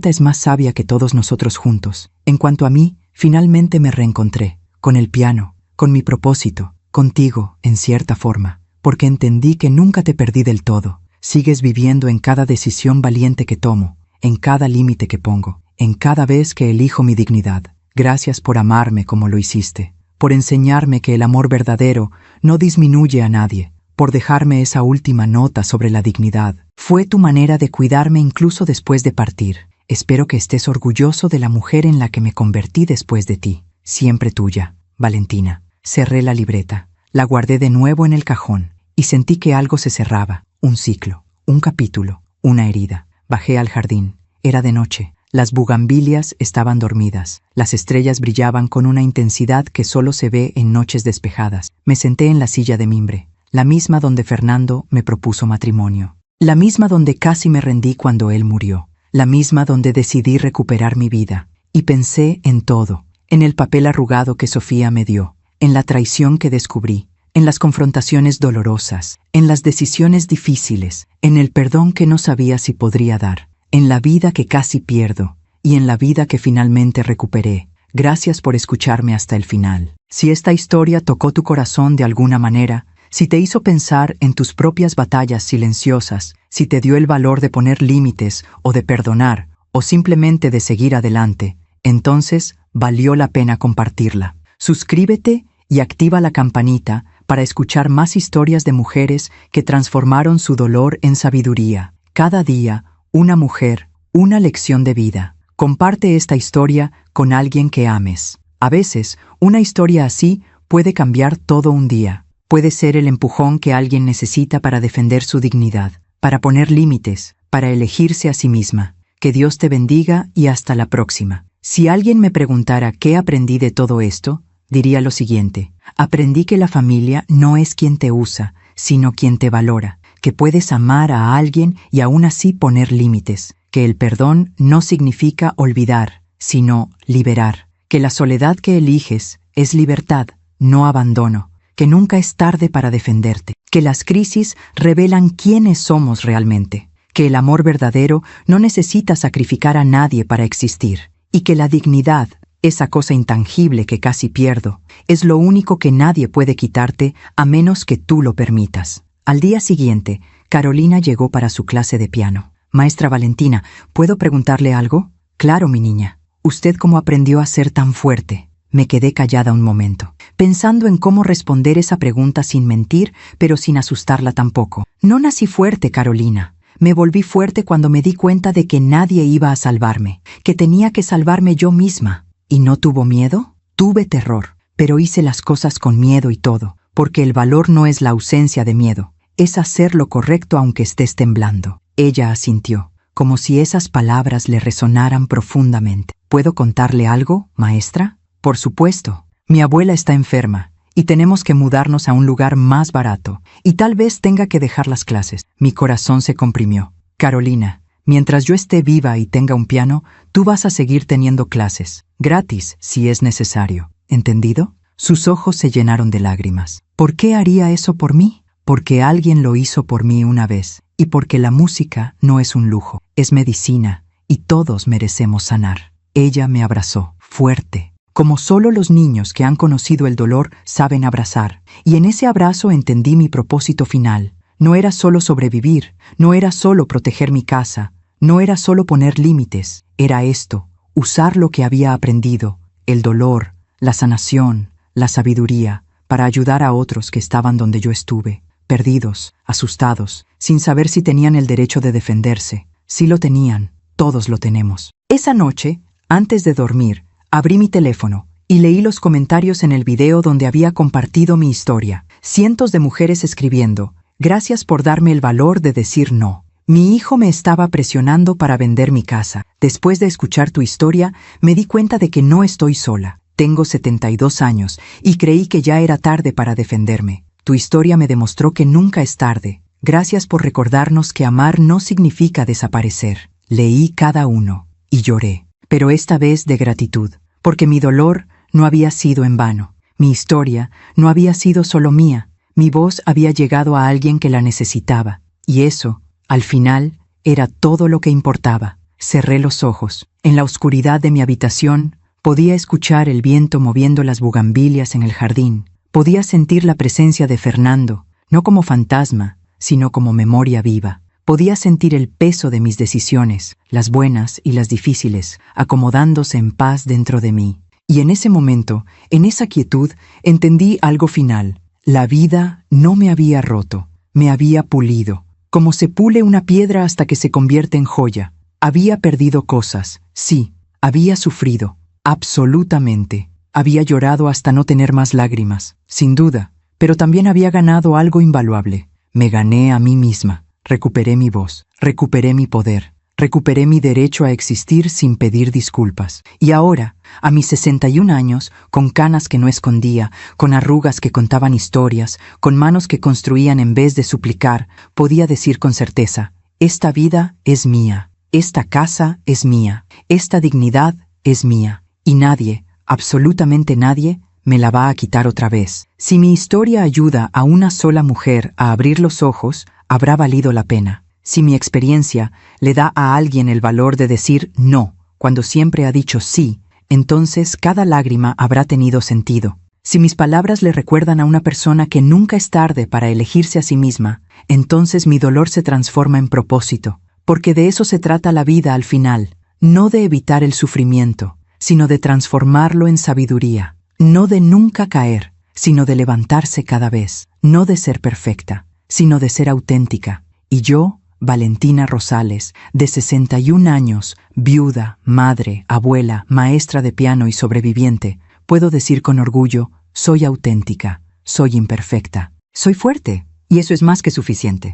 es más sabia que todos nosotros juntos. En cuanto a mí, finalmente me reencontré, con el piano, con mi propósito, contigo, en cierta forma, porque entendí que nunca te perdí del todo. Sigues viviendo en cada decisión valiente que tomo, en cada límite que pongo. en cada vez que elijo mi dignidad. Gracias por amarme como lo hiciste, por enseñarme que el amor verdadero no disminuye a nadie, por dejarme esa última nota sobre la dignidad. Fue tu manera de cuidarme incluso después de partir. Espero que estés orgulloso de la mujer en la que me convertí después de ti. Siempre tuya, Valentina. Cerré la libreta, la guardé de nuevo en el cajón y sentí que algo se cerraba. Un ciclo, un capítulo, una herida. Bajé al jardín. Era de noche. Las bugambilias estaban dormidas. Las estrellas brillaban con una intensidad que solo se ve en noches despejadas. Me senté en la silla de mimbre, la misma donde Fernando me propuso matrimonio. La misma donde casi me rendí cuando él murió. La misma donde decidí recuperar mi vida. Y pensé en todo, en el papel arrugado que Sofía me dio, en la traición que descubrí, en las confrontaciones dolorosas, en las decisiones difíciles, en el perdón que no sabía si podría dar, en la vida que casi pierdo y en la vida que finalmente recuperé. Gracias por escucharme hasta el final. Si esta historia tocó tu corazón de alguna manera, si te hizo pensar en tus propias batallas silenciosas, si te dio el valor de poner límites o de perdonar o simplemente de seguir adelante, entonces valió la pena compartirla. Suscríbete y activa la campanita para escuchar más historias de mujeres que transformaron su dolor en sabiduría. Cada día, una mujer, una lección de vida. Comparte esta historia con alguien que ames. A veces, una historia así puede cambiar todo un día. Puede ser el empujón que alguien necesita para defender su dignidad, para poner límites, para elegirse a sí misma. Que Dios te bendiga y hasta la próxima. Si alguien me preguntara qué aprendí de todo esto, diría lo siguiente: aprendí que la familia no es quien te usa, sino quien te valora, que puedes amar a alguien y aún así poner límites, que el perdón no significa olvidar, sino liberar, que la soledad que eliges es libertad, no abandono, que nunca es tarde para defenderte, que las crisis revelan quiénes somos realmente, que el amor verdadero no necesita sacrificar a nadie para existir, y que la dignidad, esa cosa intangible que casi pierdo, es lo único que nadie puede quitarte a menos que tú lo permitas. Al día siguiente, Carolina llegó para su clase de piano. Maestra Valentina, ¿puedo preguntarle algo? Claro, mi niña. ¿Usted cómo aprendió a ser tan fuerte? Me quedé callada un momento, pensando en cómo responder esa pregunta sin mentir, pero sin asustarla tampoco. No nací fuerte, Carolina. Me volví fuerte cuando me di cuenta de que nadie iba a salvarme, que tenía que salvarme yo misma. ¿Y no tuvo miedo? Tuve terror, pero hice las cosas con miedo y todo, porque el valor no es la ausencia de miedo, es hacer lo correcto aunque estés temblando. Ella asintió, como si esas palabras le resonaran profundamente. ¿Puedo contarle algo, maestra? Por supuesto. Mi abuela está enferma y tenemos que mudarnos a un lugar más barato, y tal vez tenga que dejar las clases. Mi corazón se comprimió. Carolina, mientras yo esté viva y tenga un piano, tú vas a seguir teniendo clases, gratis si es necesario. ¿Entendido? Sus ojos se llenaron de lágrimas. ¿Por qué haría eso por mí? Porque alguien lo hizo por mí una vez, y porque la música no es un lujo, es medicina, y todos merecemos sanar. Ella me abrazó, fuerte, como solo los niños que han conocido el dolor saben abrazar, y en ese abrazo entendí mi propósito final. No era solo sobrevivir, no era solo proteger mi casa, no era solo poner límites, era esto, usar lo que había aprendido, el dolor, la sanación, la sabiduría, para ayudar a otros que estaban donde yo estuve, perdidos, asustados, sin saber si tenían el derecho de defenderse. Sí lo tenían, todos lo tenemos. Esa noche, antes de dormir, abrí mi teléfono y leí los comentarios en el video donde había compartido mi historia. Cientos de mujeres escribiendo: gracias por darme el valor de decir no. Mi hijo me estaba presionando para vender mi casa. Después de escuchar tu historia, me di cuenta de que no estoy sola. Tengo 72 años y creí que ya era tarde para defenderme. Tu historia me demostró que nunca es tarde. Gracias por recordarnos que amar no significa desaparecer. Leí cada uno y lloré, pero esta vez de gratitud, porque mi dolor no había sido en vano. Mi historia no había sido solo mía. Mi voz había llegado a alguien que la necesitaba, y eso, al final, era todo lo que importaba. Cerré los ojos. En la oscuridad de mi habitación, podía escuchar el viento moviendo las bugambilias en el jardín. Podía sentir la presencia de Fernando, no como fantasma, sino como memoria viva. Podía sentir el peso de mis decisiones, las buenas y las difíciles, acomodándose en paz dentro de mí. Y en ese momento, en esa quietud, entendí algo final. La vida no me había roto, me había pulido, como se pule una piedra hasta que se convierte en joya. Había perdido cosas, sí, había sufrido, absolutamente. Había llorado hasta no tener más lágrimas, sin duda, pero también había ganado algo invaluable. Me gané a mí misma, recuperé mi voz, recuperé mi poder, recuperé mi derecho a existir sin pedir disculpas. Y ahora, a mis 61 años, con canas que no escondía, con arrugas que contaban historias, con manos que construían en vez de suplicar, podía decir con certeza, esta vida es mía, esta casa es mía, esta dignidad es mía, y nadie, absolutamente nadie, me la va a quitar otra vez. Si mi historia ayuda a una sola mujer a abrir los ojos, habrá valido la pena. Si mi experiencia le da a alguien el valor de decir no, cuando siempre ha dicho sí, entonces cada lágrima habrá tenido sentido. Si mis palabras le recuerdan a una persona que nunca es tarde para elegirse a sí misma, entonces mi dolor se transforma en propósito, porque de eso se trata la vida al final, no de evitar el sufrimiento, sino de transformarlo en sabiduría. No de nunca caer, sino de levantarse cada vez, no de ser perfecta, sino de ser auténtica. Y yo, Valentina Rosales, de 61 años, viuda, madre, abuela, maestra de piano y sobreviviente, puedo decir con orgullo, soy auténtica, soy imperfecta, soy fuerte, y eso es más que suficiente.